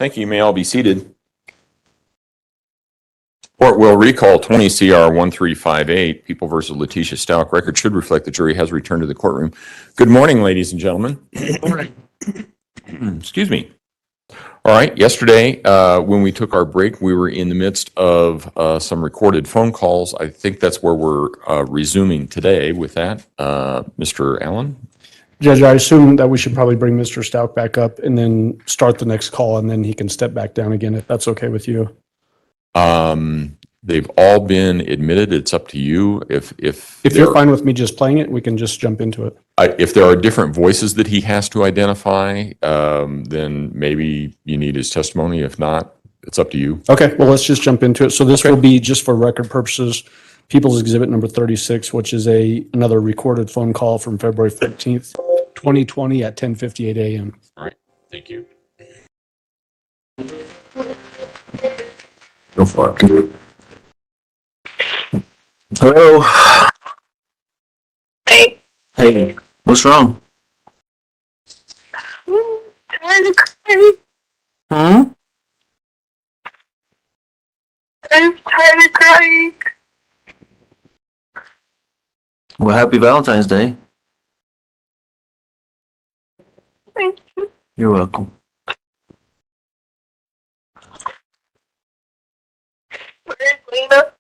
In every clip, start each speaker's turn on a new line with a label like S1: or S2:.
S1: Thank you. You may all be seated. Court will recall 20 CR 1358, People versus Letecia Stauch. Record should reflect the jury has returned to the courtroom. Good morning, ladies and gentlemen. Good morning. Excuse me. All right. Yesterday, when we took our break, we were in the midst of some recorded phone calls. I think that's where we're resuming today with that. Mr. Allen?
S2: Judge, I assume that we should probably bring Mr. Stauch back up and then start the next call, and then he can step back down again, if that's okay with you.
S1: They've all been admitted. It's up to you. If
S2: you're fine with me just playing it, we can just jump into it.
S1: If there are different voices that he has to identify, then maybe you need his testimony. If not, it's up to you.
S2: Okay, well, let's just jump into it. So this will be, just for record purposes, People's Exhibit number 36, which is another recorded phone call from February 15th, 2020 at 10:58 a.m.
S1: All right, thank you. Go for it.
S3: Hello. Hey, what's wrong?
S4: I'm crying.
S3: Huh?
S4: I'm tired of crying.
S3: Well, happy Valentine's Day.
S4: Thank you.
S3: You're welcome.
S4: Where's Lena?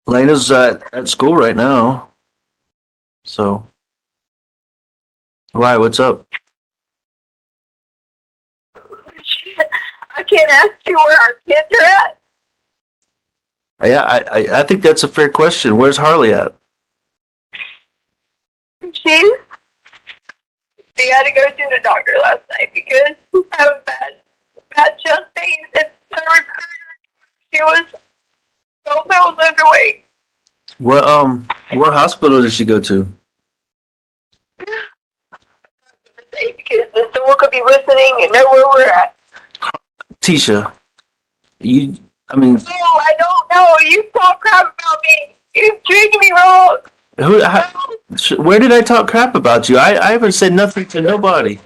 S3: Lena's at school right now. So, why? What's up?
S4: I can't ask you where our kids are at.
S3: Yeah, I think that's a fair question. Where's Harley at?
S4: She had to go to the doctor last night because she had bad chest pains and the recruiter. She was 12 pounds underweight.
S3: What hospital did she go to?
S4: Because someone could be listening and know where we're at.
S3: Tisha,
S4: No, I don't know. You talk crap about me. You treated me wrong.
S3: where did I talk crap about you? I haven't said nothing to nobody.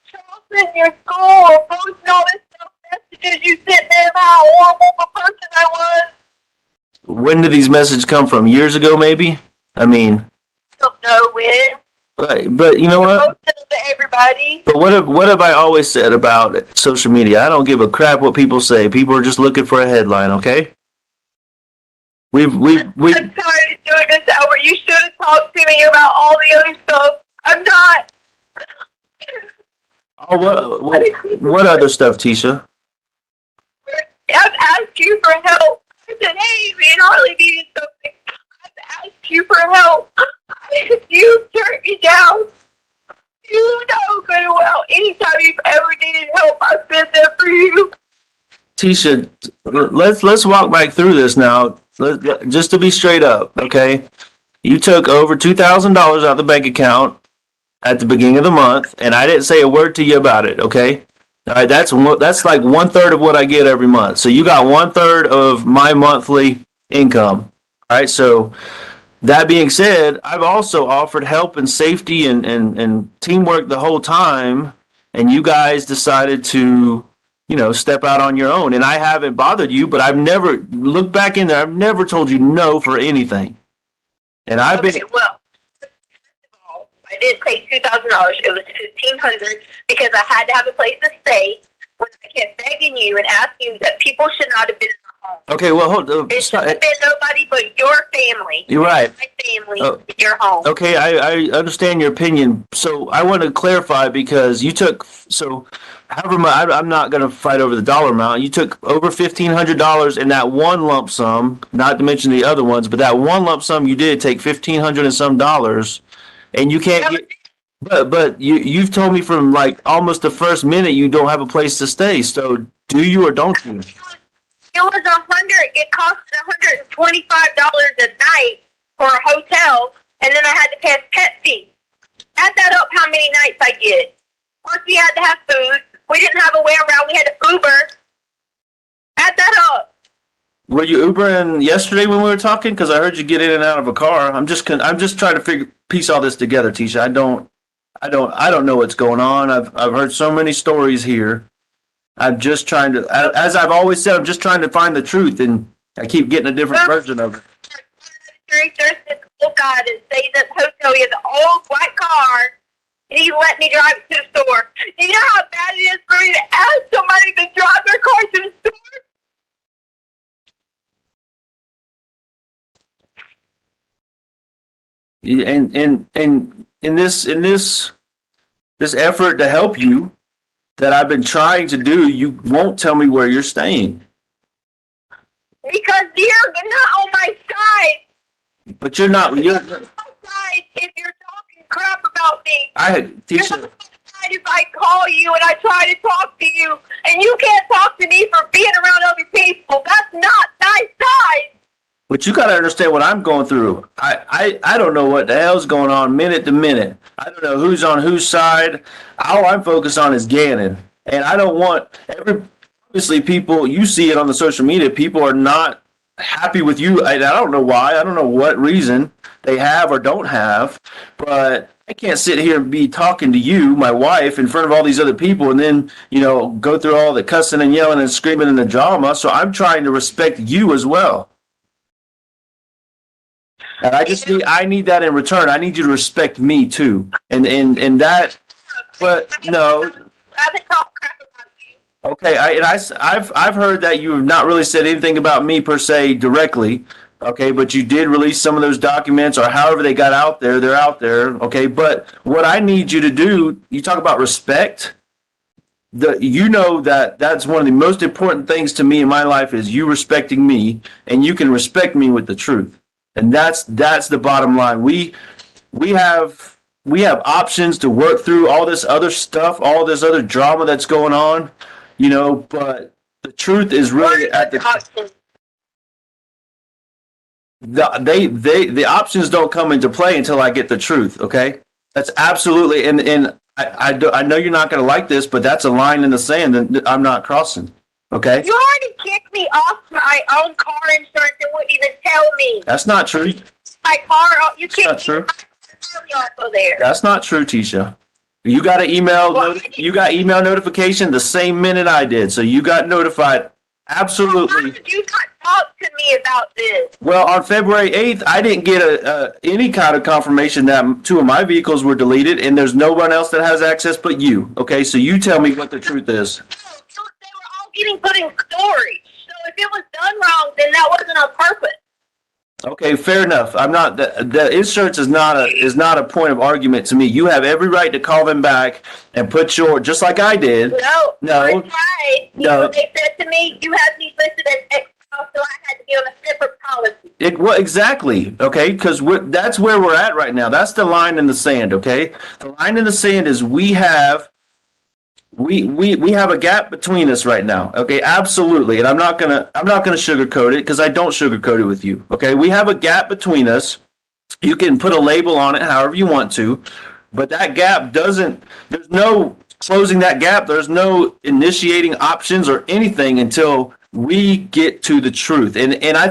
S4: Charles in your school or posting all this stuff, messages you sent them how horrible of a person I was.
S3: When did these messages come from? Years ago, maybe? I
S4: Don't know when.
S3: but you know what?
S4: Posted to everybody.
S3: But what have I always said about social media? I don't give a crap what people say. People are just looking for a headline, okay?
S4: I'm tired of doing this, Albert. You should have talked to me about all the other stuff. I'm not.
S3: Oh, what other stuff, Tisha?
S4: I've asked you for help. I said, hey, me and Harley needed something. I've asked you for help. You turned me down. You know good and well. Anytime you've ever needed help, I've been there for you.
S3: Tisha, let's walk back through this now. Just to be straight up, okay? You took over $2,000 out of the bank account at the beginning of the month, and I didn't say a word to you about it, okay? All right, that's like 1/3 of what I get every month. So you got 1/3 of my monthly income. All right, so that being said, I've also offered help and safety and teamwork the whole time, and you guys decided to, step out on your own. And I haven't bothered you, but I've never looked back in there. I've never told you no for anything. And I've been.
S4: Well, first of all, I didn't pay $2,000. It was $1,500 because I had to have a place to stay. When I kept begging you and asking you that people should not have been in the home.
S3: Okay, well, hold on.
S4: It should have been nobody but your family.
S3: You're right.
S4: My family, your home.
S3: Okay, I understand your opinion. So I want to clarify because you took however much. I'm not going to fight over the dollar amount. You took over $1,500 in that one lump sum, not to mention the other ones, but that one lump sum you did take $1,500 and some dollars, and you can't get. But you've told me from like almost the first minute you don't have a place to stay. So do you or don't you?
S4: It was it cost $125 a night for a hotel, and then I had to pay a pet fee. Add that up how many nights I get. Plus we had to have food. We didn't have a way around. We had to Uber. Add that up.
S3: Were you Ubering yesterday when we were talking? Because I heard you get in and out of a car. I'm just trying to piece all this together, Tisha. I don't. I don't know what's going on. I've heard so many stories here. I'm just trying to, as I've always said, I'm just trying to find the truth, and I keep getting a different version of it.
S4: There's this little guy that stays at the hotel. He has an old white car, and he let me drive it to the store. Do you know how bad it is for me to ask somebody to drive their car to the store?
S3: And in this effort to help you that I've been trying to do, you won't tell me where you're staying.
S4: Because you're not on my side.
S3: But you're not. You're.
S4: On my side if you're talking crap about me.
S3: I teach
S4: You're
S3: you.
S4: not on my side if I call you and I try to talk to you, and you can't talk to me for being around other people. That's not my side.
S3: But you got to understand what I'm going through. I don't know what the hell's going on minute to minute. I don't know who's on whose side. All I'm focused on is Gannon. And I don't want obviously people, you see it on the social media, people are not happy with you. I don't know why. I don't know what reason they have or don't have. But I can't sit here and be talking to you, my wife, in front of all these other people and then, go through all the cussing and yelling and screaming and the drama. So I'm trying to respect you as well. And I need that in return. I need you to respect me too. And that, but no.
S4: I haven't talked crap about you.
S3: Okay, I've heard that you have not really said anything about me per se directly. Okay, but you did release some of those documents or however they got out there, they're out there. Okay, but what I need you to do, you talk about respect. That's one of the most important things to me in my life is you respecting me, and you can respect me with the truth. And that's the bottom line. We have options to work through all this other stuff, all this other drama that's going on, but the truth is really at the options don't come into play until I get the truth, okay? That's absolutely and I know you're not going to like this, but that's a line in the sand that I'm not crossing. Okay?
S4: You already kicked me off my own car insurance and wouldn't even tell me.
S3: That's not true.
S4: My car, you
S3: That's not
S4: kicked
S3: true.
S4: me off of there.
S3: That's not true, Tisha. You got an email notification the same minute I did, so you got notified.
S4: Why
S3: Absolutely.
S4: did you not talk to me about this?
S3: Well, on February 8th, I didn't get any kind of confirmation that two of my vehicles were deleted, and there's no one else that has access but you. Okay, so you tell me what the truth is.
S4: They were all getting put in storage. So if it was done wrong, then that wasn't on purpose.
S3: Okay, fair enough. I'm not the insurance is not a point of argument to me. You have every right to call them back and put just like I did.
S4: No. I tried.
S3: No.
S4: They said to me, you have me listed as ex, so I had to be on a separate policy.
S3: Well, exactly. Okay, because that's where we're at right now. That's the line in the sand. Okay, the line in the sand is we have a gap between us right now. Okay, absolutely. And I'm not gonna sugarcoat it because I don't sugarcoat it with you. Okay, we have a gap between us. You can put a label on it however you want to, but that gap there's no closing that gap. There's no initiating options or anything until we get to the truth. And I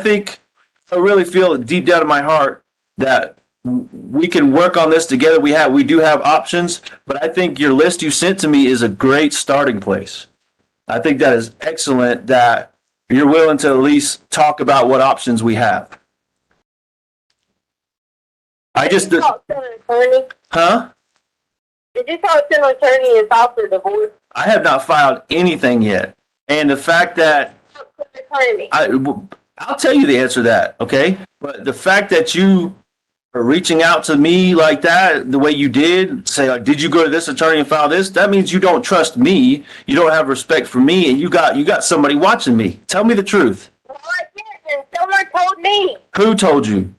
S3: really feel deep down in my heart that we can work on this together. We do have options, but I think your list you sent to me is a great starting place. I think that is excellent that you're willing to at least talk about what options we have.
S4: Did you talk to an attorney?
S3: Huh?
S4: Did you talk to an attorney and file for divorce?
S3: I have not filed anything yet. And the fact that I'll tell you the answer to that, okay? But the fact that you are reaching out to me like that, the way you did, say, like, did you go to this attorney and file this? That means you don't trust me. You don't have respect for me, and you got somebody watching me. Tell me the truth.
S4: Well, I did, and someone told me.
S3: Who told you?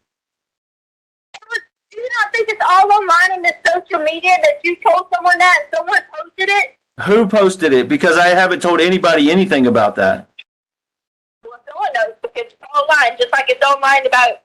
S4: Do you not think it's all online in the social media that you told someone that and someone posted it?
S3: Who posted it? Because I haven't told anybody anything about that.
S4: Well, someone knows because it's online, just like it's online about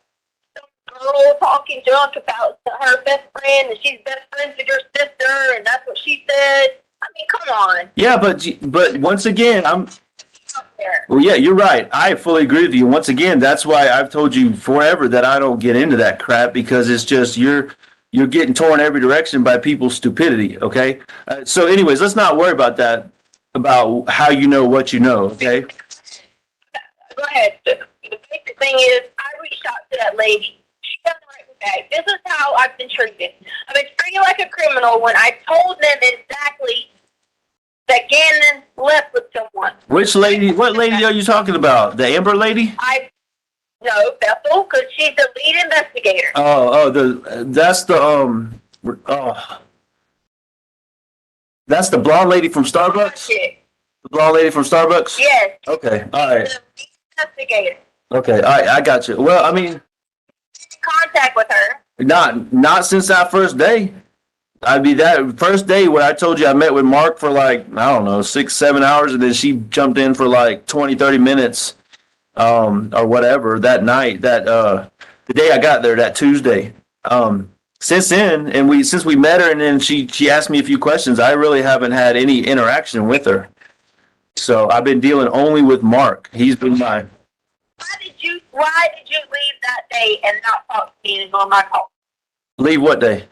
S4: some girl talking junk about her best friend, and she's best friends with your sister, and that's what she said. I mean, come on.
S3: Yeah, but once again,
S4: Out there.
S3: well, yeah, you're right. I fully agree with you. Once again, that's why I've told you forever that I don't get into that crap because it's just you're you're getting torn every direction by people's stupidity. Okay. So anyways, let's not worry about that, about how you know what you know. Okay.
S4: Go ahead. The basic thing is, I reached out to that lady. She doesn't write me back. This is how I've been treated. I've been treated like a criminal when I told them exactly that Gannon left with someone.
S3: Which lady? What lady are you talking about? The Amber lady?
S4: No, Bethel, because she's the lead investigator.
S3: That's the blonde lady from Starbucks?
S4: Shit.
S3: The blonde lady from Starbucks?
S4: Yes.
S3: Okay, all right.
S4: The lead investigator.
S3: Okay, all right, I got you. Well, I mean,
S4: In contact with her.
S3: not since that first day. I'd be that first day when I told you I met with Mark for like, I don't know, 6-7 hours, and then she jumped in for like 20-30 minutes, or whatever that night, the day I got there, that Tuesday. Since then, and since we met her, and then she asked me a few questions, I really haven't had any interaction with her. So I've been dealing only with Mark. He's been my.
S4: Why did you leave that day and not talk to me and go on my call?
S3: Leave what day?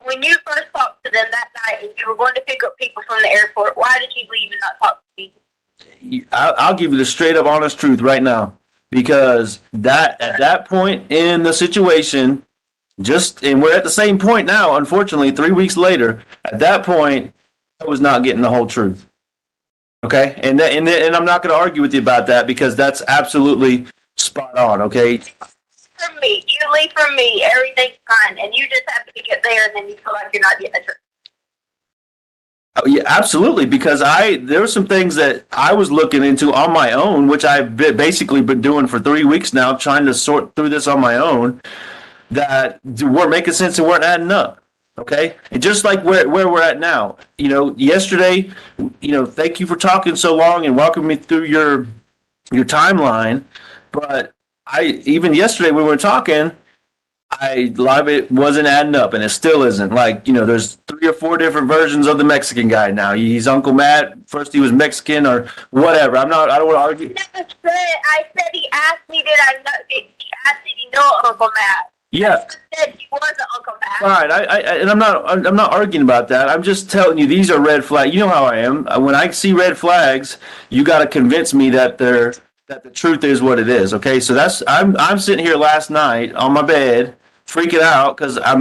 S4: When you first talked to them that night and you were going to pick up people from the airport, why did you leave and not talk to me?
S3: I'll give you the straight up honest truth right now, because at that point in the situation, and we're at the same point now, unfortunately, 3 weeks later, at that point, I was not getting the whole truth. Okay, and I'm not going to argue with you about that, because that's absolutely spot on. Okay.
S4: From me, you leave from me, everything's fine, and you just happen to get there, and then you feel like you're not getting the truth.
S3: Oh, yeah, absolutely. Because there were some things that I was looking into on my own, which I've basically been doing for 3 weeks now, trying to sort through this on my own, that weren't making sense and weren't adding up. Okay, and just like where we're at now, yesterday, thank you for talking so long and walking me through your timeline. But even yesterday when we were talking, a lot of it wasn't adding up, and it still isn't. Like, there's 3 or 4 different versions of the Mexican guy now. He's Uncle Matt. First he was Mexican or whatever. I don't want to argue.
S4: I said he asked me, did he know Uncle Matt?
S3: Yeah.
S4: I said he wasn't Uncle Matt.
S3: Fine. And I'm not arguing about that. I'm just telling you, these are red flags. You know how I am. When I see red flags, you got to convince me that the truth is what it is. Okay. So I'm sitting here last night on my bed freaking out, because I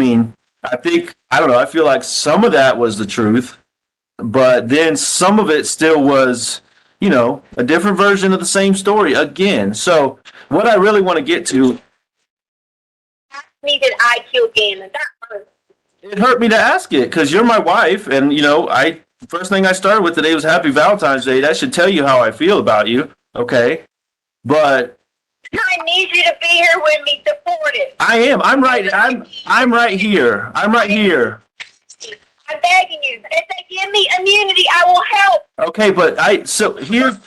S3: feel like some of that was the truth, but then some of it still was, a different version of the same story again. So what I really want to get to.
S4: Me, did I kill Gannon? That hurt.
S3: It hurt me to ask it, because you're my wife, and first thing I started with today was Happy Valentine's Day. That should tell you how I feel about you, okay? But
S4: I need you to be here with me, support it.
S3: I am. I'm right here. I'm right here.
S4: I'm begging you. If they give me immunity, I will help.
S3: Okay, but so here.
S4: I can't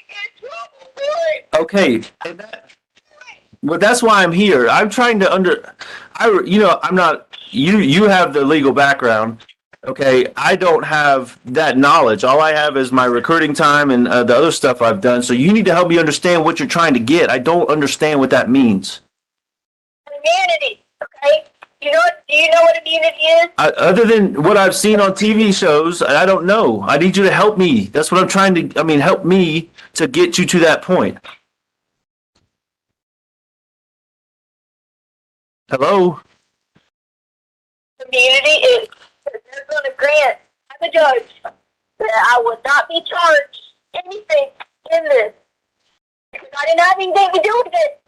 S4: get in trouble for it.
S3: Okay. Well, that's why I'm here. I'm trying to I'm not, you have the legal background. Okay. I don't have that knowledge. All I have is my recruiting time and the other stuff I've done. So you need to help me understand what you're trying to get. I don't understand what that means.
S4: Immunity, okay? Do you know what immunity is?
S3: Other than what I've seen on TV shows, I don't know. I need you to help me. That's what I'm trying to, help me to get you to that point. Hello?
S4: Immunity is they're going to grant, I'm a judge, that I would not be charged anything in this. Because I didn't have anything to do with it.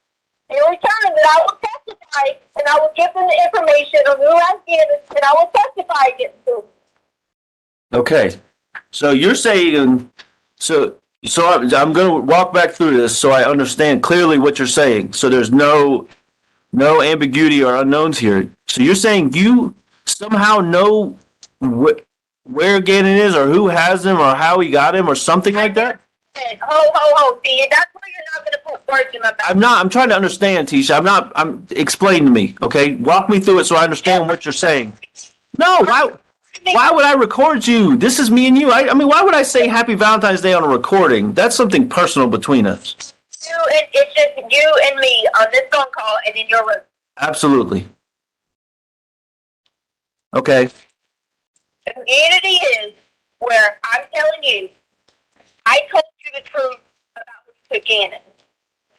S4: In return, that I will testify, and I will give them the information of who I did, and I will testify against them.
S3: Okay. So you're saying, so I'm going to walk back through this so I understand clearly what you're saying. So there's no ambiguity or unknowns here. So you're saying you somehow know where Gannon is, or who has him, or how he got him, or something like that?
S4: Ho. See, that's where you're not going to put words in my mouth.
S3: I'm trying to understand, Tisha. Explain to me, okay? Walk me through it so I understand what you're saying. No, why would I record you? This is me and you. Why would I say Happy Valentine's Day on a recording? That's something personal between us.
S4: It's just you and me on this phone call and in your room.
S3: Absolutely. Okay.
S4: Immunity is where I'm telling you, I told you the truth about what took Gannon.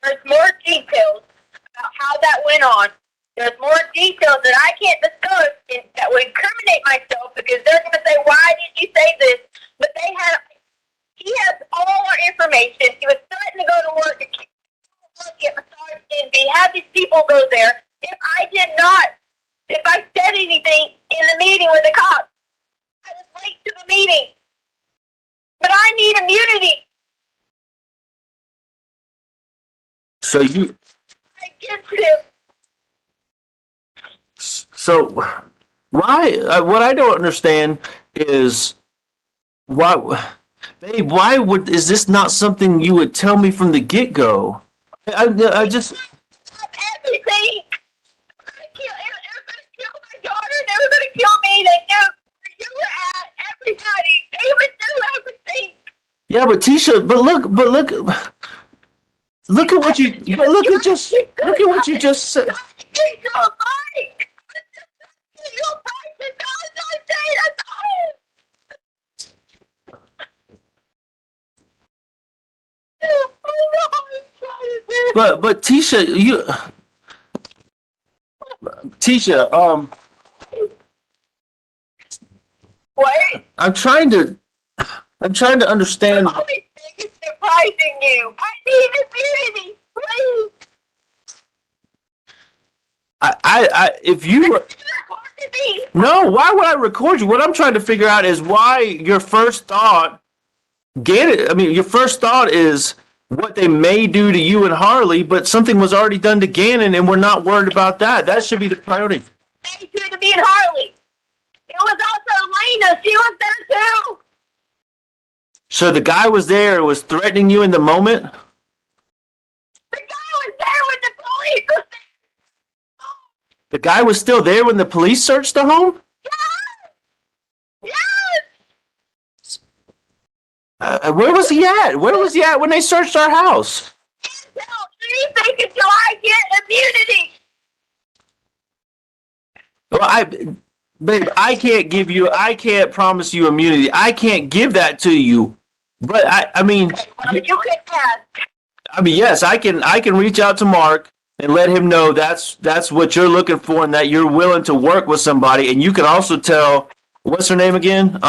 S4: There's more details about how that went on. There's more details that I can't discuss that would incriminate myself because they're going to say, why did you say this? But he has all our information. He was threatening to go to work and get massaged and have these people go there. If I said anything in the meeting with the cops, I was late to the meeting. But I need immunity.
S3: So you.
S4: I get to.
S3: So why? What I don't understand is why. Babe, is this not something you would tell me from the get go? I just.
S4: Everything. Everybody's gonna kill my daughter and everybody kill me. They knew where you were at. Everybody. They would do everything.
S3: Yeah, but Tisha, look at what you look at what you just said. But Tisha,
S4: What?
S3: I'm trying to understand.
S4: Only thing is surprising you. I need immunity, please.
S3: If you were. No, why would I record you? What I'm trying to figure out is why your first thought, your first thought is what they may do to you and Harley, but something was already done to Gannon and we're not worried about that. That should be the priority.
S4: They did to me and Harley. It was also Lena. She was there too.
S3: So the guy was there, was threatening you in the moment?
S4: The guy was there when the police was there.
S3: The guy was still there when the police searched the home?
S4: Yes!
S3: Where was he at? Where was he at when they searched our house?
S4: Can't tell anything until I get immunity.
S3: Well, babe, I can't promise you immunity. I can't give that to you. But I mean,
S4: Well, you can ask.
S3: yes, I can reach out to Mark and let him know that's what you're looking for and that you're willing to work with somebody. And you can also tell, what's her name again?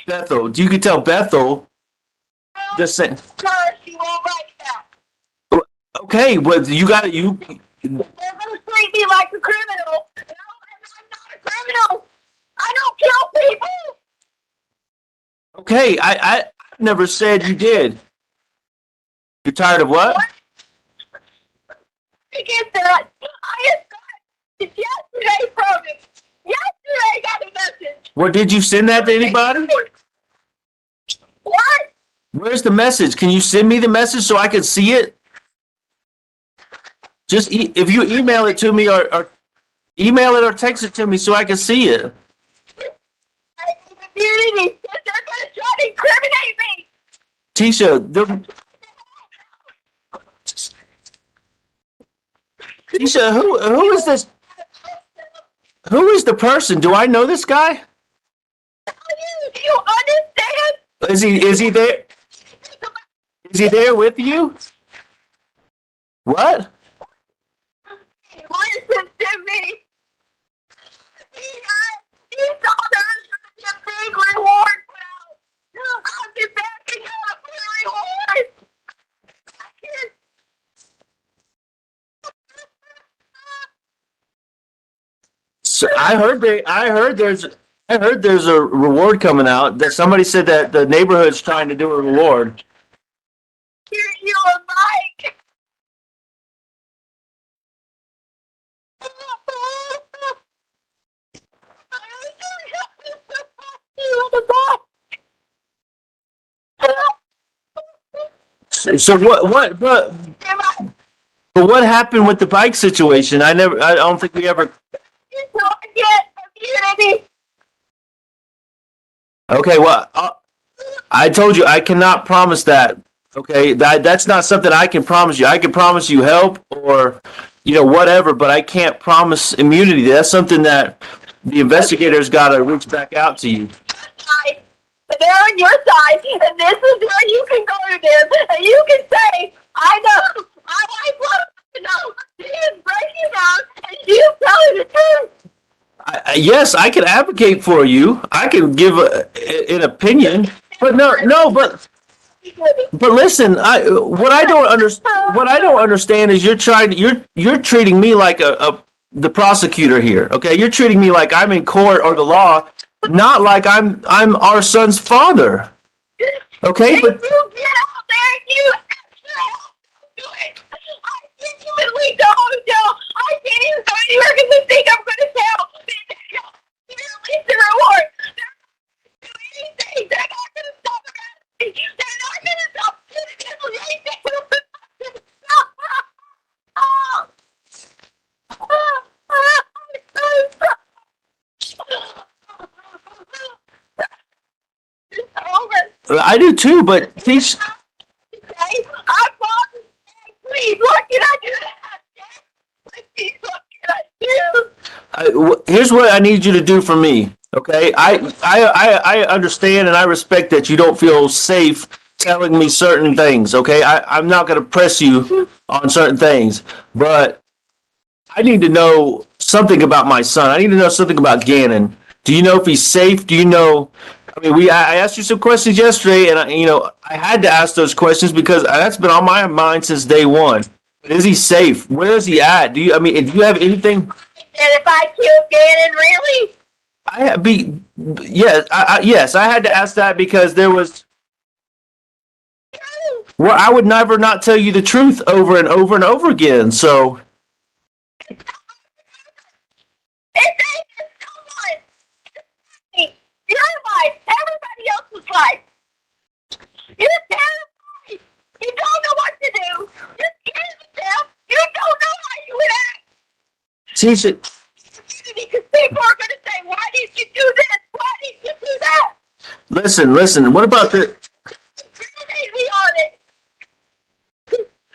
S3: Bethel. You can tell Bethel. Just saying.
S4: Sir, she won't like that.
S3: Okay, but you got you.
S4: They're going to treat me like a criminal. No, I'm not a criminal. I don't kill people.
S3: Okay, I never said you did. You're tired of what?
S4: I get that. I just got it yesterday from him. Yesterday I got a message.
S3: Well, did you send that to anybody?
S4: What?
S3: Where's the message? Can you send me the message so I can see it? Just if you email it to me or email it or text it to me so I can see it.
S4: I need immunity. They're going to try to incriminate me.
S3: Tisha, Tisha, who is this? Who is the person? Do I know this guy?
S4: Do you understand?
S3: Is he there? Is he there with you? What?
S4: Listen to me. He thought there was going to be a big reward put out. I'll get back and get a big reward. I can't.
S3: So I heard there's a reward coming out. That somebody said that the neighborhood's trying to do a reward.
S4: Hear you and Mike.
S3: So but what happened with the bike situation? I don't think we ever. Okay, well, I told you I cannot promise that. Okay, that's not something I can promise you. I can promise you help or, whatever, but I can't promise immunity. That's something that the investigators got to reach back out to you.
S4: Side. They're on your side, and this is where you can go to them, and you can say, I know, my wife wants to know. She is breaking down, and she is telling the truth.
S3: Yes, I can advocate for you. I can give an opinion, but but listen, what I don't understand is you're treating me like the prosecutor here. Okay, you're treating me like I'm in court or the law, not like I'm our son's father. Okay, but
S4: you get out there and you do it. I genuinely don't know. I can't even go anywhere because they think I'm going to tell. They're release the reward. They're not going to do anything. They're not going to stop me. They're not going to stop anything. It's over.
S3: I do too. But these.
S4: I promise. Please, what can I do to help? Please, what can I do?
S3: Here's what I need you to do for me. Okay, I understand and I respect that you don't feel safe telling me certain things. Okay, I'm not going to press you on certain things, but I need to know something about my son. I need to know something about Gannon. Do you know if he's safe? Do you know? I mean, I asked you some questions yesterday, and I had to ask those questions because that's been on my mind since day one. But is he safe? Where is he at? Do you have anything?
S4: And if I kill Gannon, really?
S3: Yes, I had to ask that because there was. Well, I would never not tell you the truth over and over and over again. So.
S4: It's dangerous. Come on. Your life, everybody else's life. You're terrified. You don't know what to do. You're scared of them. You don't know how you would act.
S3: Teach
S4: Because people are going to say, why did you do this? Why did you do that?
S3: Listen. What about the?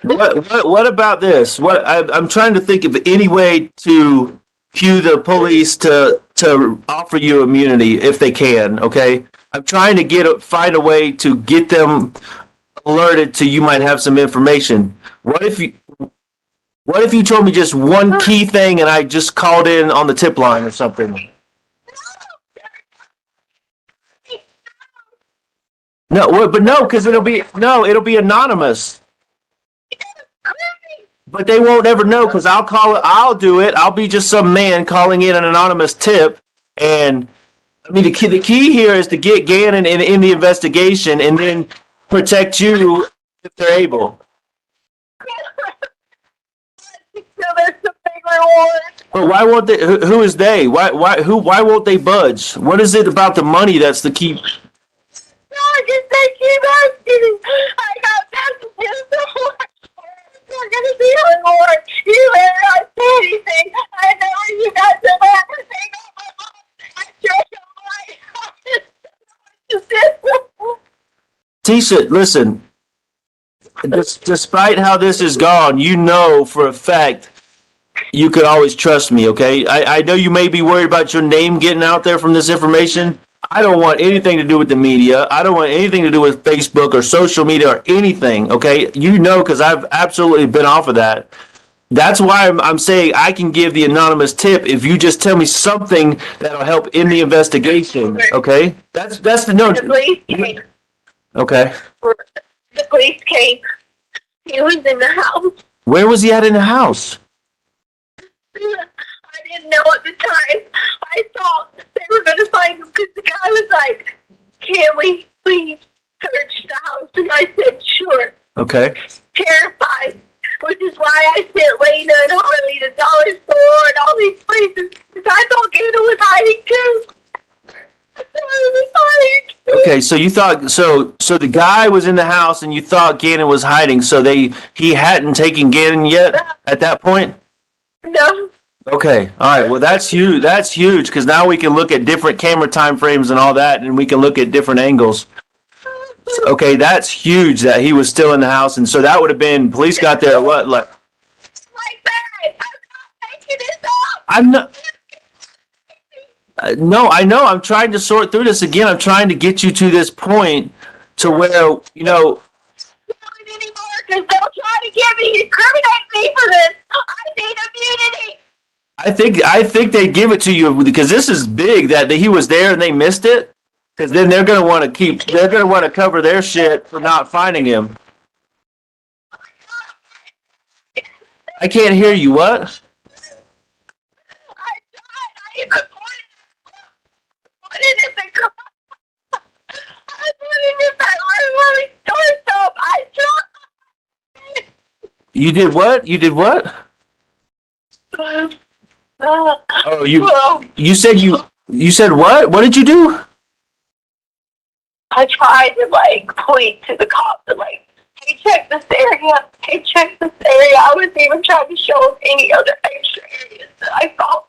S3: What about this? I'm trying to think of any way to cue the police to offer you immunity if they can. Okay, I'm trying to find a way to get them alerted to you might have some information. What if you told me just one key thing and I just called in on the tip line or something? No, but no, because it'll be anonymous. But they won't ever know because I'll do it. I'll be just some man calling in an anonymous tip. And I mean, the key here is to get Gannon in the investigation and then protect you if they're able. But why won't they? Who is they? Why won't they budge? What is it about the money that's the key?
S4: Because they keep asking. I got messages before. We're going to be on board. You better not say anything. I know you got some everything on my mom. I
S3: Tisha, listen. Despite how this is gone, you know for a fact you could always trust me, okay? I know you may be worried about your name getting out there from this information. I don't want anything to do with the media. I don't want anything to do with Facebook or social media or anything, okay? You know, because I've absolutely been off of that. That's why I'm saying I can give the anonymous tip if you just tell me something that'll help in the investigation, okay? That's the no.
S4: The police came.
S3: Okay.
S4: The police came. He was in the house.
S3: Where was he at in the house?
S4: I didn't know at the time. I thought they were going to find him because the guy was like, can we please search the house? And I said, sure.
S3: Okay.
S4: Terrified, which is why I sent Lena and Harley to Dollar Store and all these places because I thought Gannon was hiding too.
S3: Okay, so you thought so the guy was in the house and you thought Gannon was hiding, so he hadn't taken Gannon yet at that point?
S4: No.
S3: Okay, all right. Well, that's huge. That's huge because now we can look at different camera time frames and all that, and we can look at different angles. Okay, that's huge that he was still in the house, and so that would have been police got there at what, like?
S4: Like that. I'm not making this up.
S3: I'm not. No, I know. I'm trying to sort through this again. I'm trying to get you to this point to where you know.
S4: Anymore because they'll try to get me, incriminate me for this. I need immunity.
S3: I think they give it to you because this is big that he was there and they missed it. Because then they're gonna want to cover their shit for not finding him. I can't hear you. What?
S4: I tried. I even put it in the car. I put it in that room store stuff. I tried.
S3: You did what? You did what? Oh, you said you said what? What did you do?
S4: I tried to like point to the cops and like, hey, check this area. Hey, check this area. I was even trying to show them any other extra areas that I saw.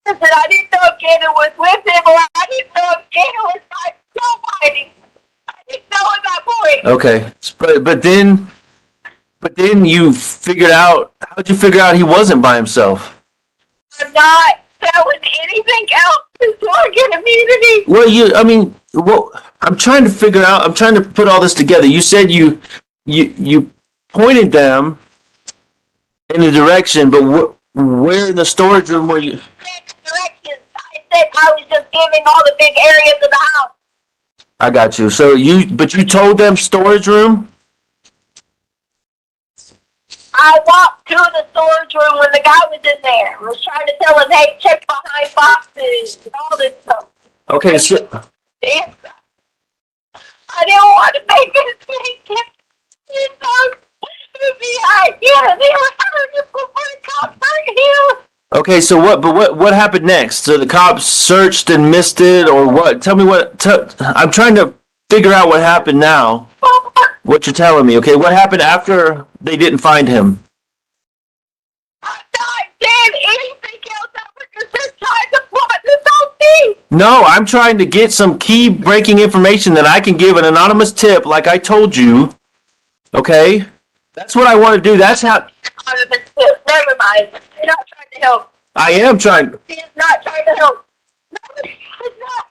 S4: I said I didn't know if Gannon was with him or I didn't know if Gannon was by himself hiding. I didn't know at that point.
S3: Okay, but then you figured out. How'd you figure out he wasn't by himself?
S4: I'm not selling anything else until I get immunity.
S3: Well, I'm trying to figure out. I'm trying to put all this together. You said you pointed them in a direction, but where in the storage room were you?
S4: Directions. I said I was just giving all the big areas of the house.
S3: I got you. So you told them storage room.
S4: I walked to the storage room when the guy was in there. I was trying to tell him, hey, check behind boxes and all this stuff.
S3: Okay, so
S4: Damn. I didn't want to make it. You know, FBI, yeah, they were trying to put my cops right here.
S3: okay, so what happened next? So the cops searched and missed it, or what? Tell me what. I'm trying to figure out what happened now. What you're telling me, okay? What happened after they didn't find him?
S4: I'm not saying anything else. I was just trying to plot this whole thing.
S3: No, I'm trying to get some key breaking information that I can give an anonymous tip, like I told you. Okay, that's what I want to do. That's how.
S4: Never mind. You're not trying to help.
S3: I am trying.
S4: He's not trying to help. No, he's not.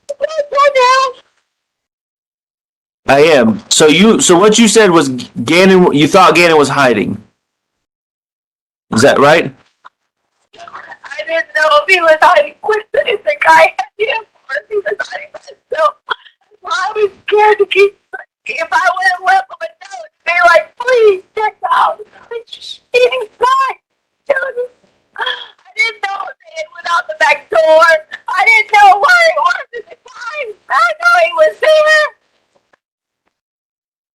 S4: He's not trying to help.
S3: I am. So what you said was Gannon. You thought Gannon was hiding. Is that right?
S4: I didn't know if he was hiding with it. The guy had him, or if he was hiding by himself. That's why I was scared to keep. If I would have left him a note, be like, please check out. He's fine. I didn't know they had went out the back door. I didn't know where he was at the time. I know he was there.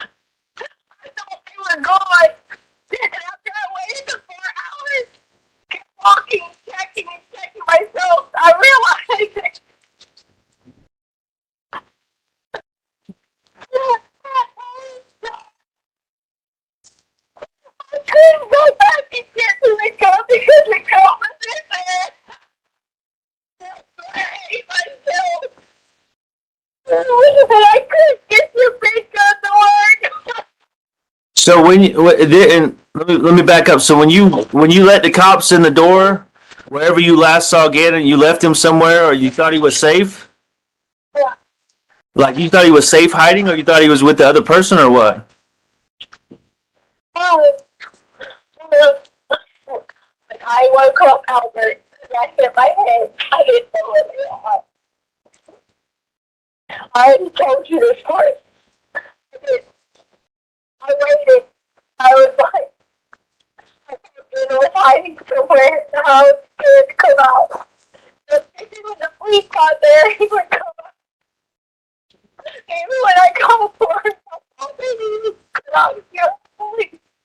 S4: I thought he was gone. And after I waited for 4 hours, kept walking, checking myself, I realized that. I couldn't go back and get to the car because the car was in there. I hate myself. I couldn't get your big gun to work.
S3: So and let me back up. So when you let the cops in the door, wherever you last saw Gannon, you left him somewhere, or you thought he was safe?
S4: Yeah.
S3: Like you thought he was safe hiding, or you thought he was with the other person, or what?
S4: I woke up, Albert, and I hit my head. I didn't know what it was. I already told you this story. I waited. I was like, I thought was hiding somewhere, and I was scared to come out. But when the police got there, he would come out. Even when I called for him, I was scared.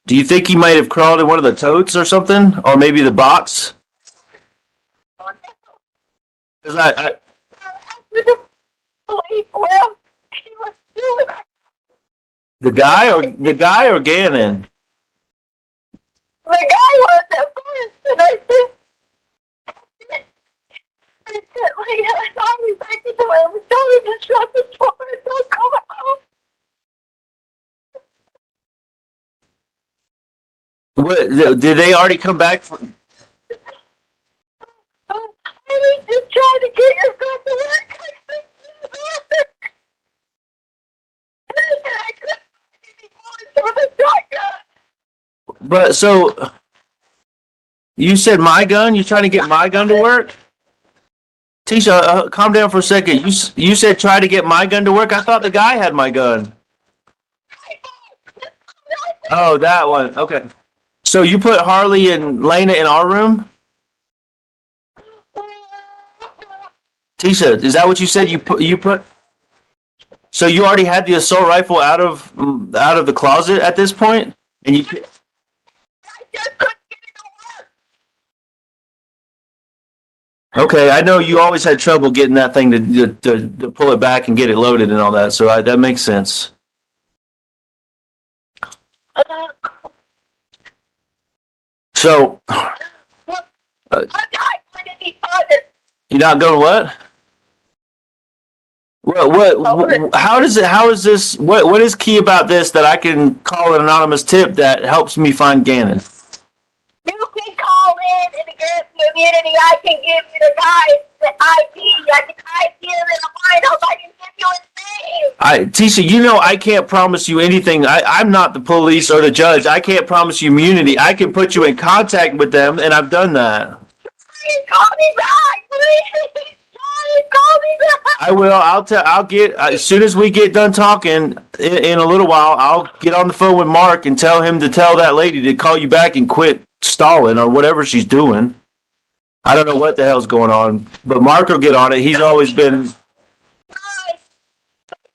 S3: Do you think he might have crawled in one of the totes or something, or maybe the box? 'Cause
S4: After the police left, he was still in
S3: the guy or Gannon?
S4: the guy was at first, and I said, like, I thought he was back into him, and told him to shut the door and don't come
S3: What, did they already come back?
S4: I was just trying to get yourself to work. I couldn't anymore, so the shotgun.
S3: But so you said my gun? You're trying to get my gun to work? Tisha, calm down for a second. You said try to get my gun to work. I thought the guy had my gun. Oh, that one. Okay. So you put Harley and Lena in our room? Tisha, is that what you said? You put. So you already had the assault rifle out of the closet at this point, and you.
S4: I just couldn't get it to work.
S3: Okay, I know you always had trouble getting that thing to pull it back and get it loaded and all that, so that makes sense. So,
S4: I'm not going to be bothered.
S3: you're not going what? How is this, what is key about this that I can call an anonymous tip that helps me find Gannon?
S4: You can call in and get the immunity. I can give you the guys the ID. I can ID him in a lineup. I can give you his name.
S3: Tisha, you know I can't promise you anything. I'm not the police or the judge. I can't promise you immunity. I can put you in contact with them, and I've done that.
S4: Please call me back, please. Please call me back.
S3: I will. I'll get as soon as we get done talking in a little while. I'll get on the phone with Mark and tell him to tell that lady to call you back and quit stalling or whatever she's doing. I don't know what the hell's going on, but Mark will get on it. He's always been.
S4: Guys,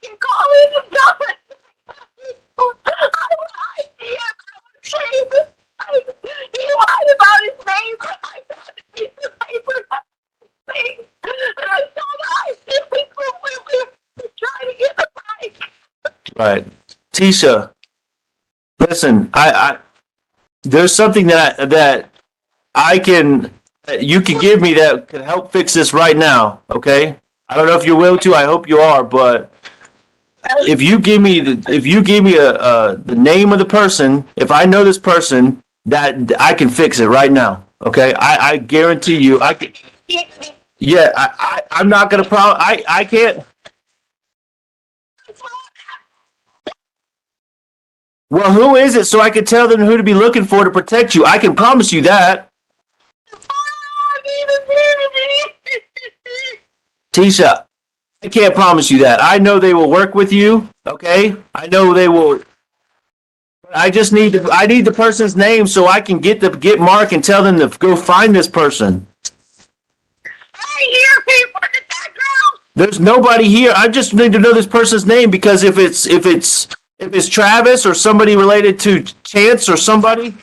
S4: you can call me the government. I will ID him. I will shave his face. He lied about his name. I got a piece of paper. And I saw the ID. We trying to get the bike.
S3: Right, Tisha. Listen, I there's something that I can you can give me that can help fix this right now. Okay, I don't know if you're willing to. I hope you are, but if you give me the name of the person, if I know this person, that I can fix it right now. Okay, I guarantee you. I can. Yeah, I'm not gonna I can't. Well, who is it so I can tell them who to be looking for to protect you? I can promise you that. Tisha, I can't promise you that. I know they will work with you, okay? I know they will. I just need the person's name so I can get Mark and tell them to go find this person.
S4: I hear people in the background.
S3: There's nobody here. I just need to know this person's name because if it's Travis or somebody related to Chance or somebody.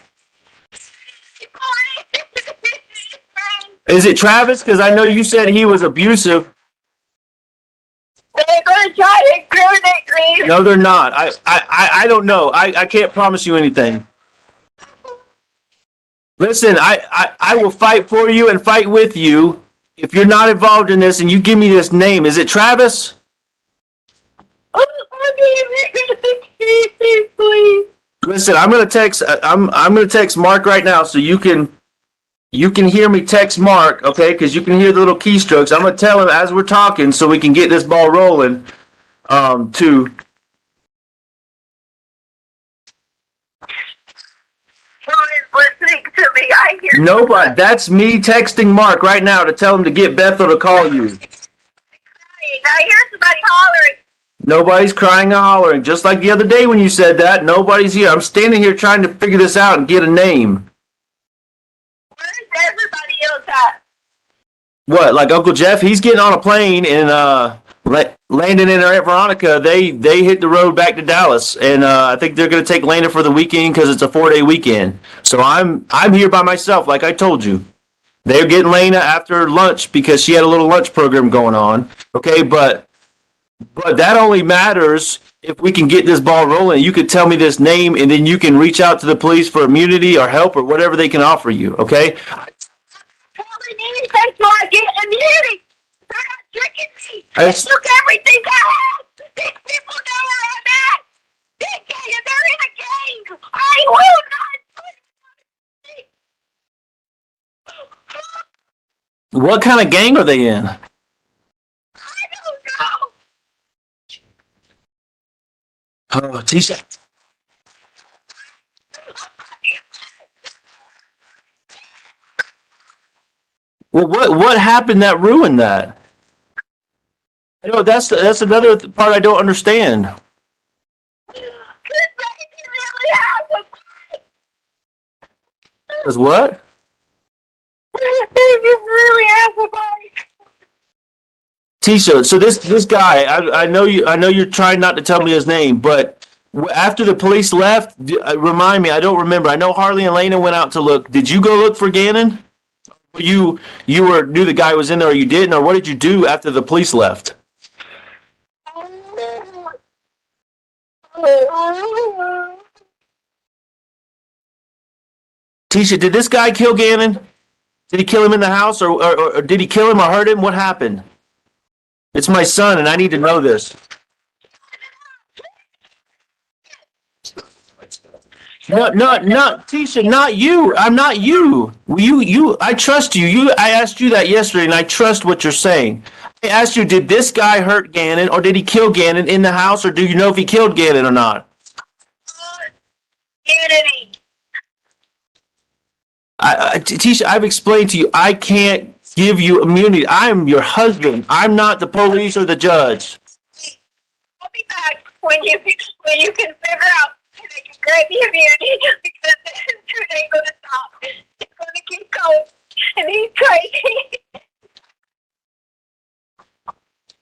S3: Is it Travis? Because I know you said he was abusive.
S4: They're going to try to incriminate me.
S3: No, they're not. I don't know. I can't promise you anything. Listen, I will fight for you and fight with you if you're not involved in this and you give me this name. Is it Travis?
S4: Please.
S3: Listen, I'm gonna text. I'm gonna text Mark right now, so you can hear me text Mark, okay? Because you can hear the little keystrokes. I'm gonna tell him as we're talking, so we can get this ball rolling. To
S4: Who is listening to me? I hear
S3: nobody. That's me texting Mark right now to tell him to get Bethel to call you.
S4: I hear somebody hollering.
S3: Nobody's crying and hollering. Just like the other day when you said that, nobody's here. I'm standing here trying to figure this out and get a name.
S4: Where's everybody else at?
S3: What, like Uncle Jeff? He's getting on a plane and Landon and Aunt Veronica, they hit the road back to Dallas, and I think they're going to take Landon for the weekend because it's a 4-day weekend. So I'm here by myself, like I told you. They're getting Lena after lunch because she had a little lunch program going on. Okay, but that only matters if we can get this ball rolling. You could tell me this name, and then you can reach out to the police for immunity or help or whatever they can offer you. Okay?
S4: Telling anything so I get immunity. They're not tricking me. They
S3: It's-
S4: took everything I have. These people know where I'm at. They're in a gang. I will not put
S3: What kind of gang are they in?
S4: I don't know.
S3: Oh, Tisha. Well, what happened that ruined that? You know, that's another part I don't understand.
S4: This baby really has
S3: Cause what?
S4: this baby really has a bite.
S3: Tisha, so this guy, I know you're trying not to tell me his name, but after the police left, remind me, I don't remember. I know Harley and Lena went out to look. Did you go look for Gannon? You were knew the guy was in there, or you didn't, or what did you do after the police left? Tisha, did this guy kill Gannon? Did he kill him in the house, or did he kill him or hurt him? What happened? It's my son, and I need to know this. No, not Tisha, not you. I'm not you. You. I trust you. I asked you that yesterday, and I trust what you're saying. I asked you, did this guy hurt Gannon, or did he kill Gannon in the house, or do you know if he killed Gannon or not?
S4: Unity.
S3: Tisha, I've explained to you, I can't give you immunity. I'm your husband. I'm not the police or the judge.
S4: I'll be back when you can figure out and I can grab the immunity because this ain't gonna stop. It's gonna keep going. And he's crazy.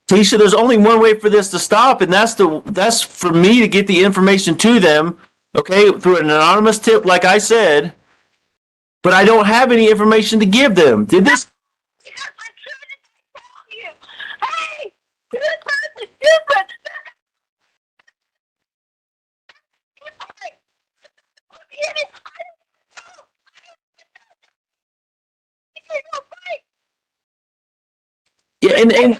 S3: Tisha, there's only one way for this to stop, and that's for me to get the information to them, okay, through an anonymous tip, like I said. But I don't have any information to give them. Did this?
S4: Because I'm trying to tell you. Hey, this person.
S3: Yeah, and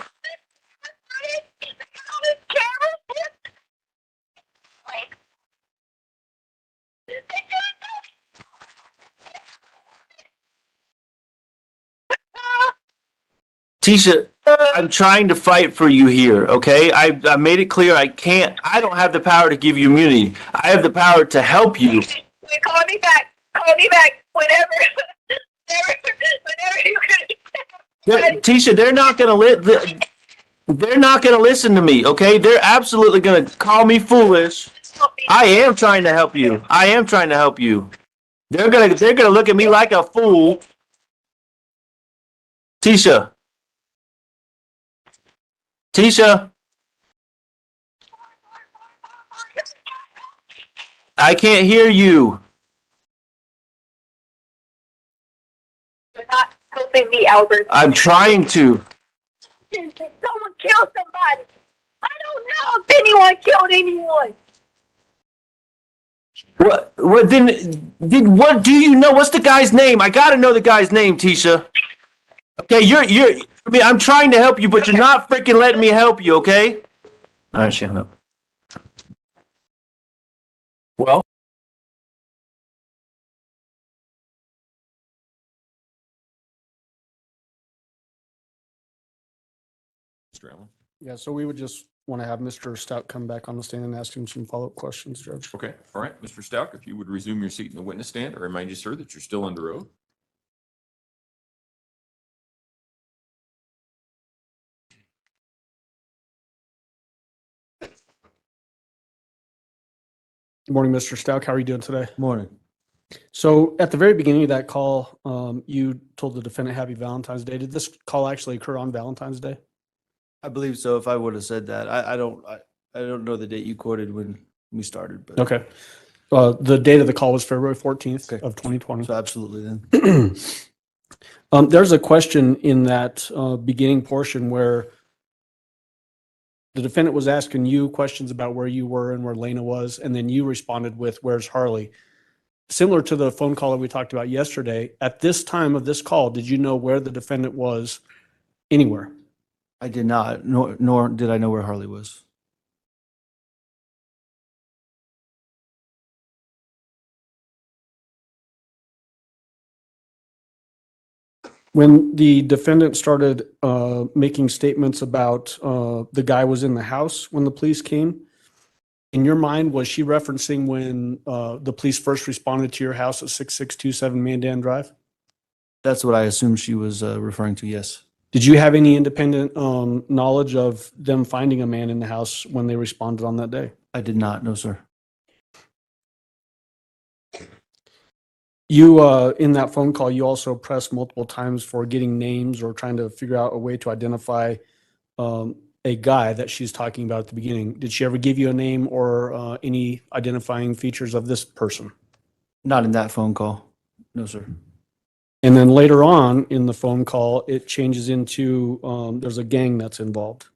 S3: Tisha, I'm trying to fight for you here, okay? I made it clear I don't have the power to give you immunity. I have the power to help you.
S4: Call me back. Call me back whenever, whenever you can.
S3: Tisha, they're not gonna listen to me, okay? They're absolutely gonna call me foolish. I am trying to help you. I am trying to help you. They're gonna look at me like a fool. Tisha. Tisha. I can't hear you.
S4: You're not helping me, Albert.
S3: I'm trying to.
S4: Someone killed somebody. I don't know if anyone killed anyone.
S3: What what do you know? What's the guy's name? I gotta know the guy's name, Tisha. Okay, I mean, I'm trying to help you, but you're not freaking letting me help you, okay? All right, shut up. Well,
S1: Mr. Allen.
S2: Yeah, so we would just want to have Mr. Stout come back on the stand and ask him some follow-up questions, Judge.
S1: Okay, all right, Mr. Stauch, if you would resume your seat in the witness stand, I remind you, sir, that you're still under oath.
S2: Good morning, Mr. Stout. How are you doing today?
S5: Morning.
S2: So at the very beginning of that call, you told the defendant Happy Valentine's Day. Did this call actually occur on Valentine's Day?
S5: I believe so. If I would have said that, I don't know the date you quoted when we started, but
S2: Okay. The date of the call was February 14th
S5: Okay.
S2: of 2020.
S5: so absolutely then.
S2: There's a question in that beginning portion where the defendant was asking you questions about where you were and where Lena was, and then you responded with, "Where's Harley?" Similar to the phone call that we talked about yesterday, at this time of this call, did you know where the defendant was anywhere?
S5: I did not, nor did I know where Harley was.
S2: When the defendant started making statements about the guy was in the house when the police came, in your mind, was she referencing when the police first responded to your house at 6627 Mandan Drive?
S5: That's what I assumed she was referring to, yes.
S2: Did you have any independent knowledge of them finding a man in the house when they responded on that day?
S5: I did not, no, sir.
S2: You, in that phone call, you also pressed multiple times for getting names or trying to figure out a way to identify a guy that she's talking about at the beginning. Did she ever give you a name or any identifying features of this person?
S5: Not in that phone call. No, sir.
S2: And then later on in the phone call, it changes into there's a gang that's involved.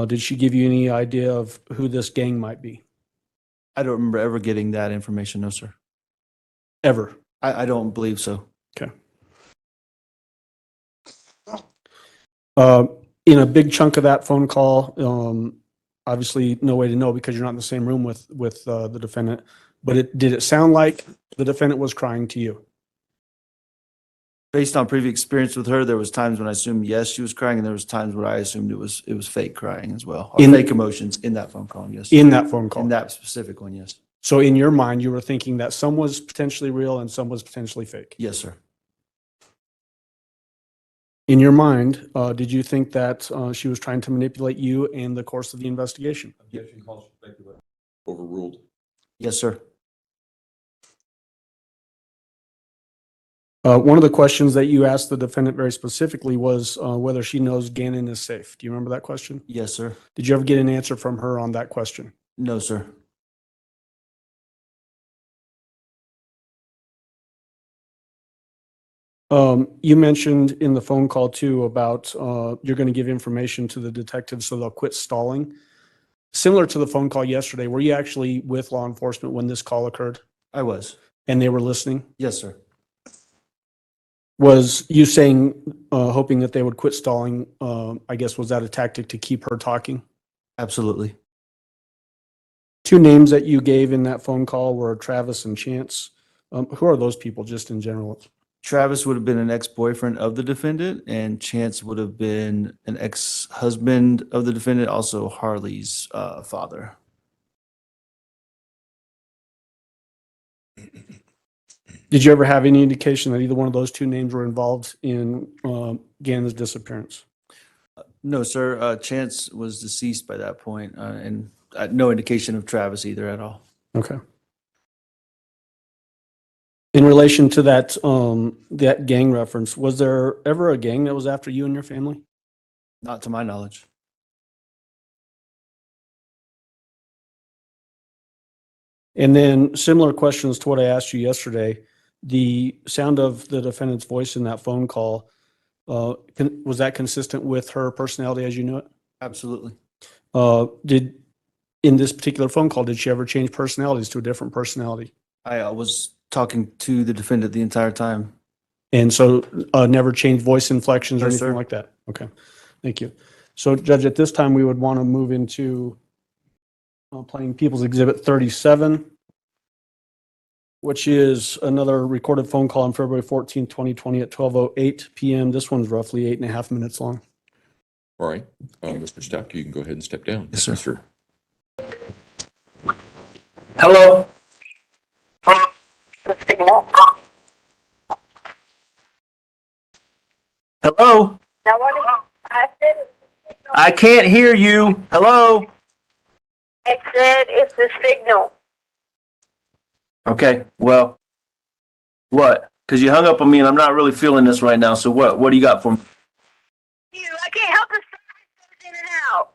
S2: Did she give you any idea of who this gang might be?
S5: I don't remember ever getting that information, no, sir.
S2: Ever?
S5: I don't believe so.
S2: Okay. In a big chunk of that phone call, obviously no way to know because you're not in the same room with the defendant, but did it sound like the defendant was crying to you?
S5: Based on previous experience with her, there was times when I assumed yes, she was crying, and there was times when I assumed it was fake crying as well, or fake emotions in that phone call. Yes.
S2: In that phone call.
S5: In that specific one, yes.
S2: So in your mind, you were thinking that some was potentially real and some was potentially fake.
S5: Yes, sir.
S2: In your mind, did you think that she was trying to manipulate you and the course of the investigation?
S1: Objection calls overruled.
S5: Yes, sir.
S2: One of the questions that you asked the defendant very specifically was whether she knows Gannon is safe. Do you remember that question?
S5: Yes, sir.
S2: Did you ever get an answer from her on that question?
S5: No, sir.
S2: You mentioned in the phone call too about you're going to give information to the detectives so they'll quit stalling. Similar to the phone call yesterday, were you actually with law enforcement when this call occurred
S5: I was.
S2: and they were listening?
S5: Yes, sir.
S2: Was you saying, hoping that they would quit stalling, I guess, was that a tactic to keep her talking?
S5: Absolutely.
S2: Two names that you gave in that phone call were Travis and Chance. Who are those people just in general?
S5: Travis would have been an ex-boyfriend of the defendant, and Chance would have been an ex-husband of the defendant, also Harley's father.
S2: Did you ever have any indication that either one of those two names were involved in Gannon's disappearance?
S5: No, sir. Chance was deceased by that point, and no indication of Travis either at all.
S2: Okay. In relation to that that gang reference, was there ever a gang that was after you and your family?
S5: Not to my knowledge.
S2: And then similar questions to what I asked you yesterday. The sound of the defendant's voice in that phone call, was that consistent with her personality as you knew it?
S5: Absolutely.
S2: In this particular phone call, did she ever change personalities to a different personality?
S5: I was talking to the defendant the entire time.
S2: And so never changed voice inflections or
S5: No,
S2: anything
S5: sir.
S2: like that? Okay, thank you. So Judge, at this time, we would want to move into playing People's Exhibit 37, which is another recorded phone call on February 14, 2020 at 12:08 p.m. This one's roughly 8.5 minutes long.
S1: All right. Mr. Stauch, you can go ahead and step down.
S5: Yes, sir.
S3: Hello? Hello?
S4: Now what I said,
S3: I can't hear you. Hello?
S4: I said it's the signal.
S3: Okay, well, what? Because you hung up on me and I'm not really feeling this right now, so what? What do you got for me?
S4: I can't help it. In and out.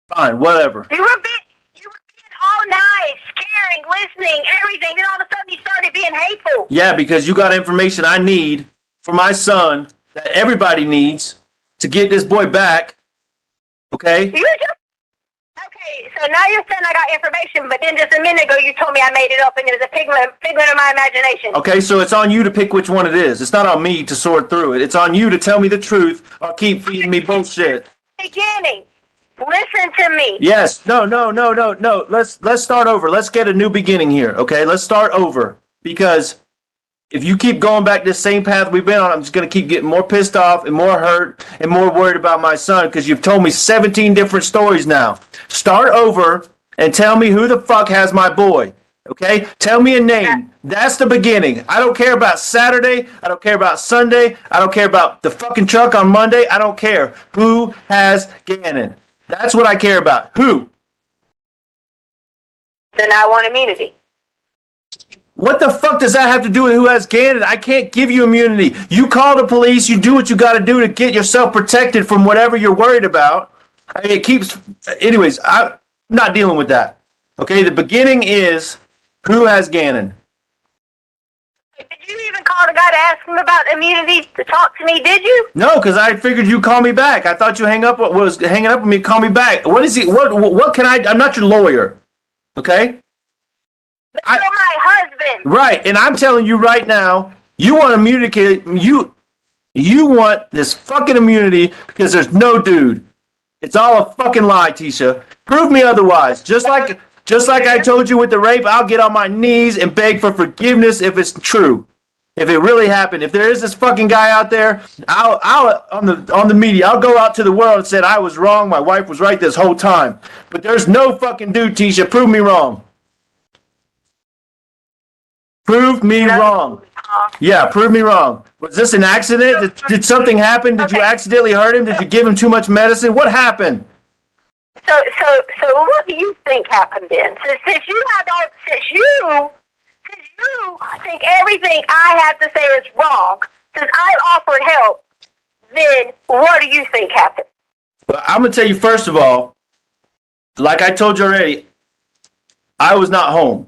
S3: Fine, whatever.
S4: You were being all nice, caring, listening, everything. Then all of a sudden you started being hateful.
S3: Yeah, because you got information I need for my son that everybody needs to get this boy back. Okay?
S4: Okay, so now you're saying I got information, but then just a minute ago you told me I made it up and it was a figment of my imagination.
S3: Okay, so it's on you to pick which one it is. It's not on me to sort through it. It's on you to tell me the truth or keep feeding me bullshit.
S4: Beginning. Listen to me.
S3: Yes. No. Let's start over. Let's get a new beginning here. Okay? Let's start over because if you keep going back this same path we've been on, I'm just going to keep getting more pissed off and more hurt and more worried about my son because you've told me 17 different stories now. Start over and tell me who the fuck has my boy. Okay? Tell me a name. That's the beginning. I don't care about Saturday. I don't care about Sunday. I don't care about the fucking truck on Monday. I don't care. Who has Gannon? That's what I care about. Who?
S4: Then I want immunity.
S3: What the fuck does that have to do with who has Gannon? I can't give you immunity. You call the police. You do what you got to do to get yourself protected from whatever you're worried about. I mean, it keeps... Anyways, I'm not dealing with that. Okay? The beginning is who has Gannon?
S4: Did you even call the guy to ask him about immunity to talk to me, did you?
S3: No, because I figured you'd call me back. I thought you was hanging up with me, call me back. What is he... What can I... I'm not your lawyer. Okay?
S4: You're my husband.
S3: Right, and I'm telling you right now, you want immunity. You want this fucking immunity because there's no dude. It's all a fucking lie, Tisha. Prove me otherwise. Just like I told you with the rape, I'll get on my knees and beg for forgiveness if it's true. If it really happened, if there is this fucking guy out there, I'll on the media, I'll go out to the world and say I was wrong. My wife was right this whole time. But there's no fucking dude, Tisha. Prove me wrong. Prove me wrong. Yeah, prove me wrong. Was this an accident? Did something happen? Did you accidentally hurt him? Did you give him too much medicine? What happened?
S4: So what do you think happened then? Since you think everything I have to say is wrong, since I offered help, then what do you think happened?
S3: Well, I'm gonna tell you first of all, like I told you already, I was not home.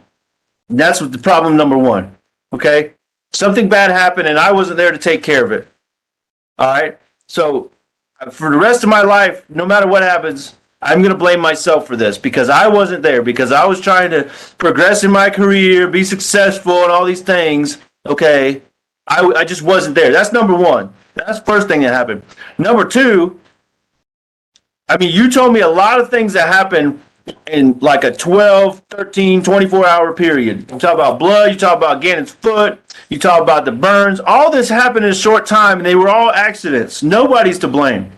S3: And that's what the problem number one. Okay? Something bad happened and I wasn't there to take care of it. All right? So for the rest of my life, no matter what happens, I'm going to blame myself for this because I wasn't there, because I was trying to progress in my career, be successful and all these things. Okay? I just wasn't there. That's number one. That's the first thing that happened. Number two, I mean, you told me a lot of things that happened in like a 12, 13, 24-hour period. You talk about blood, you talk about Gannon's foot, you talk about the burns. All this happened in a short time, and they were all accidents. Nobody's to blame.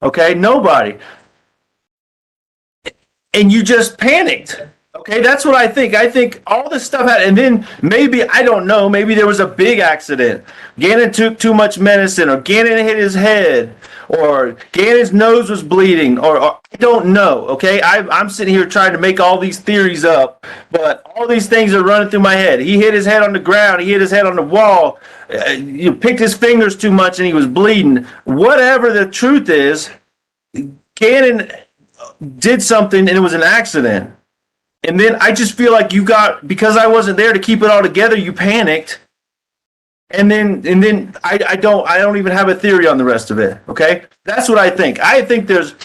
S3: Okay? Nobody. And you just panicked. Okay? That's what I think. I think all this stuff happened, and then maybe, I don't know, maybe there was a big accident. Gannon took too much medicine, or Gannon hit his head, or Gannon's nose was bleeding, or I don't know, okay? I'm sitting here trying to make all these theories up, but all these things are running through my head. He hit his head on the ground. He hit his head on the wall. You picked his fingers too much and he was bleeding. Whatever the truth is, Gannon did something and it was an accident. And then I just feel like because I wasn't there to keep it all together, you panicked. And then I don't even have a theory on the rest of it. Okay? That's what I think. I think there's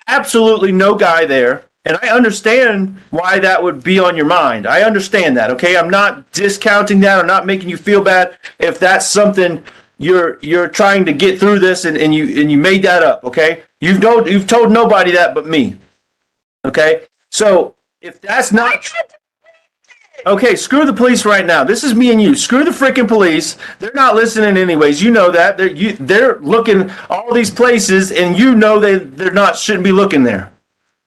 S3: absolutely no guy there. And I understand why that would be on your mind. I understand that. Okay? I'm not discounting that or not making you feel bad if that's something you're trying to get through this and you made that up. Okay? You've told nobody that but me. Okay? So if that's not okay, screw the police right now. This is me and you. Screw the freaking police. They're not listening anyways. You know that. They're looking all these places, and you know shouldn't be looking there.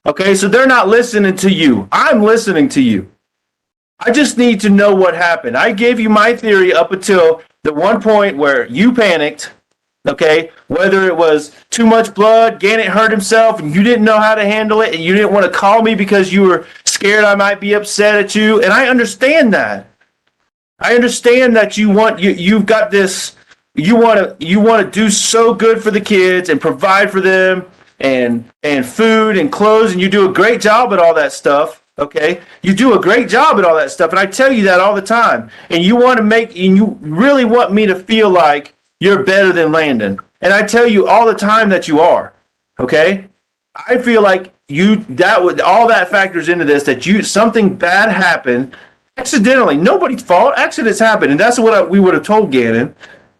S3: Okay, so they're not listening to you. I'm listening to you. I just need to know what happened. I gave you my theory up until the one point where you panicked. Okay, whether it was too much blood, Gannon hurt himself, and you didn't know how to handle it, and you didn't want to call me because you were scared I might be upset at you, and I understand that. I understand that you've got this. You want to do so good for the kids and provide for them and food and clothes, and you do a great job at all that stuff. Okay, you do a great job at all that stuff, and I tell you that all the time. And you really want me to feel like you're better than Landon. And I tell you all the time that you are. Okay? I feel like all that factors into this, that something bad happened accidentally. Nobody's fault. Accidents happen. And that's what we would have told Gannon,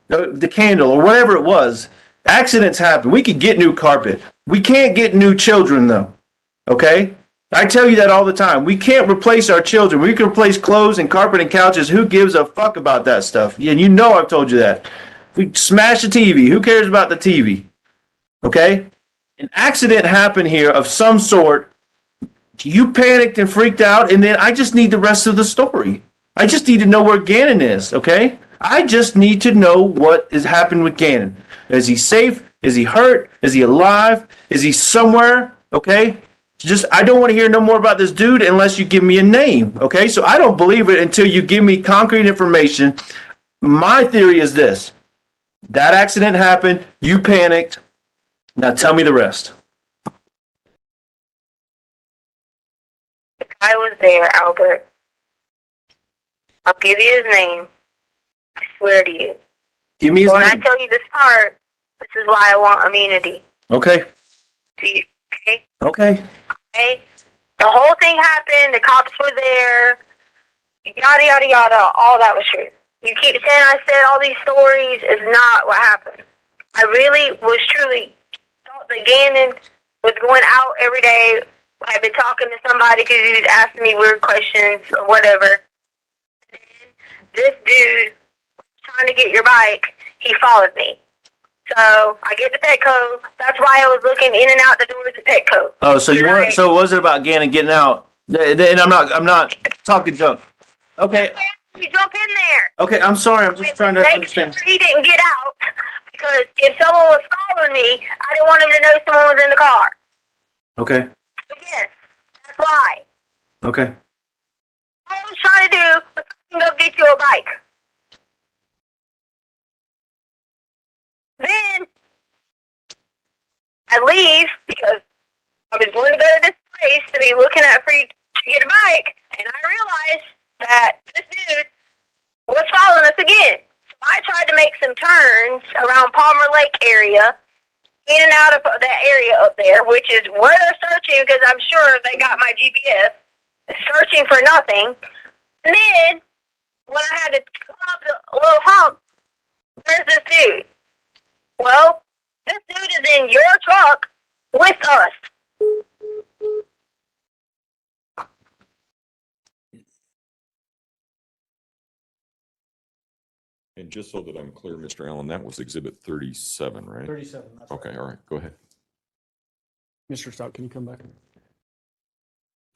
S3: the candle or whatever it was. Accidents happen. We could get new carpet. We can't get new children though. Okay? I tell you that all the time. We can't replace our children. We can replace clothes and carpet and couches. Who gives a fuck about that stuff? And you know I've told you that. We smash the TV. Who cares about the TV? Okay? An accident happened here of some sort. You panicked and freaked out, and then I just need the rest of the story. I just need to know where Gannon is, okay? I just need to know what is happening with Gannon. Is he safe? Is he hurt? Is he alive? Is he somewhere? Okay? Just, I don't want to hear no more about this dude unless you give me a name, okay? So I don't believe it until you give me concrete information. My theory is this. That accident happened. You panicked. Now tell me the rest.
S4: The guy was there, Albert. I'll give you his name. I swear to you.
S3: Give me his
S4: When I
S3: name.
S4: tell you this part, this is why I want immunity.
S3: Okay.
S4: Do you, okay?
S3: Okay.
S4: Okay? The whole thing happened. The cops were there. Yada, yada, yada. All that was true. You keep saying I said all these stories is not what happened. I really was truly thought that Gannon was going out every day. I had been talking to somebody because he was asking me weird questions or whatever. This dude trying to get your bike, he followed me. So I get the Petco. That's why I was looking in and out the doors of Petco.
S3: Oh, so you weren't. So it wasn't about Gannon getting out. And I'm not talking junk. Okay.
S4: You jump in there.
S3: Okay. I'm sorry. I'm just trying to
S4: Make
S3: understand.
S4: sure he didn't get out because if someone was following me, I didn't want him to know someone was in the car.
S3: Okay.
S4: Yes, that's why.
S3: Okay.
S4: All I was trying to do was go get you a bike. Then I leave because I was going to go to this place to be looking at free to get a bike, and I realized that this dude was following us again. So I tried to make some turns around Palmer Lake area, in and out of that area up there, which is where they're searching because I'm sure they got my GPS, searching for nothing. And then when I had to come up the little hump, there's this dude. Well, this dude is in your truck with us.
S1: And just so that I'm clear, Mr. Allen, that was Exhibit 37, right?
S2: 37. That's right.
S1: Okay, all right, go ahead.
S2: Mr. Stauch, can you come back?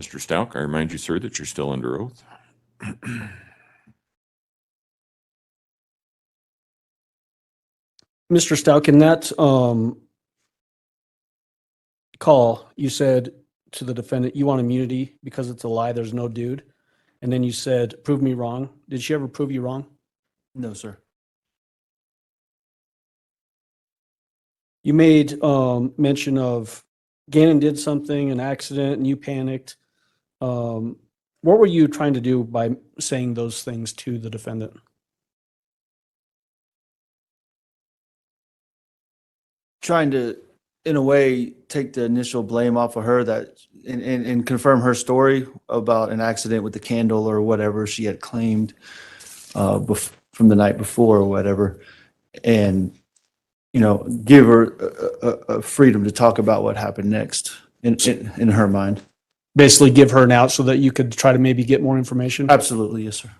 S1: Mr. Stauch, I remind you, sir, that you're still under oath.
S2: Mr. Stauch, in that call, you said to the defendant, you want immunity because it's a lie, there's no dude. And then you said, prove me wrong. Did she ever prove you wrong?
S5: No, sir.
S2: You made mention of Gannon did something, an accident, and you panicked. What were you trying to do by saying those things to the defendant?
S5: Trying to, in a way, take the initial blame off of her that and confirm her story about an accident with the candle or whatever she had claimed from the night before or whatever, and give her a freedom to talk about what happened next in her mind.
S2: Basically give her an out so that you could try to maybe get more information?
S5: Absolutely, yes, sir.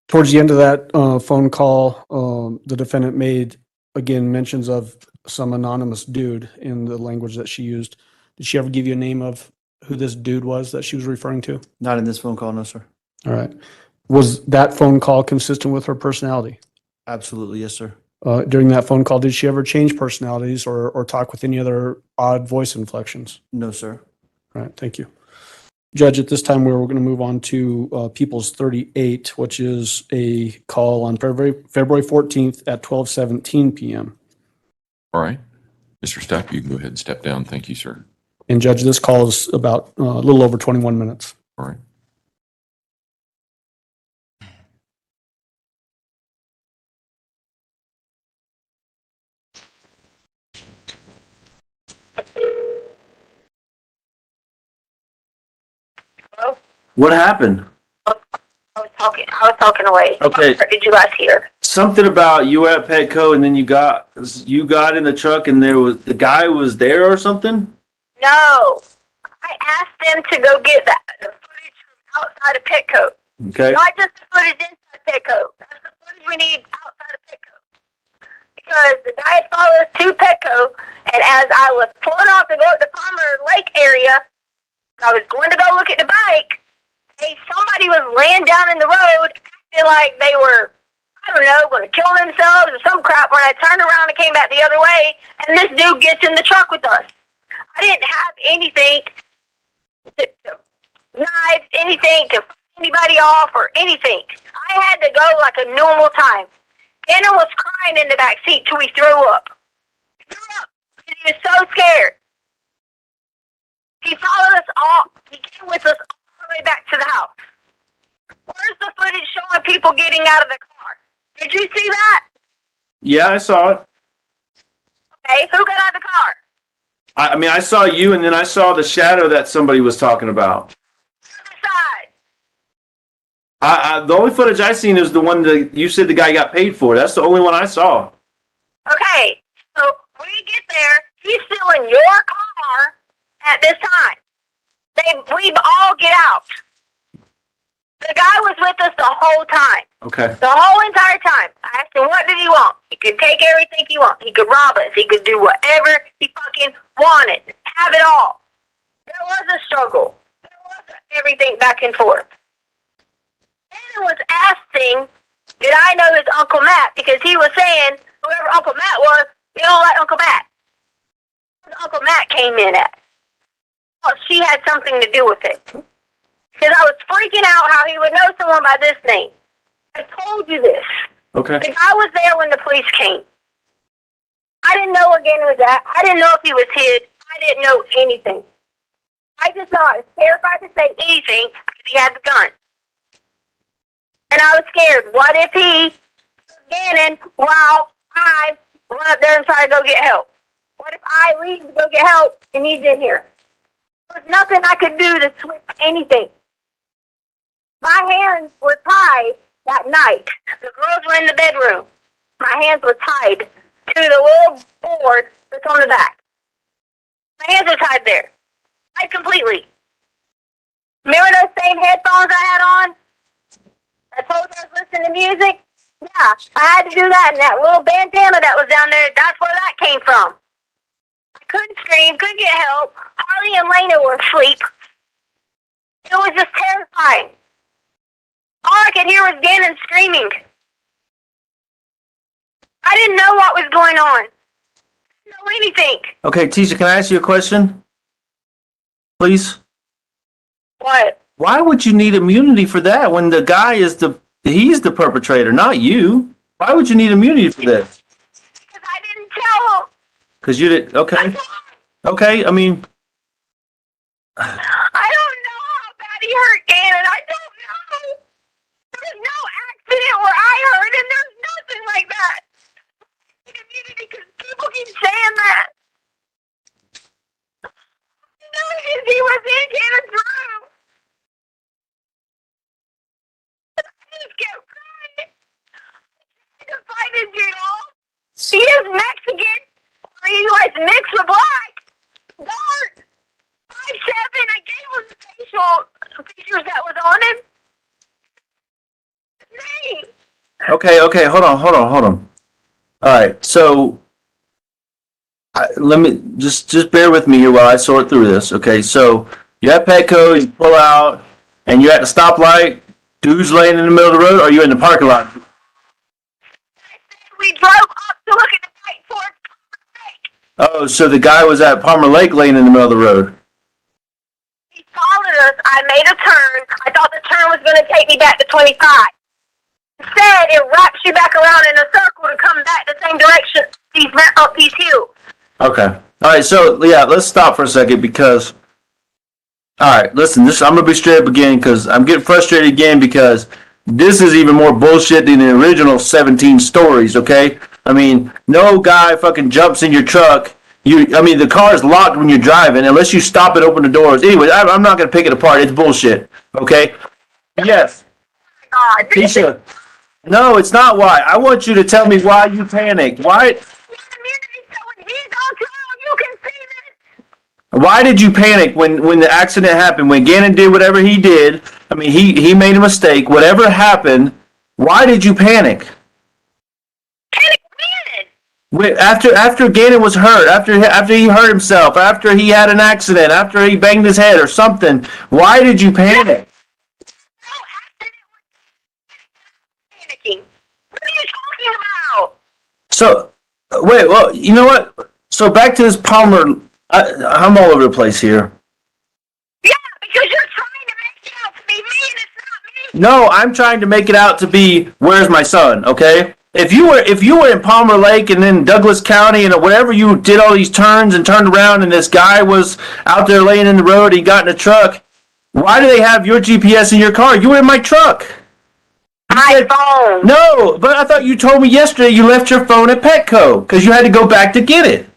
S2: Towards the end of that phone call, the defendant made, again, mentions of some anonymous dude in the language that she used. Did she ever give you a name of who this dude was that she was referring to?
S5: Not in this phone call, no, sir.
S2: All right. Was that phone call consistent with her personality?
S5: Absolutely, yes, sir.
S2: During that phone call, did she ever change personalities or talk with any other odd voice inflections?
S5: No, sir.
S2: All right, thank you. Judge, at this time, we're going to move on to People's 38, which is a call on February 14th at 12:17 p.m.
S1: All right. Mr. Stauch, you can go ahead and step down. Thank you, sir.
S2: And Judge, this call is about a little over 21 minutes.
S1: All right.
S3: What happened?
S4: I was talking away.
S3: Okay.
S4: Did you guys hear?
S3: something about you were at Petco and then you got in the truck and the guy was there or something?
S4: No. I asked them to go get the footage from outside of Petco.
S3: Okay.
S4: Not just the footage inside Petco. That's the footage we need outside of Petco. Because the guy had followed us to Petco, and as I was pulling off to go to the Palmer Lake area, I was going to go look at the bike, and somebody was laying down in the road, acting like they were, I don't know, going to kill themselves or some crap. When I turned around and came back the other way, and this dude gets in the truck with us. I didn't have anything knives, anything to fight anybody off or anything. I had to go like a normal time. Anna was crying in the back seat till he threw up. He threw up because he was so scared. He followed us all. He came with us all the way back to the house. Where's the footage showing people getting out of the car? Did you see that?
S3: Yeah, I saw it.
S4: Okay, who got out of the car?
S3: I mean, I saw you, and then I saw the shadow that somebody was talking about.
S4: The other side.
S3: The only footage I seen is the one that you said the guy got paid for. That's the only one I saw.
S4: Okay, so we get there. He's still in your car at this time. We all get out. The guy was with us the whole time.
S3: Okay.
S4: The whole entire time. I asked him, what did he want? He could take everything he wants. He could rob us. He could do whatever he fucking wanted. Have it all. There was a struggle. There was everything back and forth. Anna was asking, did I know his Uncle Matt? Because he was saying, whoever Uncle Matt was, you don't like Uncle Matt. Uncle Matt came in at. Well, she had something to do with it. Because I was freaking out how he would know someone by this name. I told you this.
S3: Okay.
S4: The guy was there when the police came. I didn't know where Gannon was at. I didn't know if he was hid. I didn't know anything. I just thought I was terrified to say anything because he had the gun. And I was scared. What if he, Gannon, while I went up there and tried to go get help? What if I leave to go get help and he's in here? There was nothing I could do to switch anything. My hands were tied that night. The girls were in the bedroom. My hands were tied to the little board that's on the back. My hands were tied there. Tied completely. Remember those same headphones I had on? I told you I was listening to music? Yeah, I had to do that, and that little bandana that was down there, that's where that came from. I couldn't scream, couldn't get help. Harley and Lena were asleep. It was just terrifying. All I could hear was Gannon screaming. I didn't know what was going on. I didn't know anything.
S3: Okay, Tisha, can I ask you a question? Please?
S4: What?
S3: Why would you need immunity for that when the guy he's the perpetrator, not you? Why would you need immunity for this?
S4: Because I didn't tell him.
S3: Because you did, okay. Okay, I mean.
S4: I don't know how bad he hurt Gannon. I don't know. There's no accident where I heard, and there's nothing like that. Immunity, because people keep saying that. No, he was in Gannon's room. I just kept crying. I just find his girl. He is Mexican. He was mixed with black. Dark. 5'7". I gave him the facial features that was on him. Name.
S3: Okay, hold on. All right, so let me just bear with me here while I sort through this. Okay, so you're at Petco, you pull out, and you're at the stoplight. Dude's laying in the middle of the road, or are you in the parking lot?
S4: We drove up to look at the night towards Palmer Lake.
S3: Oh, so the guy was at Palmer Lake laying in the middle of the road.
S4: He followed us. I made a turn. I thought the turn was going to take me back to 25. Instead, it wraps you back around in a circle to come back the same direction up these hills.
S3: Okay. All right, so yeah, let's stop for a second because, all right, listen, I'm going to be straight up again because I'm getting frustrated again because this is even more bullshit than the original 17 stories, okay? I mean, no guy fucking jumps in your truck. The car is locked when you're driving unless you stop and open the doors. Anyway, I'm not going to pick it apart. It's bullshit, okay? Yes.
S4: God,
S3: Tisha, No, it's not why. I want you to tell me why you panicked. Why? Why did you panic when the accident happened? When Gannon did whatever he did, I mean, he made a mistake. Whatever happened, why did you panic?
S4: Panic when?
S3: After Gannon was hurt, after he hurt himself, after he had an accident, after he banged his head or something, why did you panic?
S4: No accident was panicking. What are you talking about?
S3: So, wait, well, you know what? So back to this Palmer. I'm all over the place here.
S4: Yeah, because you're trying to make it out to be me and it's not me.
S3: No, I'm trying to make it out to be where's my son, okay? If you were in Palmer Lake and then Douglas County and whatever, you did all these turns and turned around and this guy was out there laying in the road, he got in a truck, why do they have your GPS in your car? You were in my truck.
S4: My phone.
S3: No, but I thought you told me yesterday you left your phone at Petco because you had to go back to get it.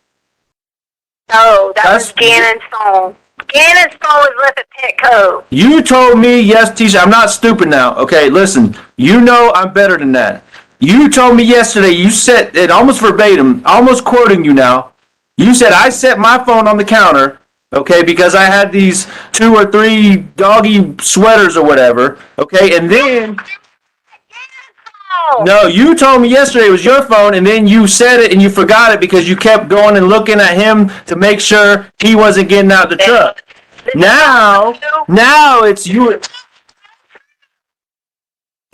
S4: No, that was Gannon's phone. Gannon's phone was left at Petco.
S3: You told me, yes, Tisha, I'm not stupid now. Okay, listen, you know I'm better than that. You told me yesterday, you said it almost verbatim, almost quoting you now. You said I set my phone on the counter, okay, because I had these 2 or 3 doggy sweaters or whatever, okay, and then... No, you told me yesterday it was your phone, and then you said it and you forgot it because you kept going and looking at him to make sure he wasn't getting out the truck. Now it's you.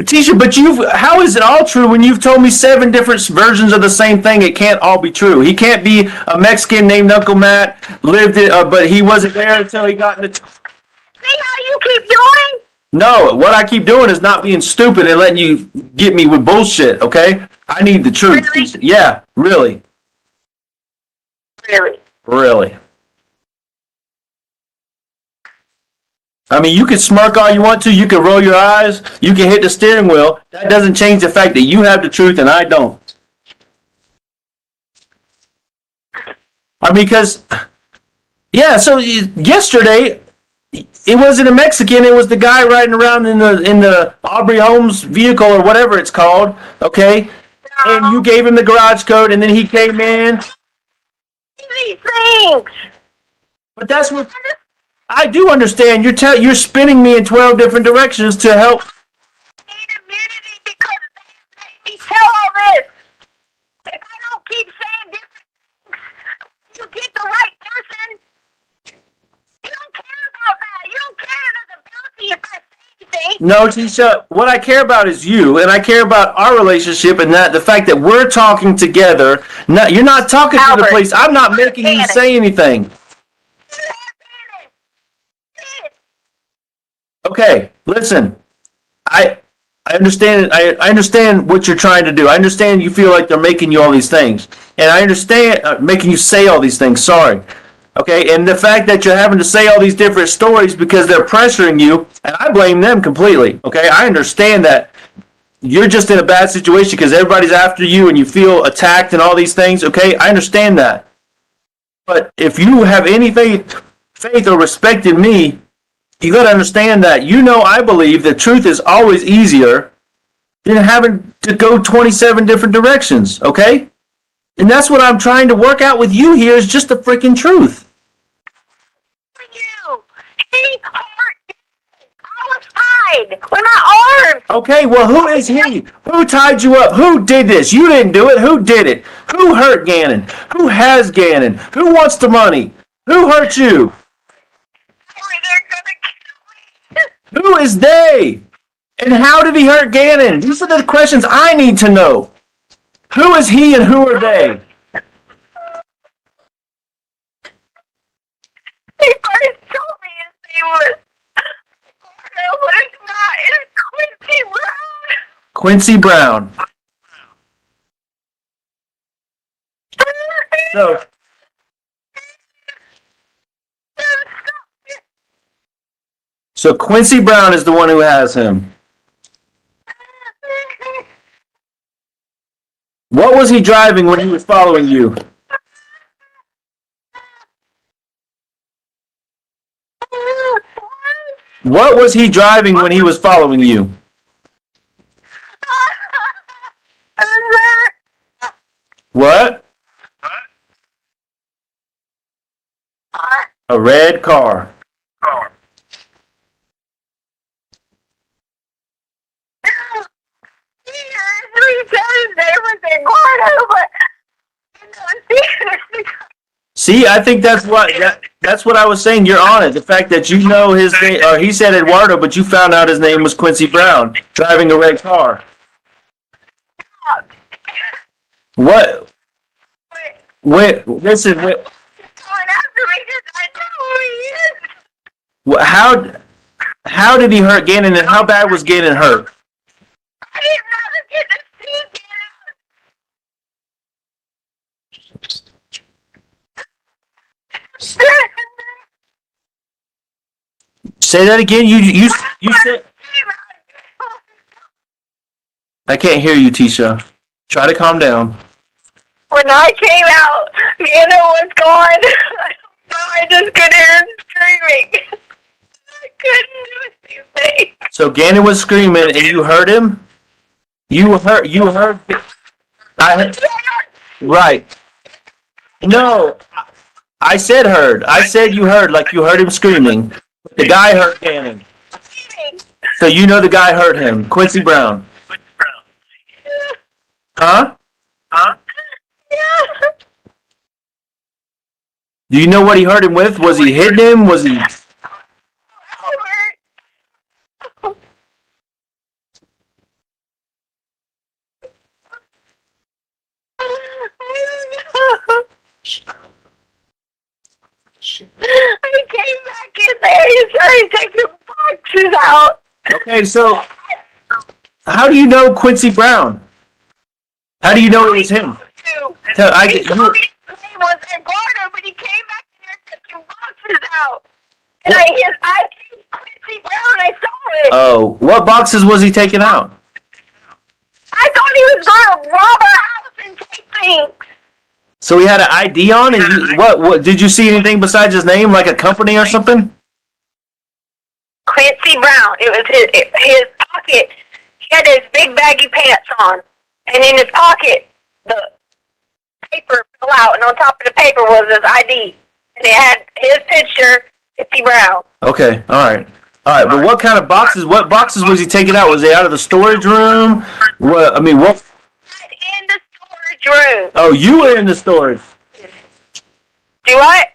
S3: Tisha, but how is it all true when you've told me 7 different versions of the same thing? It can't all be true. He can't be a Mexican named Uncle Matt, lived it, but he wasn't there until he got in the...
S4: See how you keep doing?
S3: No, what I keep doing is not being stupid and letting you get me with bullshit, okay? I need the truth.
S4: Really?
S3: Yeah, really.
S4: Really?
S3: Really. I mean, you can smirk all you want to, you can roll your eyes, you can hit the steering wheel. That doesn't change the fact that you have the truth and I don't. I mean, because, yeah, so yesterday... It wasn't a Mexican. It was the guy riding around in the Aubrey Holmes vehicle or whatever it's called. Okay, and you gave him the garage code, and then he came in.
S4: These things.
S3: But that's what I do understand. You're spinning me in 12 different directions to help.
S4: I need immunity because they made me tell all this. If I don't keep saying different things, you get the right person. You don't care about that. You don't care about the ability if I say anything.
S3: No, Tisha, what I care about is you, and I care about our relationship and that the fact that we're talking together. You're not talking to the police. I'm not making you say anything. Okay, listen. I understand. I understand what you're trying to do. I understand you feel like they're making you all these things, and I understand making you say all these things. Sorry. Okay, and the fact that you're having to say all these different stories because they're pressuring you, and I blame them completely. Okay, I understand that you're just in a bad situation because everybody's after you and you feel attacked and all these things. Okay, I understand that. But if you have any faith or respect in me, you got to understand that I believe the truth is always easier than having to go 27 different directions. Okay. And that's what I'm trying to work out with you here is just the freaking truth.
S4: For you. He hurt. I was tied with my arms.
S3: Okay, well, who is he? Who tied you up? Who did this? You didn't do it. Who did it? Who hurt Gannon? Who has Gannon? Who wants the money? Who hurt you?
S4: They're gonna kill me.
S3: Who is they? And how did he hurt Gannon? These are the questions I need to know. Who is he and who are they?
S4: He first told me his name was but it's not. It's Quincy Brown.
S3: Quincy Brown. So Quincy Brown is the one who has him. What was he driving when he was following you? What was he driving when he was following you? What? A red car. See, I think that's what I was saying. You're on it. The fact that you know his name, or he said Eduardo, but you found out his name was Quincy Brown, driving a red car. What? Wait, listen. Wait. How did he hurt Gannon, and how bad was Gannon hurt? Say that again. You said. I can't hear you, Tisha. Try to calm down.
S4: When I came out, Nana was gone. I just could hear him screaming. I couldn't do anything.
S3: So Gannon was screaming, and you heard him. You heard. Right. No, I said heard. I said you heard, like you heard him screaming. The guy heard Gannon. So you know the guy heard him, Quincy Brown. Huh?
S4: Yeah.
S3: Do you know what he heard him with? Was he hitting him? Was he?
S4: I came back in there. He started taking boxes out.
S3: Okay, so how do you know Quincy Brown? How do you know it was him?
S4: He told me his name was Eduardo, but he came back in there taking boxes out. And I came Quincy Brown. I saw it.
S3: Oh, what boxes was he taking out?
S4: I thought he was going to rob our house and take things.
S3: So he had an ID on, and what did you see anything besides his name, like a company or something?
S4: Quincy Brown. It was his pocket. He had his big baggy pants on, and in his pocket, the paper fell out, and on top of the paper was his ID, and it had his picture, Quincy Brown.
S3: Okay, all right. But what kind of boxes? What boxes was he taking out? Was they out of the storage room? What? I mean, what?
S4: In the storage room.
S3: Oh, you were in the storage.
S4: Do what?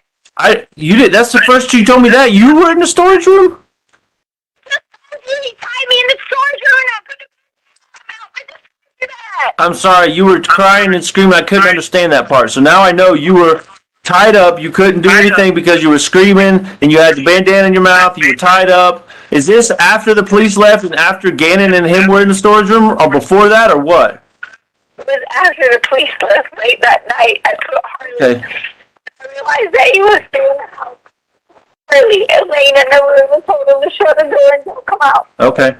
S3: You did. That's the first you told me that you were in the storage room.
S4: He tied me in the storage room, and I put the out. I just did that.
S3: I'm sorry. You were crying and screaming. I couldn't understand that part. So now I know you were tied up. You couldn't do anything because you were screaming and you had the bandana in your mouth. You were tied up. Is this after the police left and after Gannon and him were in the storage room, or before that, or what?
S4: It was after the police left late that night. I put Harley.
S3: Okay.
S4: I realized that he was still in the house. Really, and laying in the room and told him to shut the door and don't come out.
S3: Okay.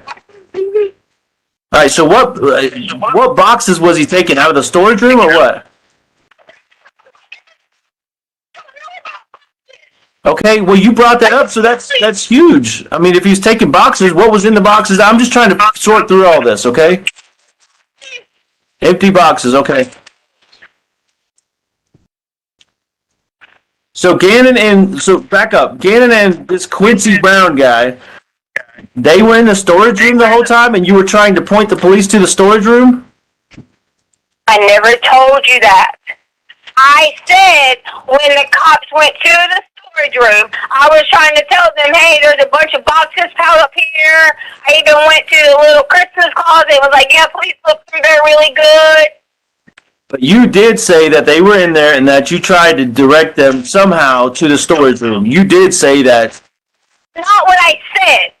S3: All right. So what boxes was he taking out of the storage room, or what? Okay, well, you brought that up, so that's huge. I mean, if he's taking boxes, what was in the boxes? I'm just trying to sort through all this, okay? Empty boxes, okay. So back up. Gannon and this Quincy Brown guy, they were in the storage room the whole time, and you were trying to point the police to the storage room?
S4: I never told you that. I said when the cops went to the storage room, I was trying to tell them, hey, there's a bunch of boxes piled up here. I even went to the little Christmas closet and was like, yeah, please look through there really good.
S3: But you did say that they were in there and that you tried to direct them somehow to the storage room. You did say that.
S4: Not what I said.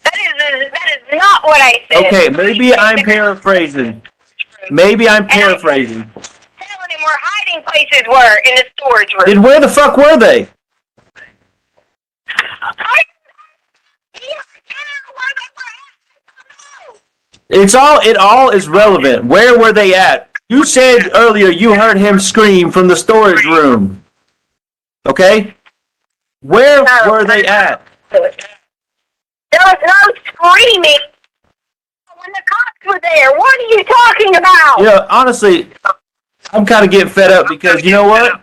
S4: That is not what I said.
S3: Okay, maybe I'm paraphrasing. Telling him
S4: where hiding places were in the storage room.
S3: Then where the fuck were they? It all is relevant. Where were they at? You said earlier you heard him scream from the storage room. Okay? Where were they at?
S4: There was no screaming. when the cops were there. What are you talking about?
S3: You know, honestly, I'm kind of getting fed up because you know what?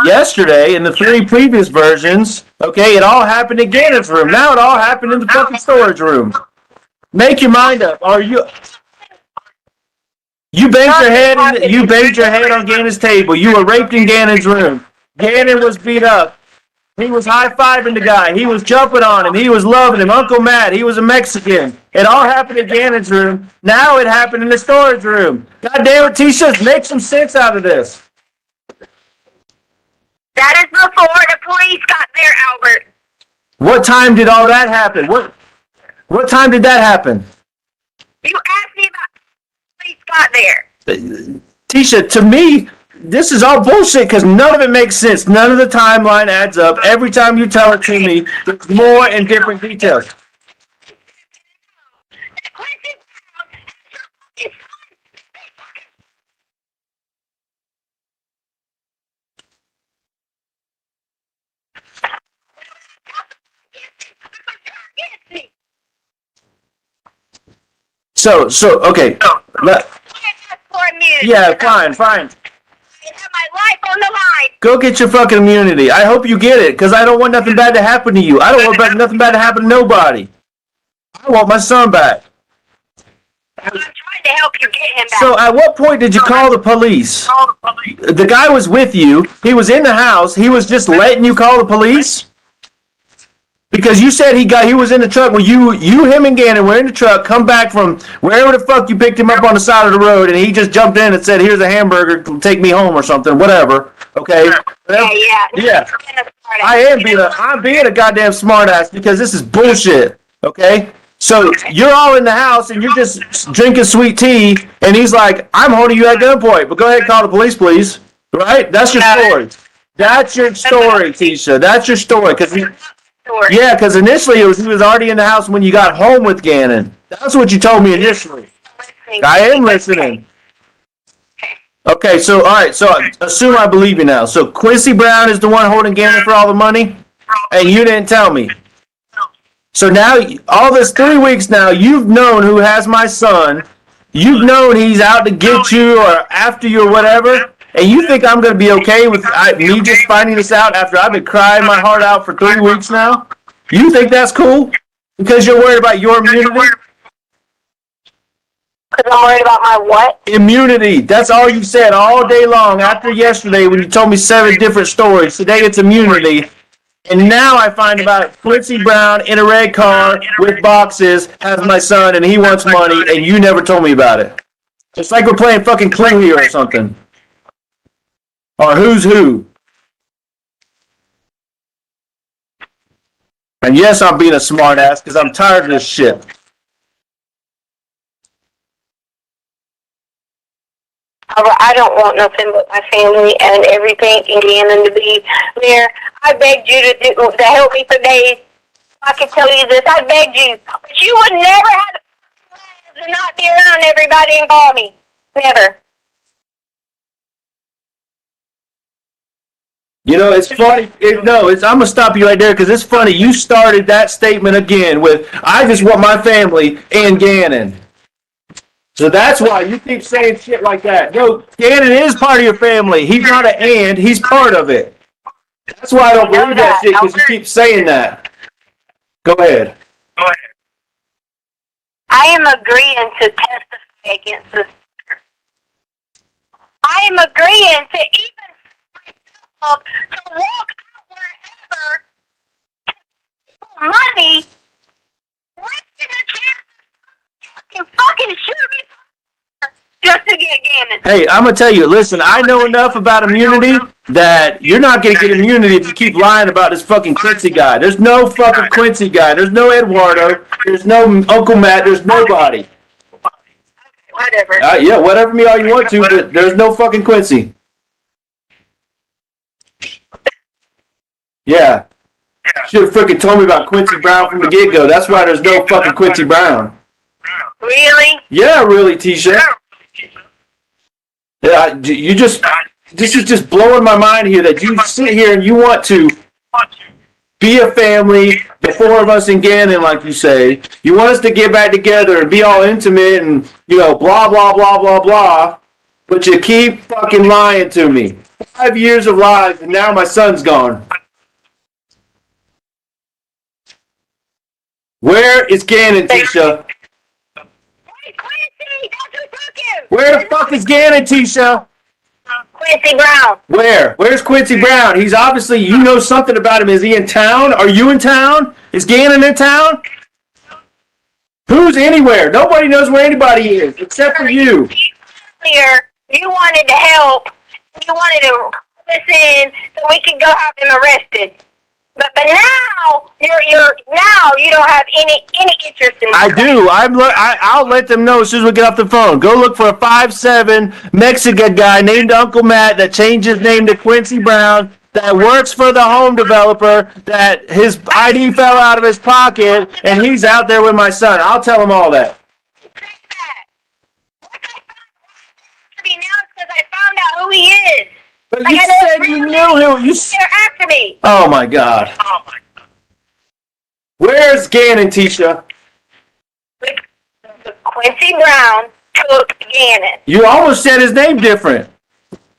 S3: Yesterday, in the 3 previous versions, okay, it all happened in Gannon's room. Now it all happened in the fucking storage room. Make your mind up. Are you? You banged your head. You banged your head on Gannon's table. You were raped in Gannon's room. Gannon was beat up. He was high-fiving the guy. He was jumping on him. He was loving him. Uncle Matt, he was a Mexican. It all happened in Gannon's room. Now it happened in the storage room. God damn it, Tisha, make some sense out of this.
S4: That is before the police got there, Albert.
S3: What time did all that happen? What time did that happen?
S4: You asked me about the police got there.
S3: Tisha, to me, this is all bullshit because none of it makes sense. None of the timeline adds up. Every time you tell it to me, there's more and different details. So, okay. Yeah, fine.
S4: I have my life on the line.
S3: Go get your fucking immunity. I hope you get it, because I don't want nothing bad to happen to you. I don't want nothing bad to happen to nobody. I want my son back.
S4: I'm trying to help you get him back.
S3: So at what point did you call the police? The guy was with you. He was in the house. He was just letting you call the police? Because you said he was in the truck. Well, him and Gannon were in the truck, come back from wherever the fuck you picked him up on the side of the road, and he just jumped in and said, here's a hamburger, take me home or something, whatever. Okay? Yeah. I'm being a goddamn smartass because this is bullshit. Okay? So you're all in the house and you're just drinking sweet tea, and he's like, I'm holding you at gunpoint, but go ahead and call the police, please. Right? That's your story. That's your story, Tisha. That's your story. Yeah, because initially he was already in the house when you got home with Gannon. That's what you told me initially. I am listening. Okay, so all right, so assume I believe you now. So Quincy Brown is the one holding Gannon for all the money, and you didn't tell me. So now, all this 3 weeks now, you've known who has my son. You've known he's out to get you or after you or whatever. And you think I'm going to be okay with me just finding this out after I've been crying my heart out for 3 weeks now? You think that's cool? Because you're worried about your immunity?
S4: Because I'm worried about my what?
S3: Immunity. That's all you said all day long after yesterday when you told me 7 different stories. Today it's immunity. And now I find about Quincy Brown in a red car with boxes has my son and he wants money and you never told me about it. It's like we're playing fucking Clue here or something. Or who's who. And yes, I'm being a smartass because I'm tired of this shit.
S4: I don't want nothing but my family and everything and Gannon to be there. I begged you to help me for days. I can tell you this. I begged you. But you would never have to not be around everybody and call me. Never.
S3: You know, it's funny. I'm going to stop you right there because it's funny. You started that statement again with, I just want my family and Gannon. So that's why you keep saying shit like that. No, Gannon is part of your family. He's not an and, he's part of it. That's why I don't believe that shit because you keep saying that. Go ahead.
S4: I am agreeing to testify against this. I am agreeing to even myself to walk out wherever money, risking a chance to fucking shoot me just to get Gannon.
S3: Hey, I'm going to tell you, listen, I know enough about immunity that you're not going to get immunity if you keep lying about this fucking Quincy guy. There's no fucking Quincy guy. There's no Eduardo. There's no Uncle Matt. There's nobody.
S4: Whatever.
S3: Yeah, whatever me all you want to, but there's no fucking Quincy. Yeah. Should have freaking told me about Quincy Brown from the get-go. That's why there's no fucking Quincy Brown.
S4: Really?
S3: Yeah, really, Tisha. Yeah, this is just blowing my mind here that you sit here and you want to be a family, the four of us in Gannon, like you say. You want us to get back together and be all intimate and, blah, blah, blah, blah, blah. But you keep fucking lying to me. 5 years of lies, and now my son's gone. Where is Gannon, Tisha?
S4: Quincy, that's who took him.
S3: Where the fuck is Gannon, Tisha?
S4: Quincy Brown.
S3: Where? Where's Quincy Brown? He's obviously, you know something about him. Is he in town? Are you in town? Is Gannon in town? Who's anywhere? Nobody knows where anybody is except for you.
S4: Earlier, you wanted to help. You wanted to listen so we could go have him arrested. But now you don't have any interest in.
S3: I do. I'll let them know as soon as we get off the phone. Go look for a 5'7" Mexican guy named Uncle Matt that changed his name to Quincy Brown, that works for the home developer, that his ID fell out of his pocket, and he's out there with my son. I'll tell him all that.
S4: Because I found out who he is.
S3: But you said you knew him.
S4: They're after me.
S3: Oh my God. Where's Gannon, Tisha?
S4: Quincy Brown took Gannon.
S3: You almost said his name different.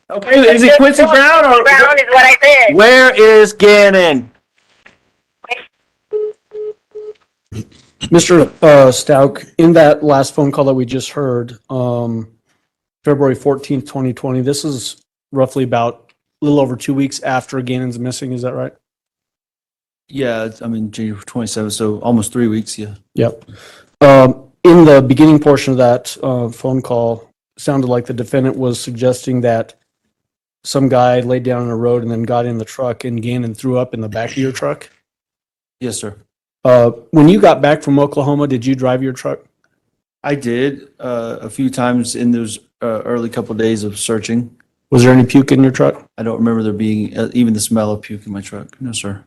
S3: Okay, is it Quincy Brown or?
S4: Brown is what I said.
S3: Where is Gannon?
S2: Mr. Stauch, in that last phone call that we just heard, February 14th, 2020, this is roughly about a little over 2 weeks after Gannon's missing, is that right?
S5: Yeah, January 27th, so almost 3 weeks, yeah.
S2: Yep. In the beginning portion of that phone call, it sounded like the defendant was suggesting that some guy laid down on the road and then got in the truck and Gannon threw up in the back of your truck.
S5: Yes, sir.
S2: When you got back from Oklahoma, did you drive your truck?
S5: I did a few times in those early couple days of searching.
S2: Was there any puke in your truck?
S5: I don't remember there being even the smell of puke in my truck. No, sir.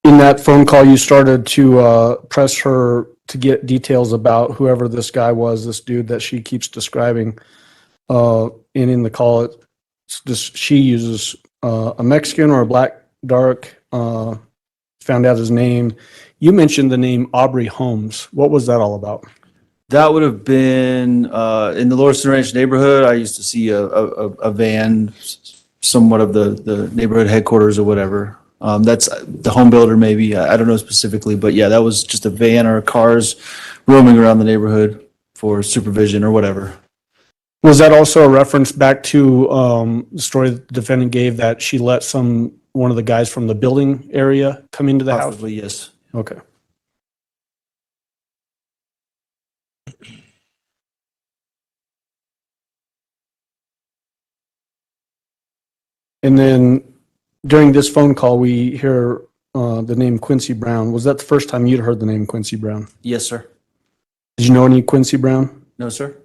S2: In that phone call, you started to press her to get details about whoever this guy was, this dude that she keeps describing. And in the call, she uses a Mexican or a black dark, found out his name. You mentioned the name Aubrey Holmes. What was that all about?
S5: That would have been in the Lawrence Ranch neighborhood. I used to see a van, somewhat of the neighborhood headquarters or whatever. That's the home builder, maybe. I don't know specifically, but yeah, that was just a van or cars roaming around the neighborhood for supervision or whatever.
S2: Was that also a reference back to the story the defendant gave that she let one of the guys from the building area come into the house?
S5: Possibly, yes.
S2: Okay. And then during this phone call, we hear the name Quincy Brown. Was that the first time you'd heard the name Quincy Brown?
S5: Yes, sir.
S2: Did you know any Quincy Brown?
S5: No, sir.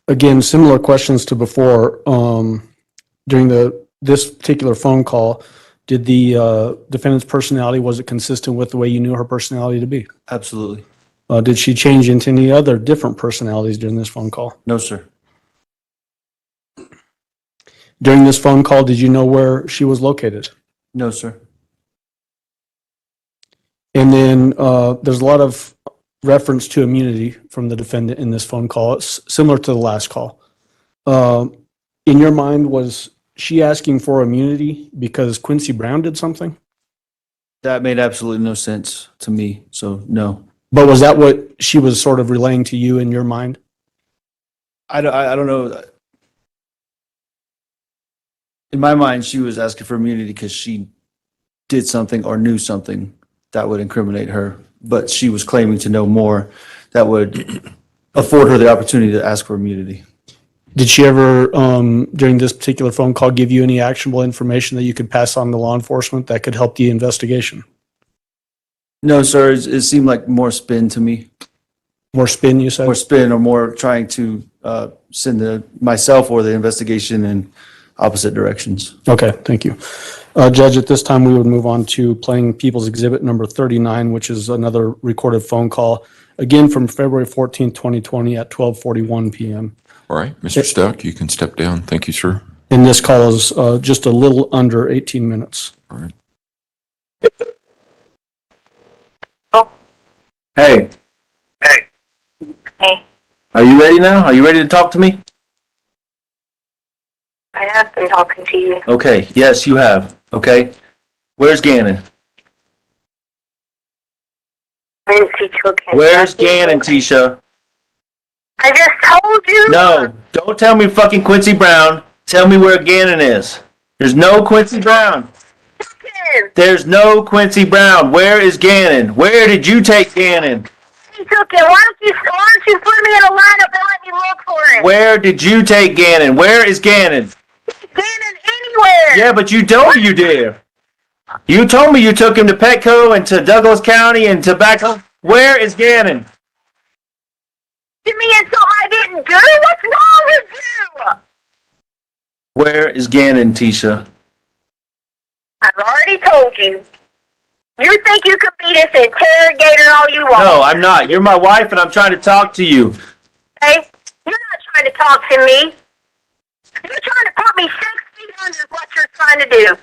S2: Again, similar questions to before. During this particular phone call, did the defendant's personality, was it consistent with the way you knew her personality to be?
S5: Absolutely.
S2: Did she change into any other different personalities during this phone call?
S5: No, sir.
S2: During this phone call, did you know where she was located?
S5: No, sir.
S2: And then there's a lot of reference to immunity from the defendant in this phone call. It's similar to the last call. In your mind, was she asking for immunity because Quincy Brown did something?
S5: That made absolutely no sense to me, so no.
S2: But was that what she was sort of relaying to you in your mind?
S5: I don't know. In my mind, she was asking for immunity because she did something or knew something that would incriminate her, but she was claiming to know more that would afford her the opportunity to ask for immunity.
S2: Did she ever, during this particular phone call, give you any actionable information that you could pass on to law enforcement that could help the investigation?
S5: No, sir. It seemed like more spin to me.
S2: More spin, you said?
S5: More spin or more trying to send myself or the investigation in opposite directions.
S2: Okay, thank you. Judge, at this time, we would move on to playing People's Exhibit number 39, which is another recorded phone call, again from February 14th, 2020 at 12:41 p.m.
S1: All right, Mr. Stauch, you can step down. Thank you, sir.
S2: And this call is just a little under 18 minutes.
S1: All right.
S3: Hey.
S4: Hey,
S3: Are you ready now? Are you ready to talk to me?
S4: I have been talking to you.
S3: Okay. Yes, you have. Okay. Where's Gannon?
S4: I didn't see children.
S3: Where's Gannon, Tisha?
S4: I just told you.
S3: No, don't tell me fucking Quincy Brown. Tell me where Gannon is. There's no Quincy Brown. There's no Quincy Brown. Where is Gannon? Where did you take Gannon?
S4: He took it. Why don't you put me in a lineup and let me look for it?
S3: Where did you take Gannon? Where is Gannon?
S4: Gannon anywhere.
S3: Yeah, but you told me you did. You told me you took him to Petco and to Douglas County and Tobacco. Where is Gannon?
S4: To me, it's something I didn't do. What's wrong with you?
S3: Where is Gannon, Tisha?
S4: I've already told you. You think you could be this interrogator all you want?
S3: No, I'm not. You're my wife and I'm trying to talk to you.
S4: Okay? You're not trying to talk to me. You're trying to put me 6 feet under what you're trying to do.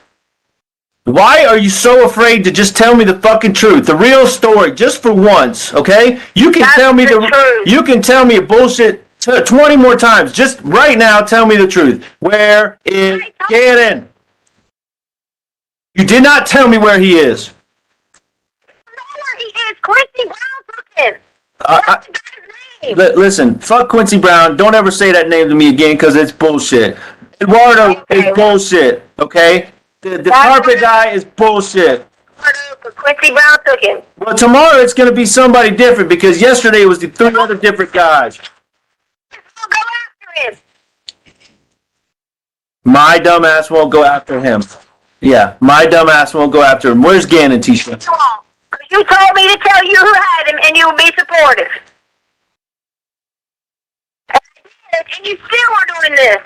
S3: Why are you so afraid to just tell me the fucking truth, the real story, just for once, okay? You can
S4: That's
S3: tell me
S4: the truth.
S3: You can tell me bullshit 20 more times. Just right now, tell me the truth. Where is Gannon? You did not tell me where he is.
S4: I know where he is. Quincy Brown took him. What's the guy's name?
S3: Listen, fuck Quincy Brown. Don't ever say that name to me again because it's bullshit. Eduardo is bullshit, okay? The carpet guy is bullshit.
S4: Quincy Brown took him.
S3: Well, tomorrow it's going to be somebody different because yesterday it was the 3 other different guys.
S4: I'll go after him.
S3: My dumb ass won't go after him. Yeah, my dumb ass won't go after him. Where's Gannon, Tisha?
S4: Come on. You told me to tell you who had him and you would be supportive. And you still are doing this.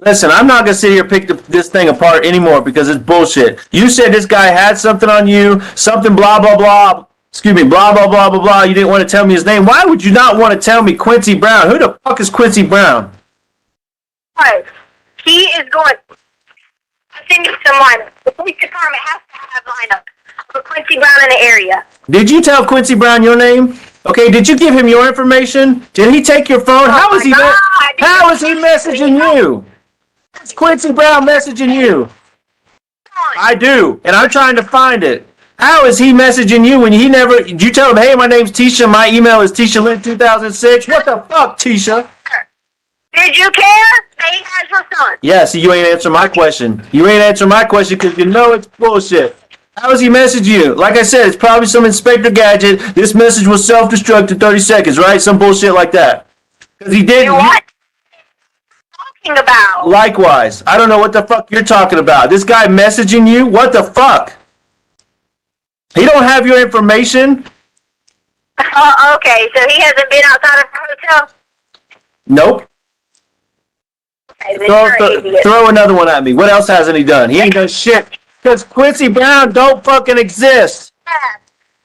S3: Listen, I'm not going to sit here and pick this thing apart anymore because it's bullshit. You said this guy had something on you, something blah, blah, blah. Excuse me, blah, blah, blah, blah, blah. You didn't want to tell me his name. Why would you not want to tell me Quincy Brown? Who the fuck is Quincy Brown?
S4: What? He is going... I'll send you some lineups. The police department has to have lineups for Quincy Brown in the area.
S3: Did you tell Quincy Brown your name? Okay, did you give him your information? Did he take your phone? How is he messaging you? It's Quincy Brown messaging you. I do, and I'm trying to find it. How is he messaging you when he never... Did you tell him, hey, my name's Tisha, my email is TishaLynn2006? What the fuck, Tisha?
S4: Did you care that he has your son?
S3: Yeah, see, you ain't answer my question. You ain't answer my question because you know it's bullshit. How does he message you? Like I said, it's probably some Inspector Gadget. This message will self-destruct in 30 seconds, right? Some bullshit like that. Because he did...
S4: You what? Talking about?
S3: Likewise. I don't know what the fuck you're talking about. This guy messaging you? What the fuck? He don't have your information?
S4: Okay, so he hasn't been outside of the hotel?
S3: Nope.
S4: Okay, then you're an idiot.
S3: Throw another one at me. What else hasn't he done? He ain't done shit. Because Quincy Brown don't fucking exist.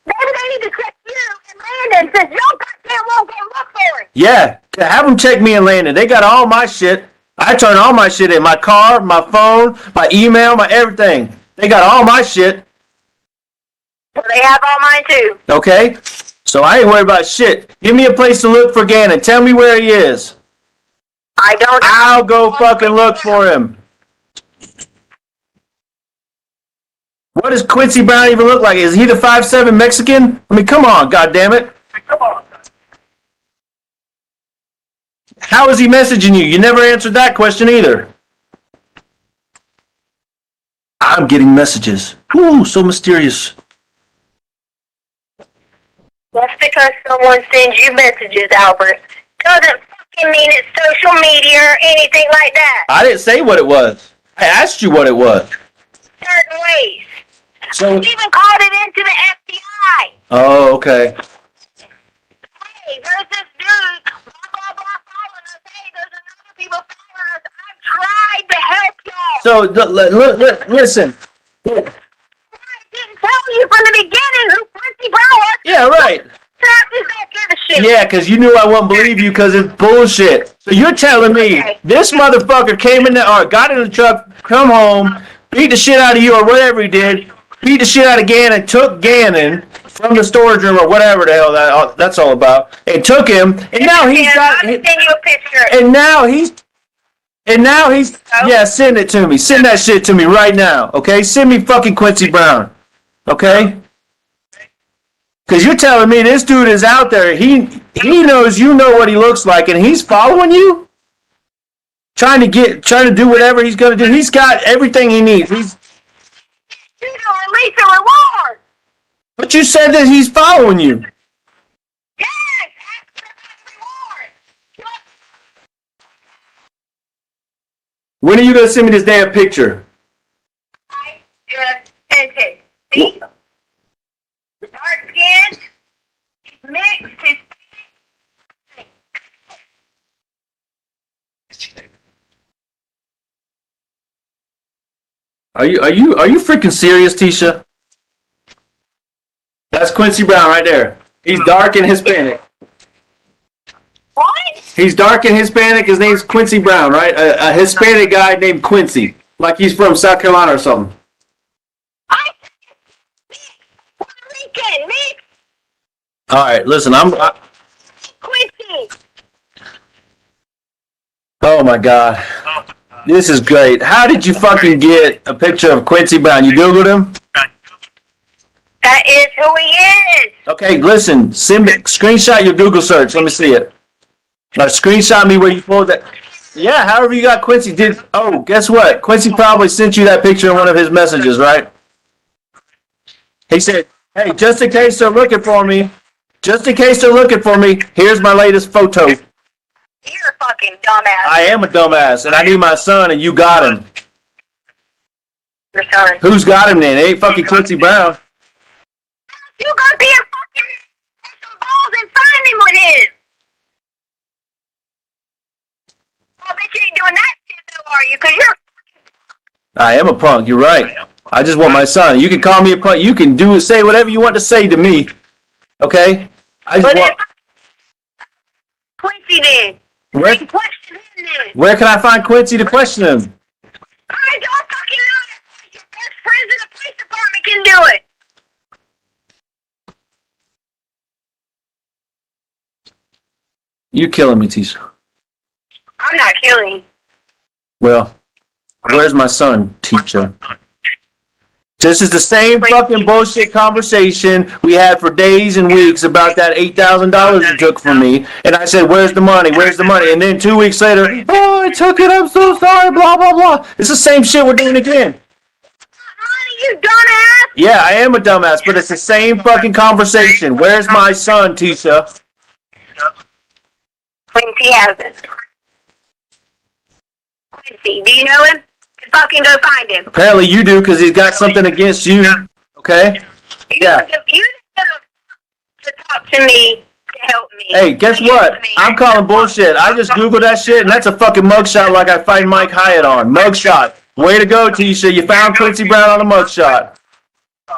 S4: Maybe they need to check you and Landon since your goddamn won't go look for it.
S3: Yeah, have them check me and Landon. They got all my shit. I turn all my shit in. My car, my phone, my email, my everything. They got all my shit.
S4: Well, they have all mine too.
S3: Okay? So I ain't worried about shit. Give me a place to look for Gannon. Tell me where he is.
S4: I don't know.
S3: I'll go fucking look for him. What does Quincy Brown even look like? Is he the 5'7" Mexican? I mean, come on, goddammit.
S4: Come on.
S3: How is he messaging you? You never answered that question either. I'm getting messages. Ooh, so mysterious.
S4: Just because someone sends you messages, Albert, doesn't fucking mean it's social media or anything like that.
S3: I didn't say what it was. I asked you what it was.
S4: Certain ways.
S3: So,
S4: You even called it into the FBI.
S3: oh, okay.
S4: Hey, there's this dude, blah, blah, blah, following us. Hey, there's another people following us. I've tried to help you
S3: So listen.
S4: I didn't tell you from the beginning who Quincy Brown was.
S3: Yeah, right.
S4: Crap, just don't give a shit.
S3: Yeah, because you knew I wouldn't believe you because it's bullshit. So you're telling me
S4: Okay.
S3: this motherfucker came in or got in the truck, come home, beat the shit out of you or whatever he did, beat the shit out of Gannon, took Gannon from the storage room or whatever the hell that's all about, and took him, and now he's
S4: Yeah,
S3: got,
S4: I'll send you a picture.
S3: and now he's, yeah, send it to me. Send that shit to me right now, okay? Send me fucking Quincy Brown, okay? Because you're telling me this dude is out there. He knows you know what he looks like, and he's following you, trying to do whatever he's gonna do. He's got everything he needs.
S4: You don't release a reward.
S3: But you said that he's following you.
S4: Yes, ask for a reward.
S3: When are you gonna send me this damn picture?
S4: I just sent it. See? Dark skin, mixed, his
S3: Are you freaking serious, Tisha? That's Quincy Brown right there. He's dark and Hispanic.
S4: what?
S3: He's dark and Hispanic. His name's Quincy Brown, right? A Hispanic guy named Quincy, like he's from South Carolina or something.
S4: Puerto Rican, mixed,
S3: All right, listen,
S4: Quincy.
S3: oh my God. This is great. How did you fucking get a picture of Quincy Brown? You Googled him?
S4: That is who he is.
S3: Okay, listen, screenshot your Google search. Let me see it. Screenshot me where you pulled that. Yeah, however you got Quincy. Guess what? Quincy probably sent you that picture in one of his messages, right? He said, hey, just in case they're looking for me, here's my latest photo.
S4: You're a fucking dumbass.
S3: I am a dumbass, and I need my son, and you got him.
S4: Your son.
S3: Who's got him then? It ain't fucking Quincy Brown.
S4: You gonna be a fucking take some balls and find him with his. I bet you ain't doing that shit though, are you? Cause you're
S3: I am a punk. You're right. I just want my son. You can call me a punk. You can say whatever you want to say to me. Okay? I just
S4: but
S3: want.
S4: Quincy then.
S3: Where,
S4: Question him then.
S3: where can I find Quincy to question him?
S4: I don't fucking know. Your best friends in the police department can do it.
S3: You're killing me, Tisha.
S4: I'm not killing you.
S3: Well, where's my son, Tisha? This is the same fucking bullshit conversation we had for days and weeks about that $8,000 you took from me. And I said, where's the money? Where's the money? And then 2 weeks later, oh, I took it. I'm so sorry, blah, blah, blah. It's the same shit we're doing again.
S4: Money, you dumbass.
S3: Yeah, I am a dumbass, but it's the same fucking conversation. Where's my son, Tisha?
S4: Quincy has it. Quincy, do you know him? Fucking go find him.
S3: Apparently you do, because he's got something against you. Okay? Yeah.
S4: You to talk to me to help me.
S3: Hey, guess what? I'm calling bullshit. I just Googled that shit, and that's a fucking mugshot like I find Mike Hyatt on. Mugshot. Way to go, Tisha. You found Quincy Brown on a mugshot.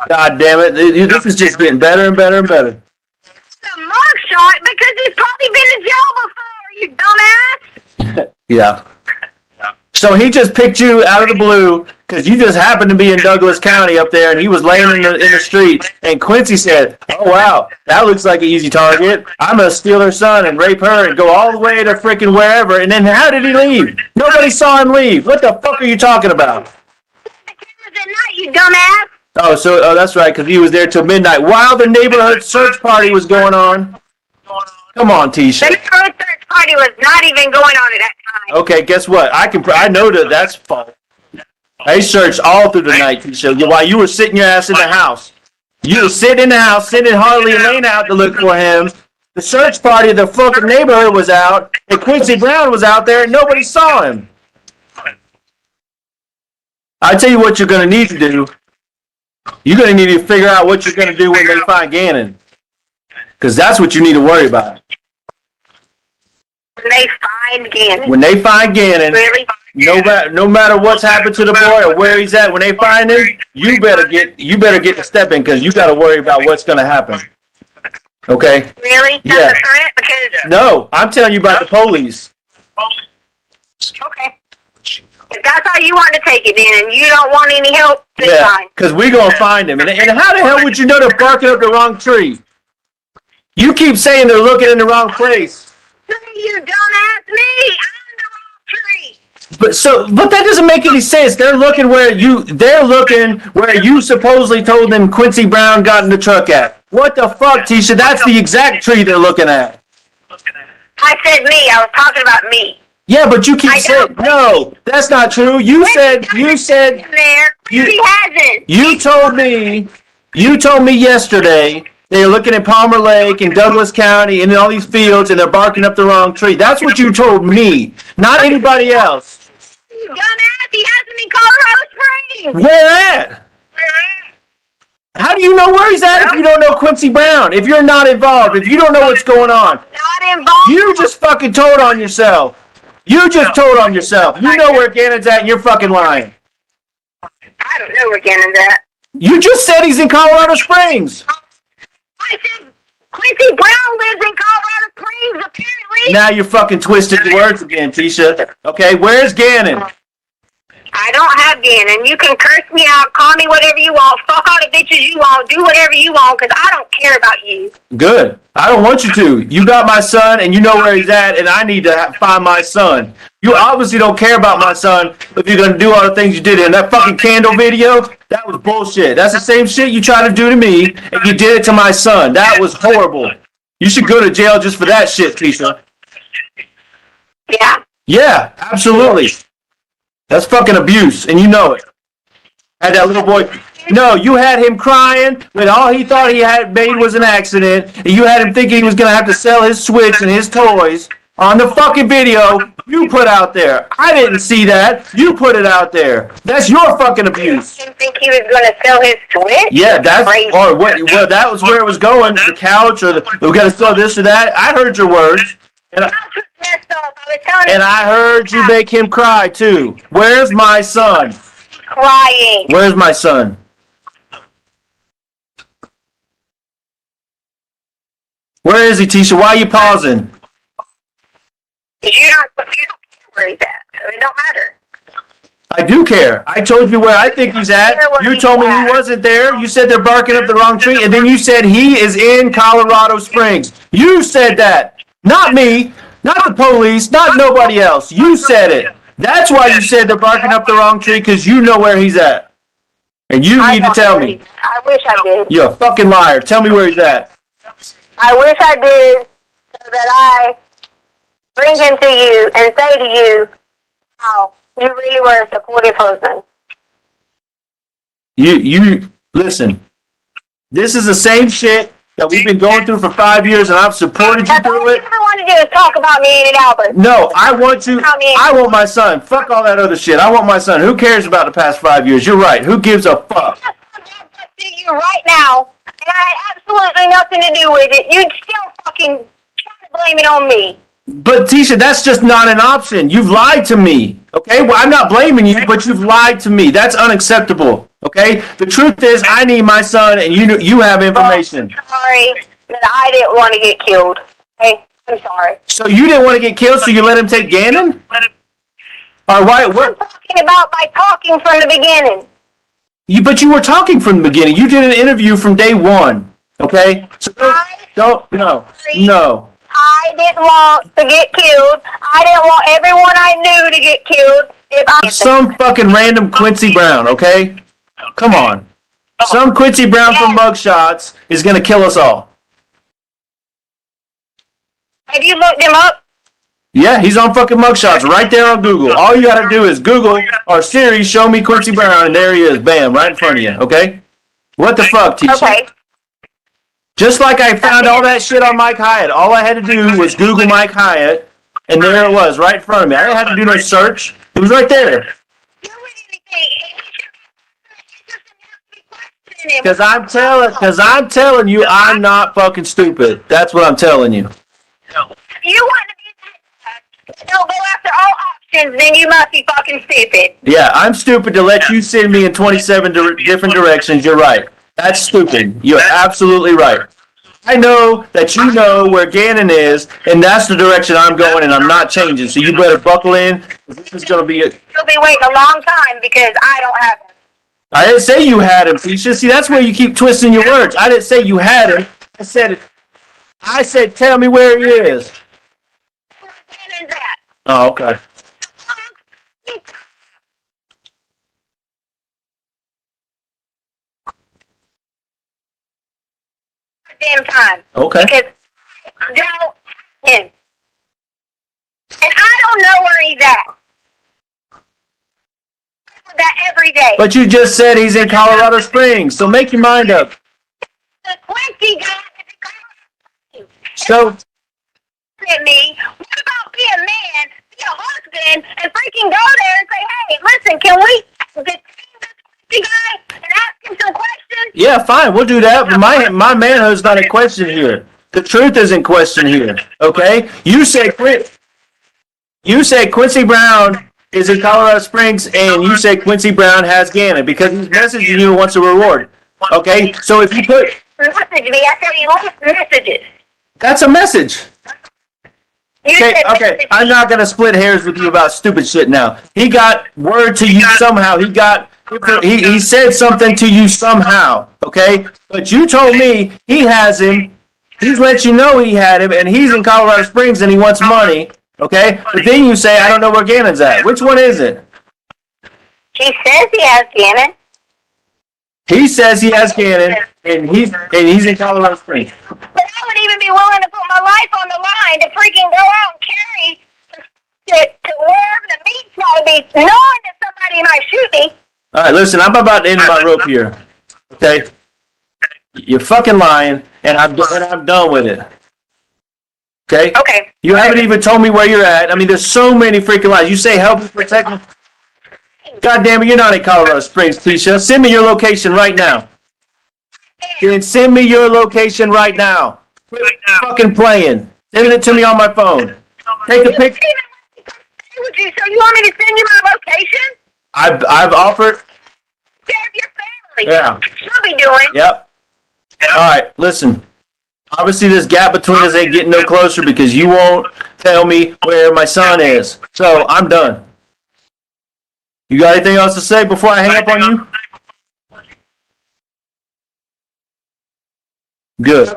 S3: God damn it. This is just getting better and better and better.
S4: It's a mugshot because he's probably been in jail before, you dumbass.
S3: Yeah. So he just picked you out of the blue because you just happened to be in Douglas County up there, and he was laying in the street. And Quincy said, "Oh wow, that looks like an easy target. I'm gonna steal her son and rape her and go all the way to freaking wherever." And then how did he leave? Nobody saw him leave. What the fuck are you talking about?
S4: The cameras at night, you dumbass.
S3: Oh, that's right, because he was there till midnight while the neighborhood search party was going on. Come on, Tisha.
S4: The neighborhood search party was not even going on at that time.
S3: Okay, guess what? I know that's false. I searched all through the night, Tisha, while you were sitting your ass in the house. You were sitting in the house, sending Harley and Lane out to look for him. The search party of the fucking neighborhood was out, and Quincy Brown was out there, and nobody saw him. I tell you what you're going to need to do. You're going to need to figure out what you're going to do when they find Gannon. Because that's what you need to worry about.
S4: When they find find Gannon.
S3: When they find Gannon,
S4: Really?
S3: no matter what's happened to the boy or where he's at, when they find him, you better get to stepping because you got to worry about what's going to happen. Okay?
S4: Really?
S3: Yeah.
S4: That's a threat? Because,
S3: No, I'm telling you about the police.
S4: okay. If that's how you want to take it then, and you don't want any help, then
S3: Yeah,
S4: fine.
S3: because we're going to find him. And how the hell would you know they're barking up the wrong tree? You keep saying they're looking in the wrong place.
S4: You don't ask me. I'm the wrong tree.
S3: But that doesn't make any sense. They're looking where you supposedly told them Quincy Brown got in the truck at. What the fuck, Tisha? That's the exact tree they're looking at.
S4: I said me. I was talking about me.
S3: Yeah, but you keep
S4: I
S3: saying,
S4: don't.
S3: no, that's not true. You said,
S4: There. He hasn't.
S3: you told me yesterday they're looking at Palmer Lake and Douglas County and in all these fields and they're barking up the wrong tree. That's what you told me, not anybody else.
S4: You dumbass. He hasn't in Colorado Springs.
S3: Where at? How do you know where he's at if you don't know Quincy Brown? If you're not involved, if you don't know what's going on,
S4: Not involved.
S3: you just fucking told on yourself. You just told on yourself. You know where Gannon's at and you're fucking lying.
S4: I don't know where Gannon's at.
S3: You just said he's in Colorado Springs.
S4: I said Quincy Brown lives in Colorado Springs, apparently.
S3: Now you're fucking twisting the words again, Tisha. Okay, where's Gannon?
S4: I don't have Gannon. You can curse me out, call me whatever you want, fuck all the bitches you want, do whatever you want, because I don't care about you.
S3: Good. I don't want you to. You got my son, and you know where he's at, and I need to find my son. You obviously don't care about my son if you're going to do all the things you did in that fucking candle video. That was bullshit. That's the same shit you tried to do to me, and you did it to my son. That was horrible. You should go to jail just for that shit, Tisha.
S4: Yeah.
S3: Yeah, absolutely. That's fucking abuse, and you know it. Had that little boy. No, you had him crying when all he thought he had made was an accident, and you had him thinking he was going to have to sell his Switch and his toys on the fucking video you put out there. I didn't see that. You put it out there. That's your fucking abuse.
S4: You didn't think he was going to sell his Switch?
S3: Yeah, that's
S4: Crazy.
S3: or what? Well, that was where it was going. The couch, or we got to sell this or that. I heard your words, and
S4: Messed up. I was telling
S3: and I heard you make him cry too. Where's my son?
S4: crying.
S3: Where's my son? Where is he, Tisha? Why are you pausing?
S4: You don't care where he's at, so it don't matter.
S3: I do care. I told you where I think he's at. You told me he wasn't there. You said they're barking up the wrong tree, and then you said he is in Colorado Springs. You said that. Not me. Not the police. Not nobody else. You said it. That's why you said they're barking up the wrong tree, because you know where he's at. And you need to tell me.
S4: I wish I did.
S3: You're a fucking liar. Tell me where he's at.
S4: I wish I did, so that I bring him to you and say to you, how you really were a supportive husband.
S3: You listen. This is the same shit that we've been going through for 5 years, and I've supported you
S4: That's all
S3: through
S4: you
S3: it.
S4: ever want to do is talk about me and Albert.
S3: No, I want my son. Fuck all that other shit. I want my son. Who cares about the past 5 years? You're right. Who gives a fuck?
S4: To you right now, and I had absolutely nothing to do with it. You'd still fucking try to blame it on me.
S3: But Tisha, that's just not an option. You've lied to me. Okay? Well, I'm not blaming you, but you've lied to me. That's unacceptable. Okay? The truth is, I need my son, and you have information.
S4: I'm sorry that I didn't want to get killed. Okay? I'm sorry.
S3: So you didn't want to get killed, so you let him take Gannon? Or why?
S4: I'm
S3: What?
S4: talking about by talking from the beginning.
S3: But you were talking from the beginning. You did an interview from day one. Okay? So no.
S4: I didn't want to get killed. I didn't want everyone I knew to get killed. If I
S3: Some fucking random Quincy Brown, okay? Come on. Some Quincy Brown from Mugshots is going to kill us all.
S4: Have you looked him up?
S3: Yeah, he's on fucking Mugshots right there on Google. All you got to do is Google or Siri, show me Quincy Brown, and there he is. Bam, right in front of you, okay? What the fuck, Tisha?
S4: Okay.
S3: Just like I found all that shit on Mike Hyatt. All I had to do was Google Mike Hyatt, and there it was, right in front of me. I didn't have to do no search. It was right there. Because I'm telling you, I'm not fucking stupid. That's what I'm telling you.
S4: You want to be that don't go after all options, then you must be fucking stupid.
S3: Yeah, I'm stupid to let you send me in 27 different directions. You're right. That's stupid. You're absolutely right. I know that you know where Gannon is, and that's the direction I'm going, and I'm not changing. So you better buckle in. This is going to be it.
S4: You'll be waiting a long time because I don't have him.
S3: I didn't say you had him, Tisha. See, that's where you keep twisting your words. I didn't say you had him. I said, tell me where he is.
S4: Where is that?
S3: Oh, okay.
S4: Damn time.
S3: Okay.
S4: Because I don't him. And I don't know where he's at. I do that every day.
S3: But you just said he's in Colorado Springs, so make your mind up.
S4: The Quincy guy is a
S3: So,
S4: at me. What about be a man, be a husband, and freaking go there and say, hey, listen, can we detain this Quincy guy and ask him some questions?
S3: yeah, fine, we'll do that. But my manhood's not in question here. The truth is in question here. Okay? You say Quincy Brown is in Colorado Springs, and you say Quincy Brown has Gannon because he's messaging you and wants a reward. Okay? So if you put
S4: Message me. I said he lost messages.
S3: that's a message.
S4: You
S3: Okay,
S4: said
S3: okay.
S4: message.
S3: I'm not gonna split hairs with you about stupid shit now. He got word to you somehow. He said something to you somehow. Okay, but you told me he has him. He's let you know he had him, and he's in Colorado Springs and he wants money. Okay, but then you say I don't know where Gannon's at. Which one is it?
S4: He says he has Gannon.
S3: He says he has Gannon, and he's in Colorado Springs.
S4: But I would even be willing to put my life on the line to freaking go out and carry to wherever the meat's going to be, knowing that somebody might shoot me.
S3: All right, listen, I'm about to end my rope here. Okay, you're fucking lying, and I'm done with it. Okay.
S4: Okay.
S3: You haven't even told me where you're at. I mean, there's so many freaking lies. You say help me protect me. God damn it, you're not in Colorado Springs, Tisha. Send me your location right now. Then send me your location right now. Quit fucking playing. Send it to me on my phone. Take a picture.
S4: Would you? So you want me to send you my location?
S3: I've offered.
S4: Share your family.
S3: Yeah.
S4: She'll be doing.
S3: Yep. All right, listen. Obviously, this gap between us ain't getting no closer because you won't tell me where my son is. So I'm done. You got anything else to say before I hang up on you? Good.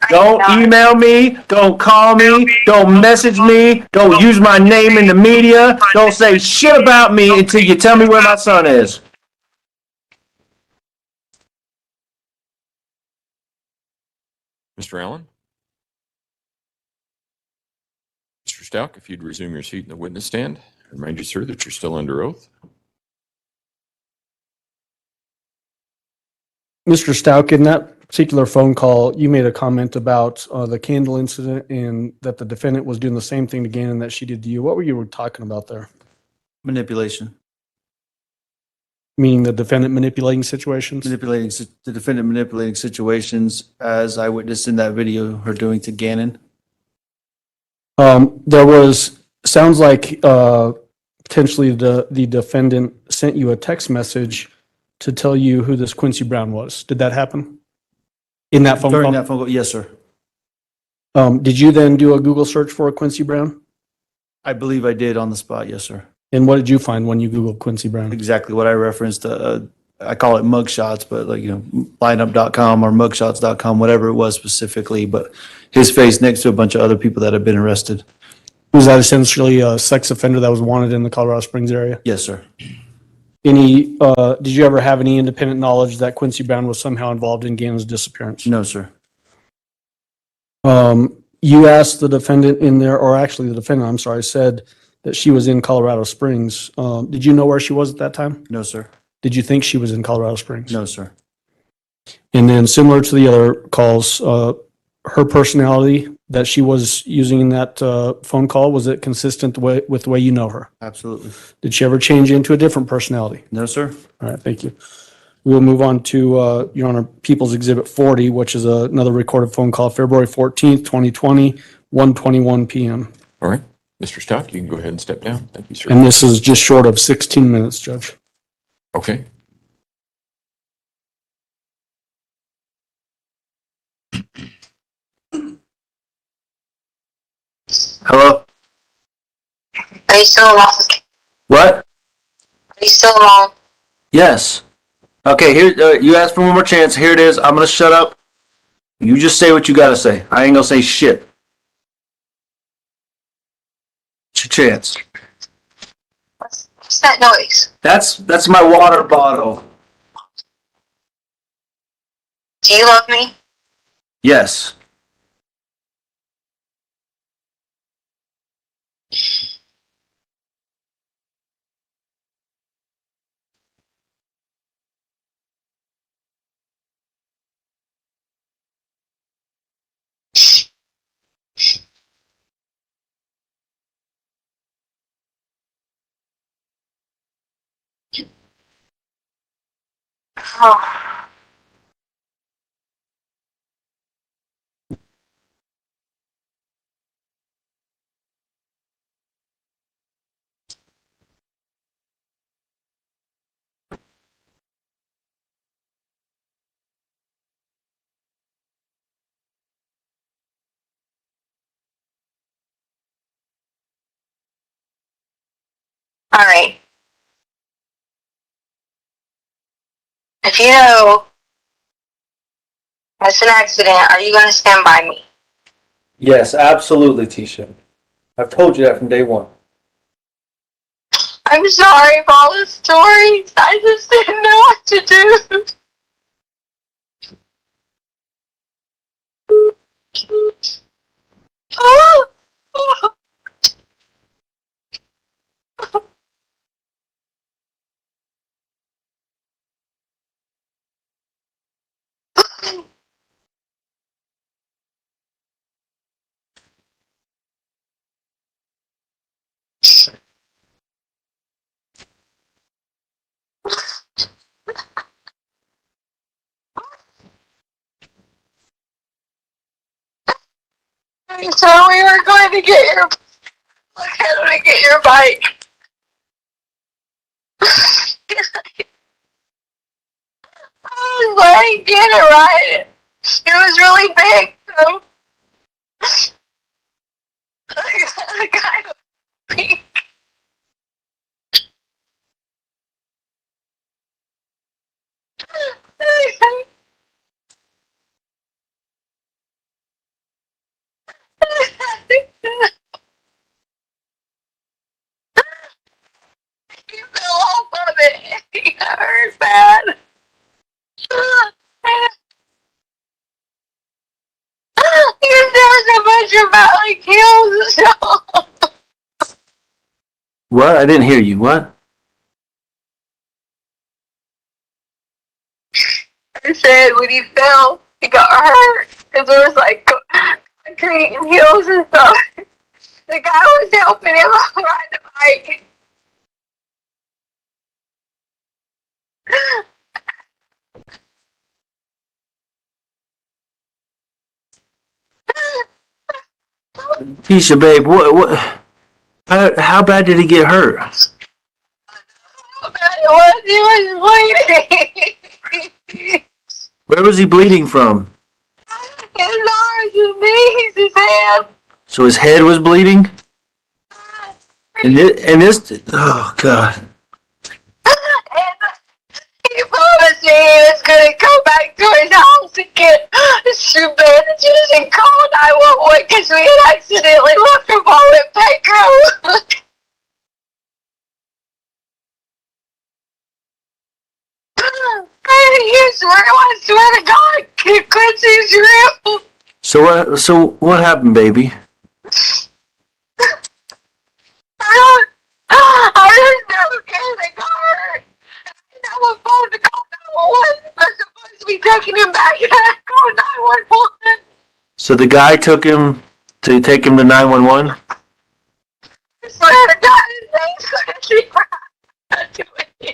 S3: Don't email me. Don't call me. Don't message me. Don't use my name in the media. Don't say shit about me until you tell me where my son is.
S1: Mr. Allen? Mr. Stauch, if you'd resume your seat in the witness stand, remind you, sir, that you're still under oath.
S2: Mr. Stauch, in that particular phone call, you made a comment about the candle incident and that the defendant was doing the same thing to Gannon that she did to you. What were you talking about there?
S5: Manipulation.
S2: Meaning the defendant manipulating situations?
S5: The defendant manipulating situations, as I witnessed in that video, her doing to Gannon.
S2: Sounds like potentially the defendant sent you a text message to tell you who this Quincy Brown was. Did that happen? In that phone
S5: During
S2: call?
S5: that phone call, yes, sir.
S2: Did you then do a Google search for a Quincy Brown?
S5: I believe I did on the spot, yes, sir.
S2: And what did you find when you Googled Quincy Brown?
S5: Exactly what I referenced. I call it mugshots, but lineup.com or mugshots.com, whatever it was specifically, but his face next to a bunch of other people that have been arrested.
S2: Was that essentially a sex offender that was wanted in the Colorado Springs area?
S5: Yes, sir.
S2: Did you ever have any independent knowledge that Quincy Brown was somehow involved in Gannon's disappearance?
S5: No, sir.
S2: You asked the defendant in there, or actually the defendant, I'm sorry, said that she was in Colorado Springs. Did you know where she was at that time?
S5: No, sir.
S2: Did you think she was in Colorado Springs?
S5: No, sir.
S2: And then similar to the other calls, her personality that she was using in that phone call, was it consistent with the way you know her?
S5: Absolutely.
S2: Did she ever change into a different personality?
S5: No, sir.
S2: All right, thank you. We'll move on to, Your Honor, People's Exhibit 40, which is another recorded phone call, February 14th, 2020, 1:21 PM.
S1: All right. Mr. Stauch, you can go ahead and step down. Thank you, sir.
S2: And this is just short of 16 minutes, Judge.
S1: Okay.
S3: Hello?
S4: Are you still alone?
S3: What?
S4: Are you still alone?
S3: Yes. Okay, here, you asked for one more chance. Here it is. I'm gonna shut up. You just say what you gotta say. I ain't gonna say shit. It's your chance.
S4: What's that noise?
S3: That's my water bottle.
S4: Do you love me?
S3: Yes.
S4: Oh. All right. If you know it's an accident, are you going to stand by me?
S3: Yes, absolutely, Tisha. I've told you that from day one.
S4: I'm sorry for all the stories. I just didn't know what to do. Oh. So we were going to get your bike. I was like, get it right. It was really big, so I kind of peeked. He fell off of it. He got hurt bad. Because there was a bunch of valley kills and stuff.
S3: What? I didn't hear you. What?
S4: I said when he fell, he got hurt because there was like concrete and hills and stuff. The guy was helping him ride the bike.
S3: Tisha, babe, what, how bad did he get hurt?
S4: How bad it was, he was bleeding.
S3: Where was he bleeding from?
S4: His arms, his knees, his head.
S3: So his head was bleeding? And this, oh God.
S4: He promised me he was going to go back to his house and get some bandages and call 911 because we had accidentally left him all in Petco. I swear to God, Quincy's real.
S3: So what happened, baby?
S4: I just never cared they got hurt. I was phone to call 911. I was supposed to be taking him back and I called 911.
S3: So the guy took him to take him to 911?
S4: I swear to God, his name's Quincy Brown. That's the guy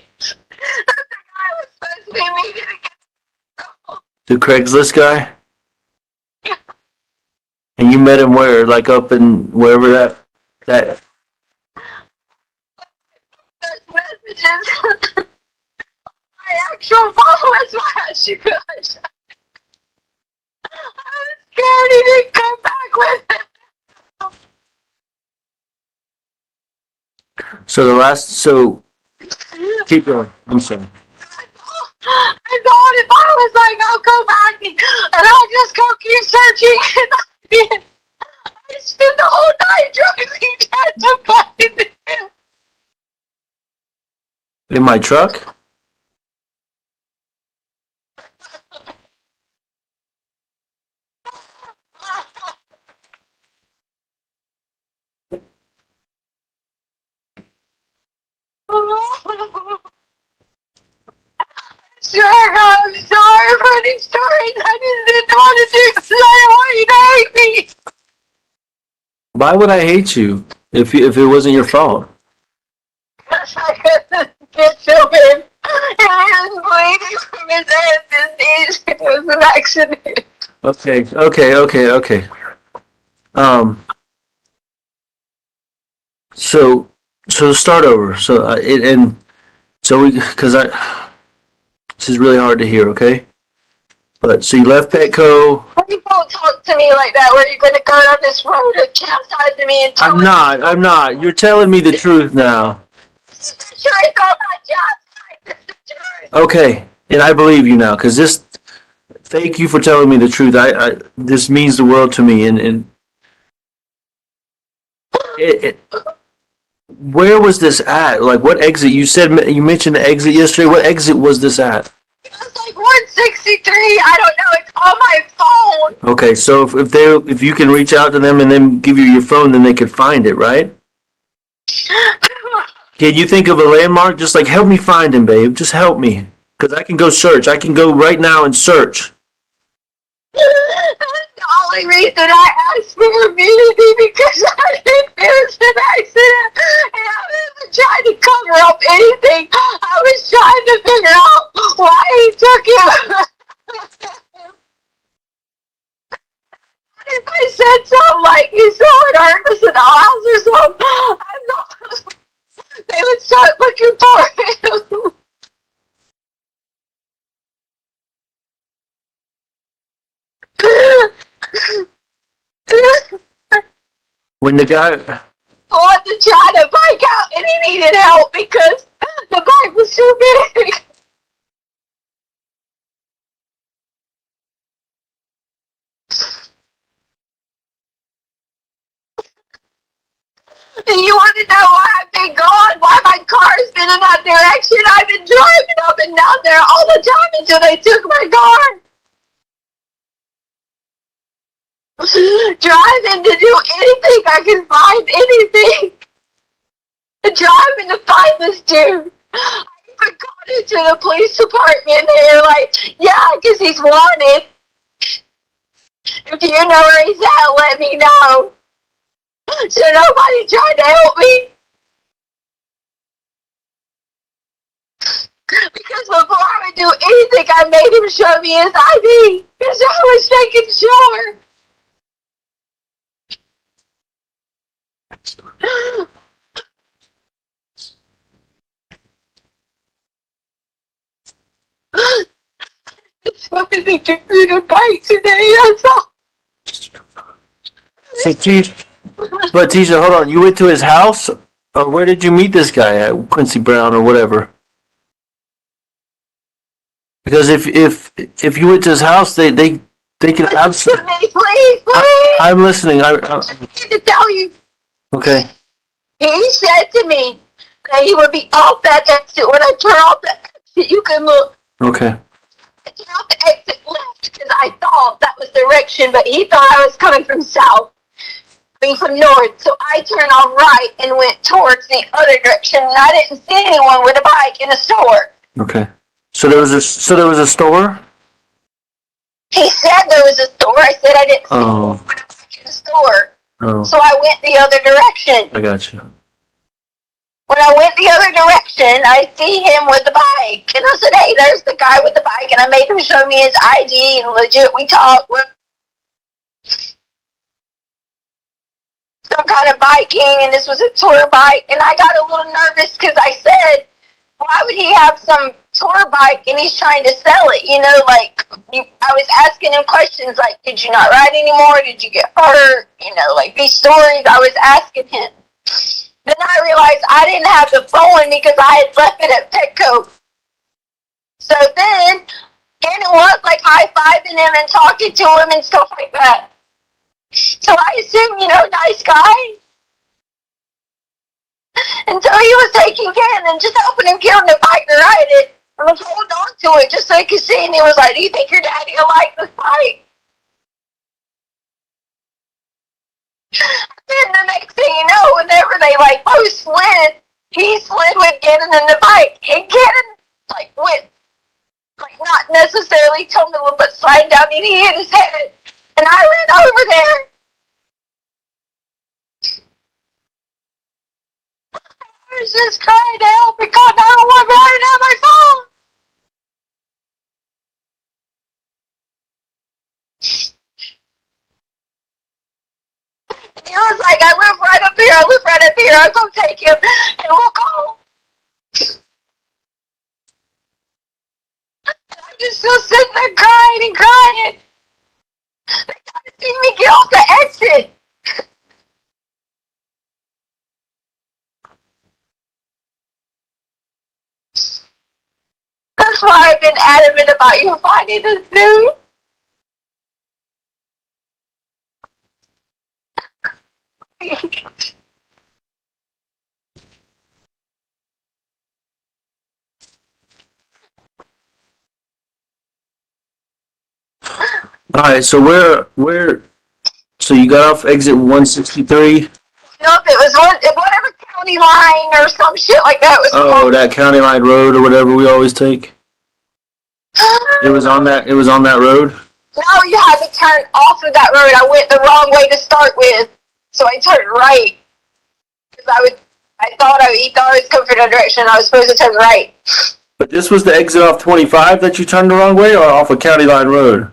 S4: was supposed to be meeting again.
S3: The Craigslist guy?
S4: Yeah.
S3: And you met him where? Like up in wherever that? That
S4: Those messages. My actual phone was flashed, you guys. I was scared he didn't come back with it.
S3: so keep going. I'm sorry.
S4: I thought if I was like, I'll go back and I'll just go keep searching, and I did. I spent the whole night driving down to find him.
S3: In my truck?
S4: Sure, I'm sorry for these stories. I just didn't want to do because I didn't want you to hate me.
S3: Why would I hate you if it wasn't your fault?
S4: Because I couldn't get to him. And I was bleeding from his head and knees. It was an accident.
S3: Okay. So start over. This is really hard to hear, okay? But so you left Petco.
S4: You don't talk to me like that. Where you're going to go down this road and chastise me and tell
S3: I'm not. You're telling me the truth now.
S4: Sure, it's all my job. It's the truth.
S3: Okay, and I believe you now, because thank you for telling me the truth. This means the world to me, and where was this at? Like, what exit? You mentioned the exit yesterday. What exit was this at?
S4: It was like 163. I don't know. It's on my phone.
S3: Okay, so if you can reach out to them and then give you your phone, then they could find it, right? Can you think of a landmark? Just like, help me find him, babe. Just help me, because I can go search. I can go right now and search.
S4: The only reason I asked for immunity because I think there's an accident and I wasn't trying to cover up anything. I was trying to figure out why he took him. If I said something like he saw an Ernest in the house or something, I know they would start looking for him.
S3: When the guy,
S4: I wanted to try to bike out and he needed help because the bike was too big. And you want to know why I've been gone? Why my car's been in that direction? I've been driving up and down there all the time until they took my car. Driving to do anything I can find, anything. Driving to find this dude. I even got into the police department and they're like, yeah, because he's wanted. If you know where he's at, let me know. So nobody tried to help me. Because before I would do anything, I made him show me his ID. Because I was making sure. Just wanted to get rid of bike today, that's all.
S3: so Tisha, hold on. You went to his house, or where did you meet this guy at? Quincy Brown or whatever. Because if you went to his house, they can
S4: Listen to me, please.
S3: I'm listening.
S4: I need to tell you.
S3: Okay.
S4: He said to me that he would be off that exit. When I turn off the exit, you can look.
S3: Okay.
S4: I turned off the exit left because I thought that was direction, but he thought I was coming from south. From north, so I turned on right and went towards the other direction, and I didn't see anyone with a bike in a store.
S3: Okay. So there was a store?
S4: He said there was a store. I said I didn't see anyone with a bike in the store.
S3: Oh,
S4: So I went the other direction.
S3: I got you.
S4: When I went the other direction, I see him with the bike, and I said, "Hey, there's the guy with the bike," and I made him show me his ID, and legit, we talked. some kind of biking, and this was a tour bike, and I got a little nervous because I said, why would he have some tour bike and he's trying to sell it? You know, like, I was asking him questions like, did you not ride anymore? Did you get hurt? You know, like these stories I was asking him. Then I realized I didn't have the phone because I had left it at Petco. So then, Gannon was like high-fiving him and talking to him and stuff like that. So I assume, you know, nice guy. Until he was taking Gannon, just helping him get on the bike to ride it. And was holding on to it just so he could see. And he was like, do you think your daddy will like this bike? Then the next thing you know, whenever they like both slid, he slid with Gannon in the bike. And Gannon like went, like not necessarily tumbling, but sliding down and he hit his head. And I ran over there. I was just crying out because I don't want to have my phone. He was like, I live right up here, I'm gonna take him, and we'll go. I'm just still sitting there crying and crying. They gotta see me get off the exit. That's why I've been adamant about you finding this dude.
S3: All right, so so you got off exit 163?
S4: Nope, it was whatever county line or some shit like that was.
S3: Oh, that county line road or whatever we always take. It was on that road?
S4: No, you had to turn off of that road. I went the wrong way to start with, so I turned right. Because he thought I was coming from that direction. I was supposed to turn right.
S3: But this was the exit off 25 that you turned the wrong way, or off of County Line Road?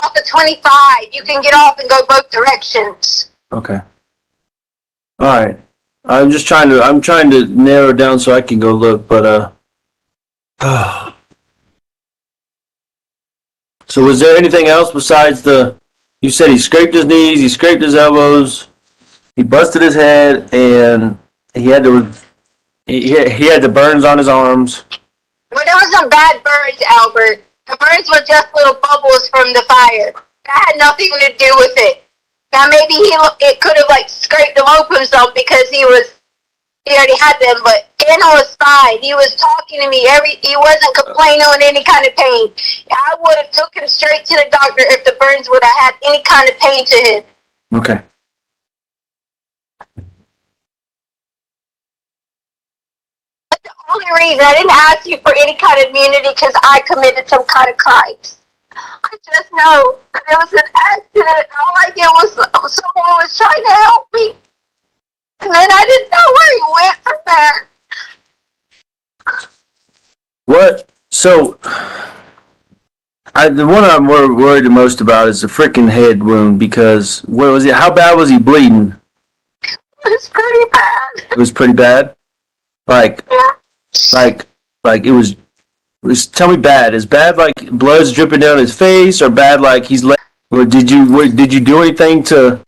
S4: Off of 25, you can get off and go both directions.
S3: Okay. All right. I'm trying to narrow it down so I can go look, but So was there anything else besides you said he scraped his knees, he scraped his elbows, he busted his head, and he had the burns on his arms.
S4: Well, there was some bad burns, Albert. The burns were just little bubbles from the fire. That had nothing to do with it. Now maybe it could have like scraped them open some because he already had them, but Gannon was fine. He was talking to me. He wasn't complaining on any kind of pain. I would have took him straight to the doctor if the burns would have had any kind of pain to him.
S3: Okay.
S4: That's the only reason I didn't ask you for any kind of immunity because I committed some kind of crimes. I just know that it was an accident. And all I did was someone was trying to help me. And then I didn't know where he went from there.
S3: What? So, the one I'm more worried the most about is the freaking head wound because what was it? How bad was he bleeding?
S4: It was pretty bad.
S3: It was pretty bad. Like it was. Tell me bad. Is bad like blood's dripping down his face, or bad like he's? Or did you do anything to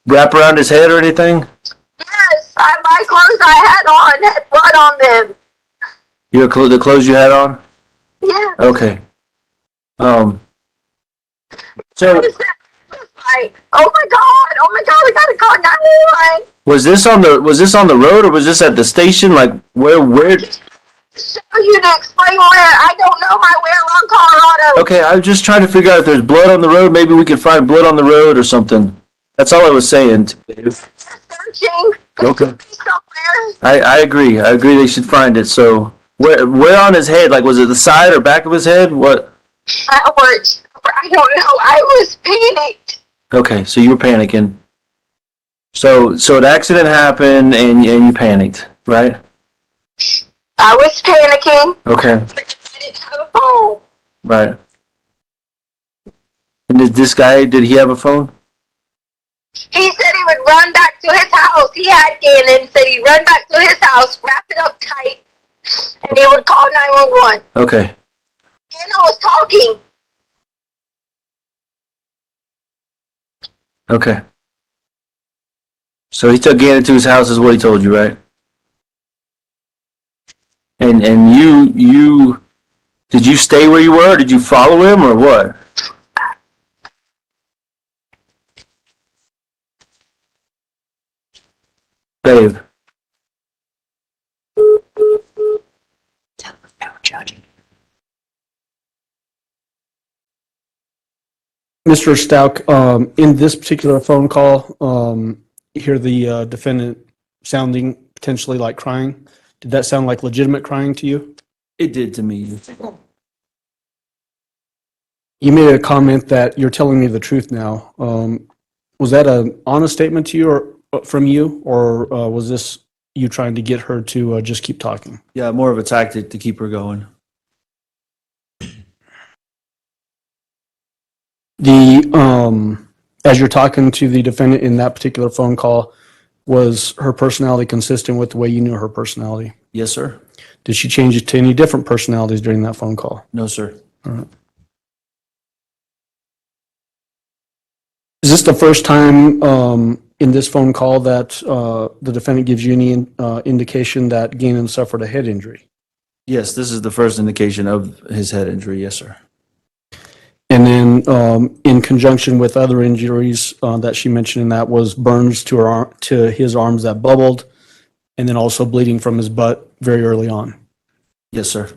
S3: wrap around his head or anything?
S4: Yes, my clothes I had on had blood on them.
S3: The clothes you had on?
S4: Yeah.
S3: Okay. So
S4: It was like, oh my god, we gotta call 911.
S3: was this on the road or was this at the station? Like where?
S4: Show you to explain where. I don't know my way around Colorado.
S3: Okay, I'm just trying to figure out if there's blood on the road. Maybe we could find blood on the road or something. That's all I was saying.
S4: Searching.
S3: Okay.
S4: Somewhere.
S3: I agree. I agree they should find it. So where on his head? Like was it the side or back of his head? What?
S4: I don't know. I was panicked.
S3: Okay, so you were panicking. So an accident happened and you panicked, right?
S4: I was panicking.
S3: Okay,
S4: I didn't have a phone.
S3: right. And did he have a phone?
S4: He said he would run back to his house. He had Gannon, said he'd run back to his house, wrap it up tight, and he would call 911.
S3: Okay.
S4: Gannon was talking.
S3: Okay. So he took Gannon to his house, is what he told you, right? And you did you stay where you were? Or did you follow him or what? Babe.
S2: Mr. Stauch, in this particular phone call, you hear the defendant sounding potentially like crying. Did that sound like legitimate crying to you?
S5: It did to me.
S2: You made a comment that you're telling me the truth now. Was that an honest statement to you or from you, or was this you trying to get her to just keep talking?
S5: Yeah, more of a tactic to keep her going.
S2: As you're talking to the defendant in that particular phone call, was her personality consistent with the way you knew her personality?
S5: Yes, sir.
S2: Did she change it to any different personalities during that phone call?
S5: No, sir.
S2: All right. Is this the first time in this phone call that the defendant gives you any indication that Gannon suffered a head injury?
S5: Yes, this is the first indication of his head injury. Yes, sir.
S2: And then in conjunction with other injuries that she mentioned, and that was burns to his arms that bubbled, and then also bleeding from his butt very early on.
S5: Yes, sir.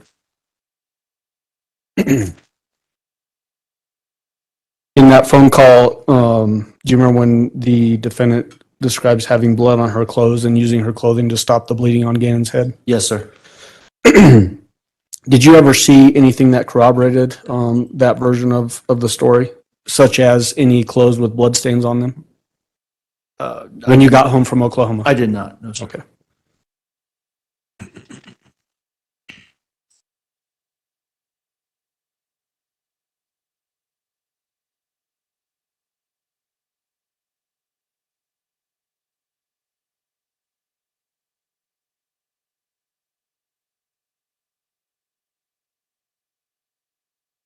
S2: In that phone call, do you remember when the defendant describes having blood on her clothes and using her clothing to stop the bleeding on Gannon's head?
S5: Yes, sir.
S2: Did you ever see anything that corroborated that version of the story, such as any clothes with blood stains on them when you got home from Oklahoma?
S5: I did not. No, sir.
S2: Okay.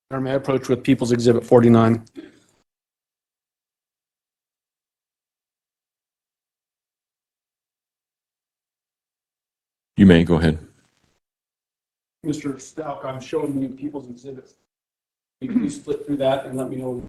S2: May I approach with People's Exhibit 49?
S1: You may go ahead.
S2: Mr. Stauch, I'm showing you People's Exhibit. Can you please flip through that and let me know?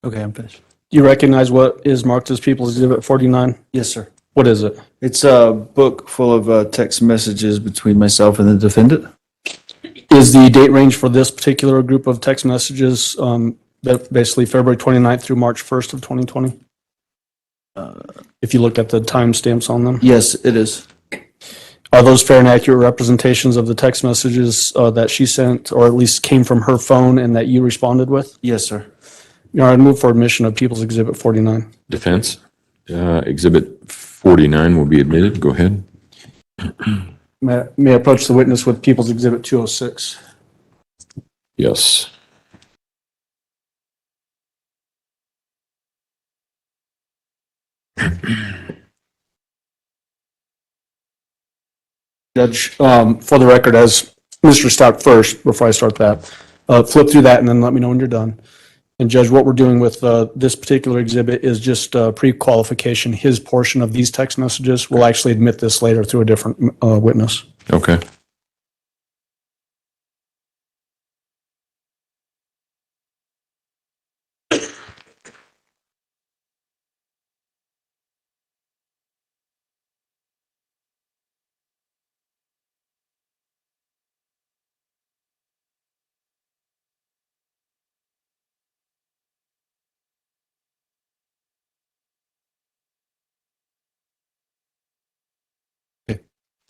S5: Okay, I'm finished.
S2: You recognize what is marked as People's Exhibit 49?
S5: Yes, sir.
S2: What is it?
S5: It's a book full of text messages between myself and the defendant.
S2: Is the date range for this particular group of text messages basically February 29th through March 1st of 2020? If you look at the timestamps on them?
S5: Yes, it is.
S2: Are those fair and accurate representations of the text messages that she sent, or at least came from her phone and that you responded with?
S5: Yes, sir.
S2: All right, move for admission of People's Exhibit 49.
S1: Defense, Exhibit 49 will be admitted. Go ahead.
S2: May I approach the witness with People's Exhibit 206?
S1: Yes.
S2: Judge, for the record, as Mr. Stauch first, before I start that, flip through that and then let me know when you're done. And Judge, what we're doing with this particular exhibit is just pre-qualification. His portion of these text messages will actually admit this later through a different witness.
S1: Okay.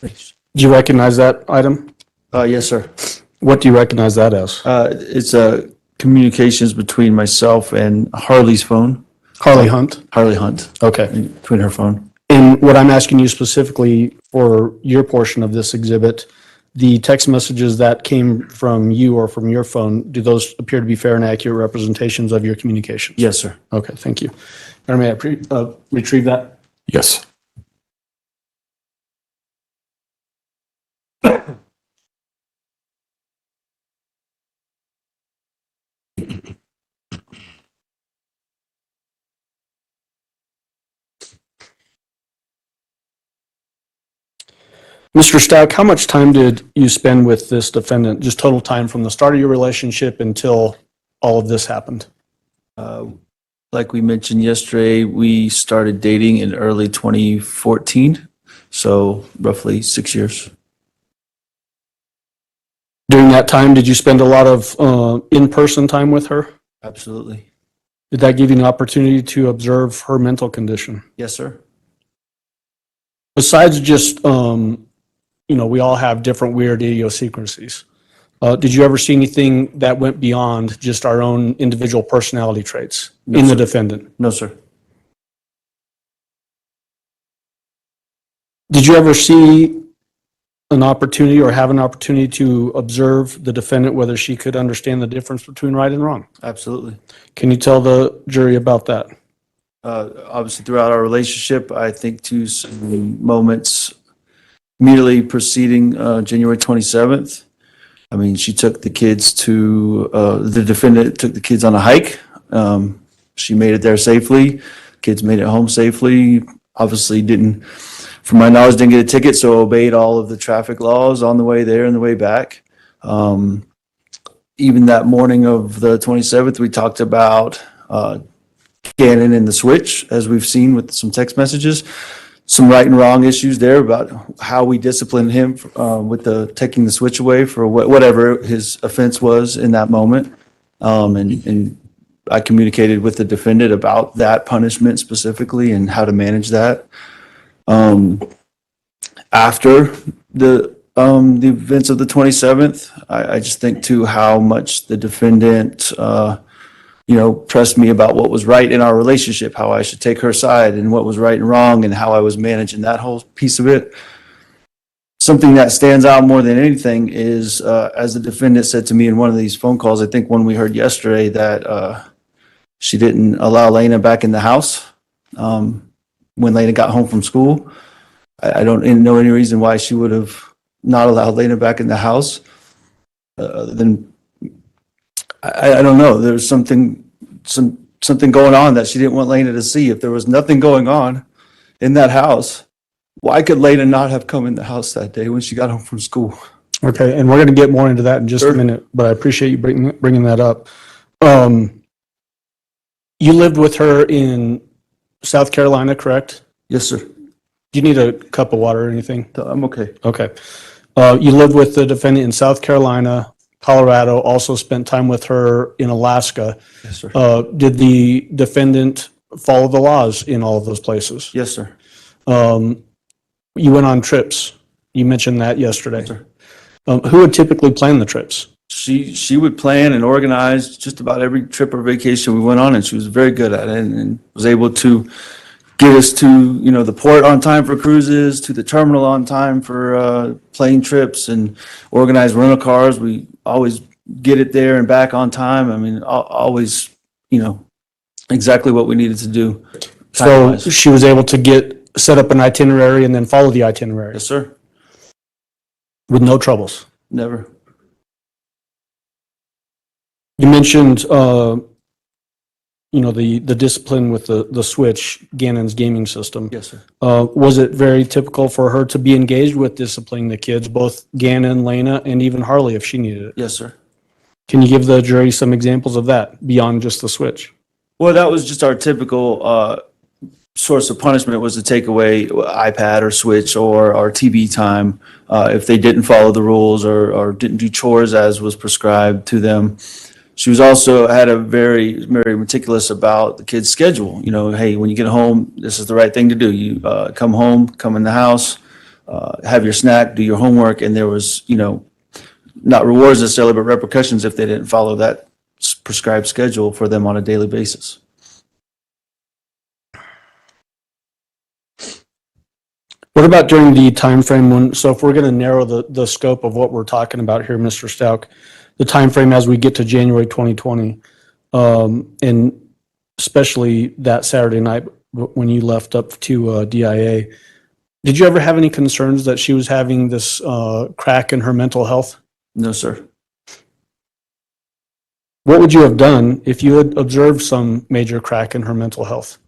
S2: Do you recognize that item?
S5: Yes, sir.
S2: What do you recognize that as?
S5: It's communications between myself and Harley's phone,
S2: Harley Hunt?
S5: Harley Hunt,
S2: Okay.
S5: between her phone.
S2: And what I'm asking you specifically for your portion of this exhibit, the text messages that came from you or from your phone, do those appear to be fair and accurate representations of your communications?
S5: Yes, sir.
S2: Okay, thank you. Mayor, may I retrieve that?
S1: Yes.
S2: Mr. Stauch, how much time did you spend with this defendant? Just total time from the start of your relationship until all of this happened?
S5: Like we mentioned yesterday, we started dating in early 2014, so roughly 6 years.
S2: During that time, did you spend a lot of in-person time with her?
S5: Absolutely.
S2: Did that give you an opportunity to observe her mental condition?
S5: Yes, sir.
S2: Besides just, we all have different weird idiosyncrasies. Did you ever see anything that went beyond just our own individual personality traits
S5: No,
S2: in the
S5: sir.
S2: defendant?
S5: No, sir.
S2: Did you ever see an opportunity or have an opportunity to observe the defendant, whether she could understand the difference between right and wrong?
S5: Absolutely.
S2: Can you tell the jury about that?
S5: Obviously, throughout our relationship, I think to some moments immediately preceding January 27th. I mean, she took the kids to, the defendant took the kids on a hike. She made it there safely. Kids made it home safely. Obviously didn't, from my knowledge, didn't get a ticket, so obeyed all of the traffic laws on the way there and the way back. Even that morning of the 27th, we talked about Gannon and the switch, as we've seen with some text messages. Some right and wrong issues there about how we disciplined him with the taking the switch away for whatever his offense was in that moment. And I communicated with the defendant about that punishment specifically and how to manage that. After the events of the 27th, I just think too how much the defendant pressed me about what was right in our relationship, how I should take her side and what was right and wrong and how I was managing that whole piece of it. Something that stands out more than anything is, as the defendant said to me in one of these phone calls, I think one we heard yesterday, that she didn't allow Lena back in the house when Lena got home from school. I don't know any reason why she would have not allowed Lena back in the house. Other than I don't know. There's something going on that she didn't want Lena to see. If there was nothing going on in that house, why could Lena not have come in the house that day when she got home from school?
S2: Okay, and we're going to get more into that in just a
S5: Sure.
S2: minute, but I appreciate you bringing that up. You lived with her in South Carolina, correct?
S5: Yes, sir.
S2: Do you need a cup of water or anything?
S5: I'm okay.
S2: Okay. You lived with the defendant in South Carolina, Colorado, also spent time with her in Alaska.
S5: Yes, sir.
S2: Did the defendant follow the laws in all of those places?
S5: Yes, sir.
S2: You went on trips. You mentioned that yesterday.
S5: Yes, sir.
S2: Who would typically plan the trips?
S5: She would plan and organize just about every trip or vacation we went on, and she was very good at it and was able to get us to, the port on time for cruises, to the terminal on time for plane trips, and organize rental cars. We always get it there and back on time. I mean, always, exactly what we needed to do.
S2: So
S5: time-wise.
S2: she was able to set up an itinerary and then follow the itinerary
S5: Yes, sir.
S2: with no troubles.
S5: Never.
S2: You mentioned, the discipline with the switch, Gannon's gaming system.
S5: Yes, sir.
S2: Was it very typical for her to be engaged with disciplining the kids, both Gannon, Lena, and even Harley if she needed it?
S5: Yes, sir.
S2: Can you give the jury some examples of that beyond just the switch?
S5: Well, that was just our typical source of punishment, was to take away iPad or Switch or our TV time if they didn't follow the rules or didn't do chores as was prescribed to them. She was also had a very, very meticulous about the kids' schedule. Hey, when you get home, this is the right thing to do. You come home, come in the house, have your snack, do your homework, and there was, not rewards necessarily, but repercussions if they didn't follow that prescribed schedule for them on a daily basis.
S2: What about during the time frame when, so if we're going to narrow the scope of what we're talking about here, Mr. Stauch, the time frame as we get to January 2020, and especially that Saturday night when you left up to DIA, did you ever have any concerns that she was having this crack in her mental health?
S5: No, sir.
S2: What would you have done if you had observed some major crack in her mental health?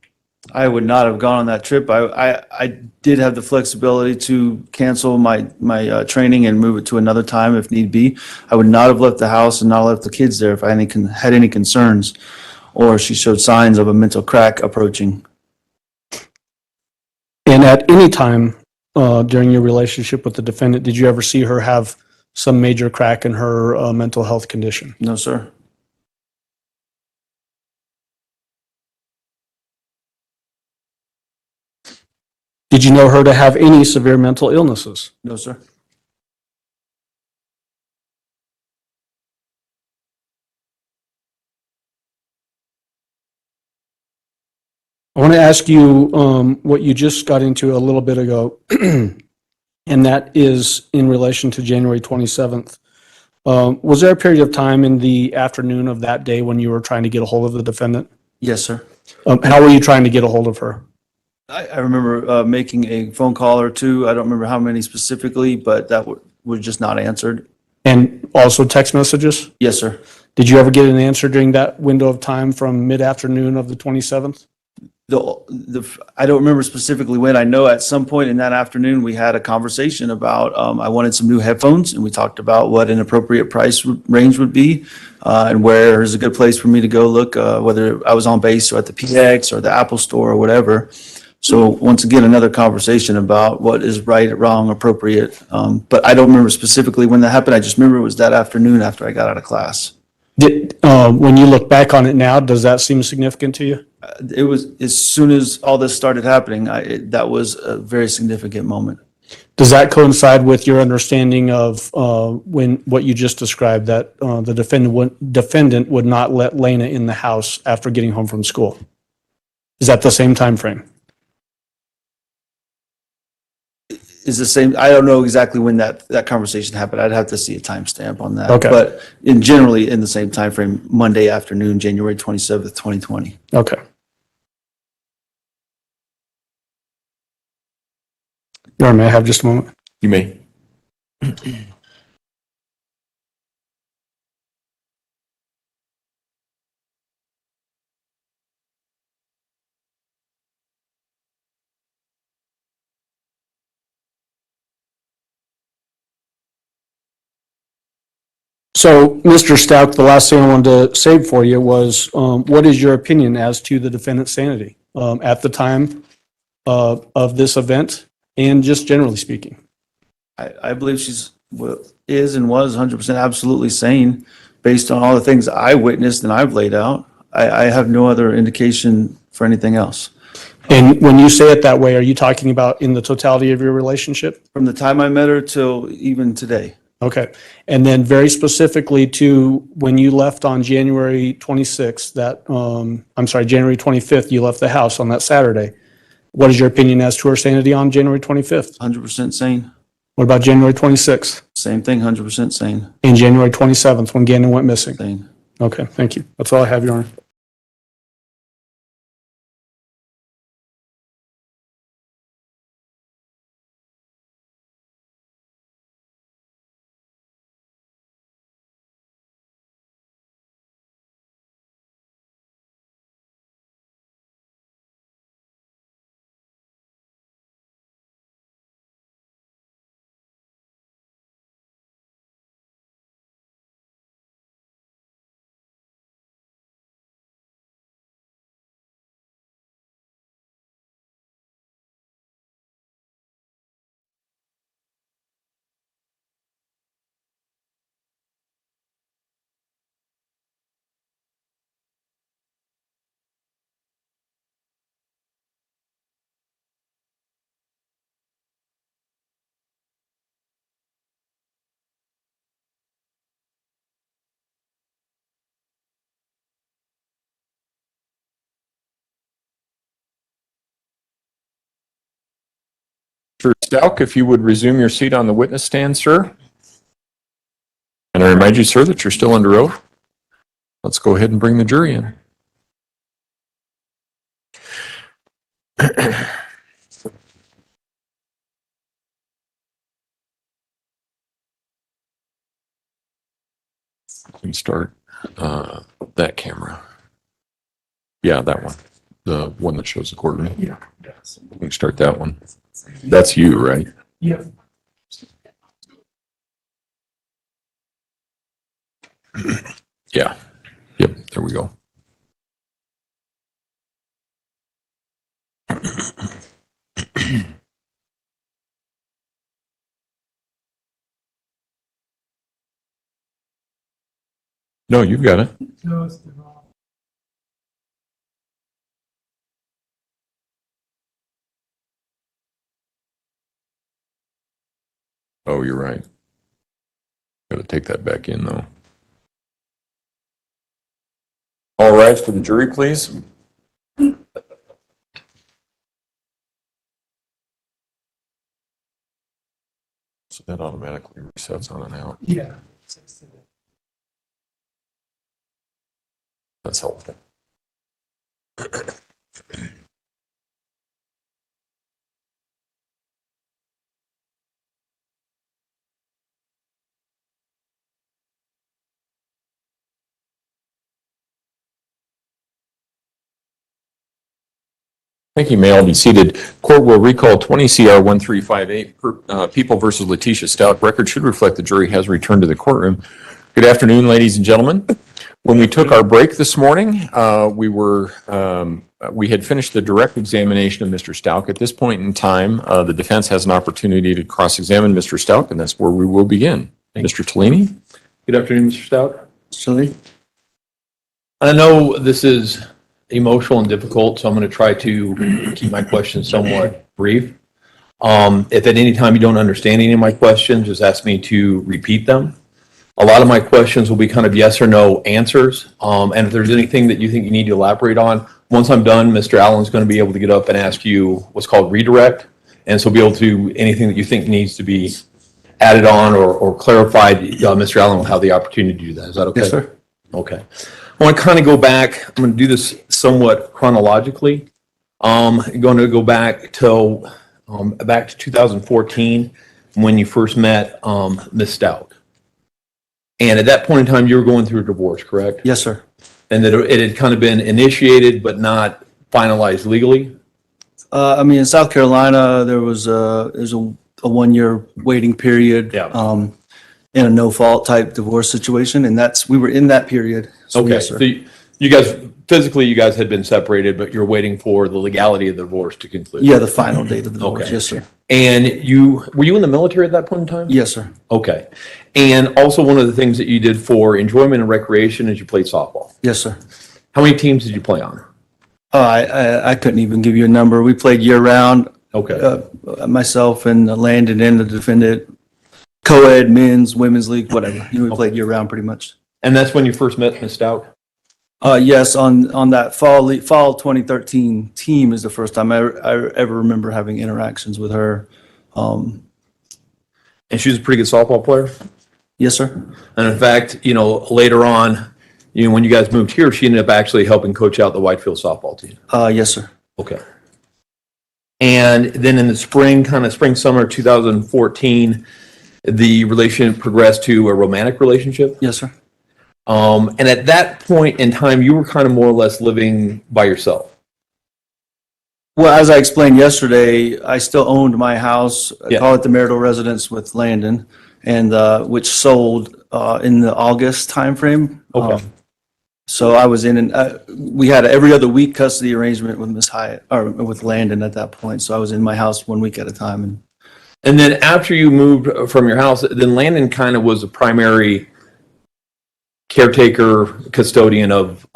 S5: I would not have gone on that trip. I did have the flexibility to cancel my training and move it to another time if need be. I would not have left the house and not left the kids there if I had any concerns or she showed signs of a mental crack approaching.
S2: And at any time during your relationship with the defendant, did you ever see her have some major crack in her mental health condition?
S5: No, sir.
S2: Did you know her to have any severe mental illnesses?
S5: No, sir.
S2: I want to ask you what you just got into a little bit ago, and that is in relation to January 27th. Was there a period of time in the afternoon of that day when you were trying to get a hold of the defendant?
S5: Yes, sir.
S2: How were you trying to get a hold of her?
S5: I remember making a phone call or two. I don't remember how many specifically, but that was just not answered.
S2: And also text messages?
S5: Yes, sir.
S2: Did you ever get an answer during that window of time from mid-afternoon of the 27th?
S5: I don't remember specifically when. I know at some point in that afternoon, we had a conversation about, I wanted some new headphones, and we talked about what an appropriate price range would be, and where is a good place for me to go look, whether I was on base or at the PX or the Apple Store or whatever. So once again, another conversation about what is right, wrong, appropriate. But I don't remember specifically when that happened. I just remember it was that afternoon after I got out of class.
S2: When you look back on it now, does that seem significant to you?
S5: It was as soon as all this started happening, that was a very significant moment.
S2: Does that coincide with your understanding of what you just described, that the defendant would not let Lena in the house after getting home from school? Is that the same time frame?
S5: Is the same. I don't know exactly when that conversation happened. I'd have to see a timestamp on that.
S2: Okay.
S5: But generally in the same time frame, Monday afternoon, January 27th, 2020.
S2: Okay. All right, may I have just a moment?
S1: You may.
S2: So, Mr. Stauch, the last thing I wanted to say for you was, what is your opinion as to the defendant's sanity at the time of this event and just generally speaking?
S5: I believe is and was 100% absolutely sane based on all the things I witnessed and I've laid out. I have no other indication for anything else.
S2: And when you say it that way, are you talking about in the totality of your relationship?
S5: From the time I met her till even today.
S2: Okay. And then very specifically to when you left on January 26th, January 25th, you left the house on that Saturday. What is your opinion as to her sanity on January 25th?
S5: 100% sane.
S2: What about January 26th
S5: Same thing, 100% sane.
S2: and January 27th when Gannon went missing?
S5: Sane.
S2: Okay, thank you. That's all I have, Your Honor.
S1: Stauch, if you would resume your seat on the witness stand, sir. And I remind you, sir, that you're still under oath. Let's go ahead and bring the jury in. We can start that camera. Yeah, that one. The one that shows the courtroom.
S6: Yeah.
S1: We can start that one. That's you, right?
S6: Yeah.
S1: Yeah. Yep, there we go. No, you've got it.
S6: No, it's the wrong.
S1: Oh, you're right. Got to take that back in, though. All rise for the jury, please. So that automatically resets on and out.
S6: Yeah.
S1: That's helpful. Thank you. May all be seated. Court will recall 20 CR 1358, People versus Letecia Stauch. Record should reflect the jury has returned to the courtroom. Good afternoon, ladies and gentlemen. When we took our break this morning, we had finished the direct examination of Mr. Stauch. At this point in time, the defense has an opportunity to cross-examine Mr. Stauch, and that's where we will begin. Mr. Tellini?
S7: Good afternoon, Mr. Stauch.
S5: Silly.
S7: I know this is emotional and difficult, so I'm going to try to keep my questions somewhat brief. If at any time you don't understand any of my questions, just ask me to repeat them. A lot of my questions will be kind of yes or no answers. And if there's anything that you think you need to elaborate on, once I'm done, Mr. Allen's going to be able to get up and ask you what's called redirect. And so be able to, anything that you think needs to be added on or clarified, Mr. Allen will have the opportunity to do that. Is that okay?
S5: Yes, sir.
S7: Okay. I want to kind of go back. I'm going to do this somewhat chronologically. I'm going to go back to 2014 when you first met Ms. Stauch. And at that point in time, you were going through a divorce, correct?
S5: Yes, sir.
S7: And that it had kind of been initiated but not finalized legally?
S5: I mean, in South Carolina, there's a 1 year waiting period.
S7: Yeah.
S5: In a no-fault type divorce situation, and we were in that period. So,
S7: Okay.
S5: yes, sir.
S7: So you guys, physically, you guys had been separated, but you're waiting for the legality of the divorce to conclude?
S5: Yeah, the final date of the divorce.
S7: Okay.
S5: Yes, sir.
S7: And were you in the military at that point in time?
S5: Yes, sir.
S7: Okay. And also one of the things that you did for enjoyment and recreation is you played softball.
S5: Yes, sir.
S7: How many teams did you play on?
S5: Oh, I couldn't even give you a number. We played year round.
S7: Okay.
S5: Myself and Landon and the defendant, co-ed, men's, women's league, whatever. We played year round pretty much.
S7: And that's when you first met Ms. Stauch?
S5: Yes, on that fall 2013 team is the first time I ever remember having interactions with her.
S7: And she was a pretty good softball player?
S5: Yes, sir.
S7: And in fact, later on, when you guys moved here, she ended up actually helping coach out the Whitefield softball team.
S5: Yes, sir.
S7: Okay. And then in the spring, summer 2014, the relationship progressed to a romantic relationship.
S5: Yes, sir.
S7: And at that point in time, you were kind of more or less living by yourself.
S5: Well, as I explained yesterday, I still owned my house. I
S7: Yeah.
S5: call it the marital residence with Landon, and which sold in the August timeframe.
S7: Okay.
S5: So I was we had an every other week custody arrangement with Miss Hyatt or with Landon at that point. So I was in my house 1 week at a time.
S7: And then after you moved from your house, then Landon kind of was the primary caretaker, custodian of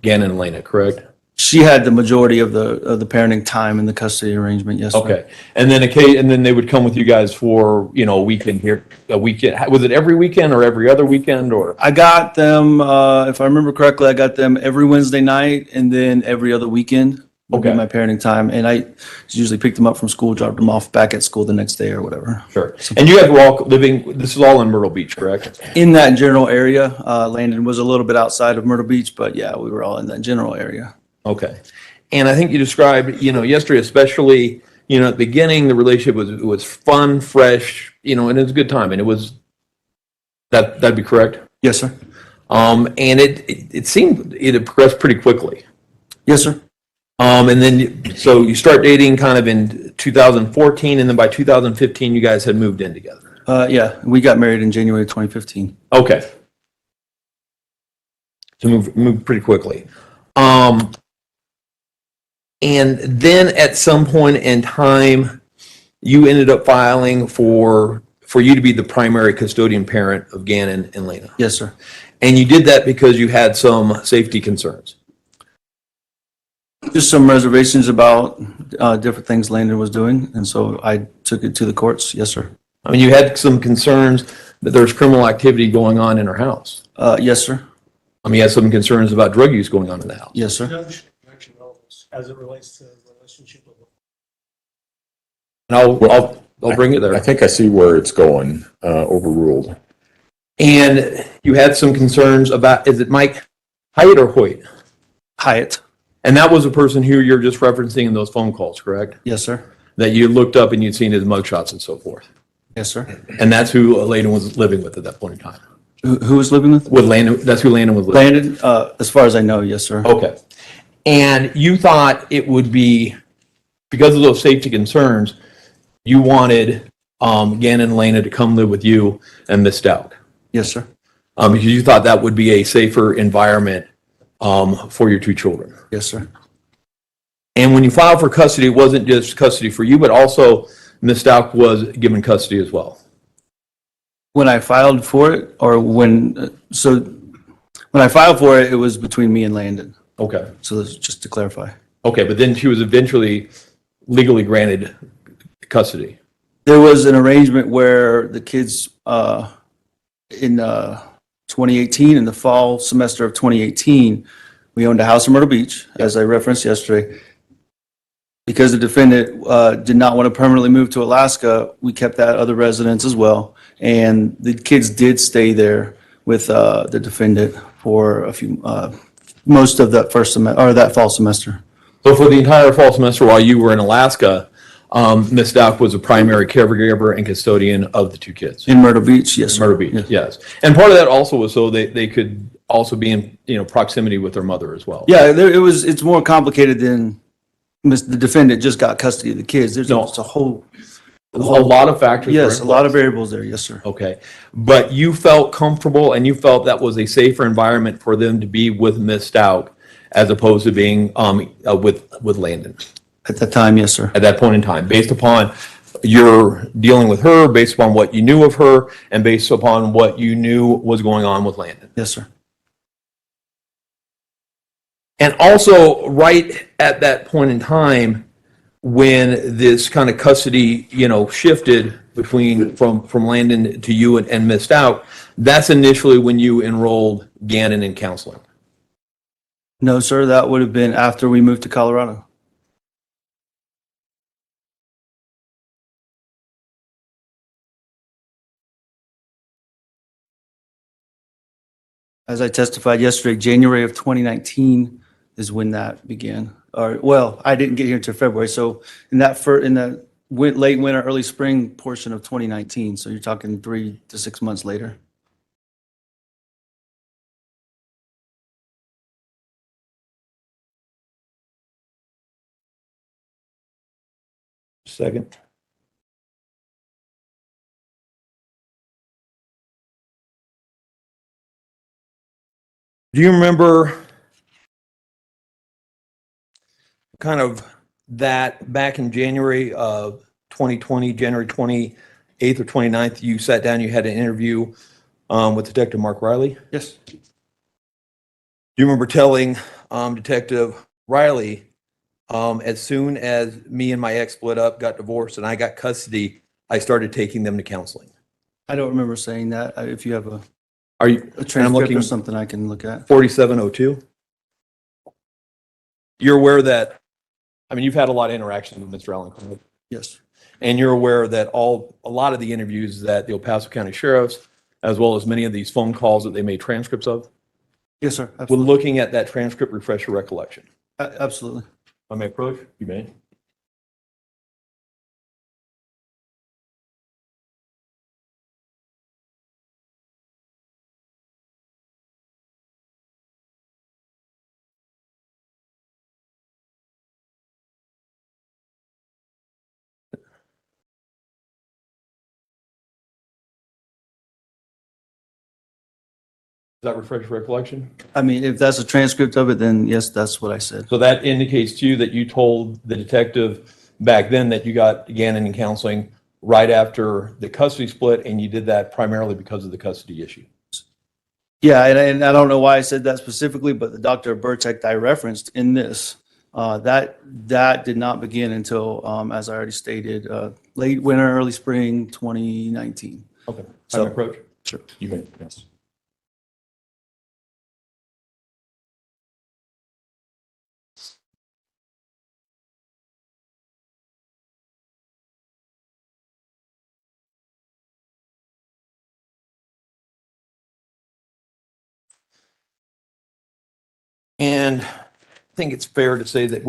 S7: Gannon and Lena, correct?
S5: She had the majority of the parenting time in the custody arrangement. Yes, sir.
S7: Okay. And then they would come with you guys for, a weekend here, a weekend. Was it every weekend or every other weekend or?
S5: I got them, if I remember correctly, I got them every Wednesday night and then every other weekend. would be
S7: Okay.
S5: my parenting time. And I usually picked them up from school, dropped them off back at school the next day or whatever.
S7: Sure. And you guys were all living, this is all in Myrtle Beach, correct?
S5: In that general area, Landon was a little bit outside of Myrtle Beach, but yeah, we were all in that general area.
S7: Okay. And I think you described, yesterday especially, at the beginning, the relationship was fun, fresh, and it was a good time. And it was, that'd be correct?
S5: Yes, sir.
S7: And it seemed it had progressed pretty quickly.
S5: Yes, sir.
S7: And then, so you start dating kind of in 2014, and then by 2015, you guys had moved in together.
S5: Yeah, we got married in January 2015.
S7: Okay. So move pretty quickly. And then at some point in time, you ended up filing for you to be the primary custodian parent of Gannon and Lena.
S5: Yes, sir.
S7: And you did that because you had some safety concerns.
S5: Just some reservations about different things Landon was doing, and so I took it to the courts. Yes, sir.
S7: I mean, you had some concerns that there's criminal activity going on in our house.
S5: Yes, sir.
S7: I mean, you had some concerns about drug use going on in the house.
S5: Yes, sir.
S2: As it relates to the relationship with.
S7: And I'll bring it
S1: I
S7: there.
S1: think I see where it's going, overruled.
S7: And you had some concerns about, is it Mike Hyatt or Hoyt?
S5: Hyatt.
S7: And that was the person who you're just referencing in those phone calls, correct?
S5: Yes, sir.
S7: That you looked up and you'd seen his mugshots and so forth.
S5: Yes, sir.
S7: And that's who Landon was living with at that point in time.
S5: Who was living with?
S7: With Landon, that's who Landon was living with.
S5: Landon, as far as I know, yes, sir.
S7: Okay. And you thought it would be, because of those safety concerns, you wanted Gannon and Lena to come live with you and Miss Stauch.
S5: Yes, sir.
S7: Because you thought that would be a safer environment for your two children.
S5: Yes, sir.
S7: And when you filed for custody, it wasn't just custody for you, but also Miss Stauch was given custody as well.
S5: When I filed for it, or when I filed for it, it was between me and Landon.
S7: Okay.
S5: So that's just to clarify.
S7: Okay, but then she was eventually legally granted custody.
S5: There was an arrangement where the kids in 2018, in the fall semester of 2018, we owned a house in Myrtle Beach, as I referenced yesterday. Because the defendant did not want to permanently move to Alaska, we kept that other residence as well. And the kids did stay there with the defendant for a few, most of that first semester, or that fall semester.
S7: So for the entire fall semester while you were in Alaska, Miss Stauch was a primary caregiver and custodian of the two kids.
S5: In Myrtle Beach, yes, sir.
S7: Myrtle Beach,
S5: Yes.
S7: yes. And part of that also was so they could also be in, proximity with their mother as well.
S5: Yeah, it's more complicated than the defendant just got custody of the kids. There's
S7: No.
S5: just a whole,
S7: A lot of factors. were
S5: yes, a
S7: in
S5: lot of
S7: place.
S5: variables there. Yes, sir.
S7: Okay, but you felt comfortable and you felt that was a safer environment for them to be with Miss Stauch as opposed to being with Landon
S5: At that time, yes, sir.
S7: at that point in time, based upon your dealing with her, based upon what you knew of her, and based upon what you knew was going on with Landon.
S5: Yes, sir.
S7: And also, right at that point in time, when this kind of custody, shifted from Landon to you and Miss Stauch, that's initially when you enrolled Gannon in counseling.
S5: No, sir, that would have been after we moved to Colorado. As I testified yesterday, January of 2019 is when that began. Or, well, I didn't get here until February, so in the late winter, early spring portion of 2019, so you're talking 3 to 6 months later.
S7: Second. Do you remember kind of that back in January of 2020, January 28th or 29th, you sat down, you had an interview with Detective Mark Riley?
S5: Yes.
S7: Do you remember telling Detective Riley, as soon as me and my ex split up, got divorced, and I got custody, I started taking them to counseling?
S5: I don't remember saying that. If you have a
S7: Are you,
S5: transcript
S7: looking-
S5: or something I can look at.
S7: 4702? You're aware that I mean, you've had a lot of interactions with Mr. Allen, correct?
S5: Yes.
S7: And you're aware that a lot of the interviews that the El Paso County Sheriffs, as well as many of these phone calls that they made transcripts of,
S5: Yes, sir.
S7: when
S5: Absolutely.
S7: looking at that transcript, refresh your recollection.
S5: Absolutely.
S7: I may approach? You may. Does that refresh your recollection?
S5: I mean, if that's a transcript of it, then yes, that's what I said.
S7: So that indicates to you that you told the detective back then that you got Gannon in counseling right after the custody split, and you did that primarily because of the custody issue.
S5: Yeah, and I don't know why I said that specifically, but the Dr. Burtek I referenced in this, that did not begin until, as I already stated, late winter, early spring 2019.
S7: Okay.
S5: So-
S7: So approach?
S5: Sure.
S1: You may, yes.
S7: And I think it's fair to say that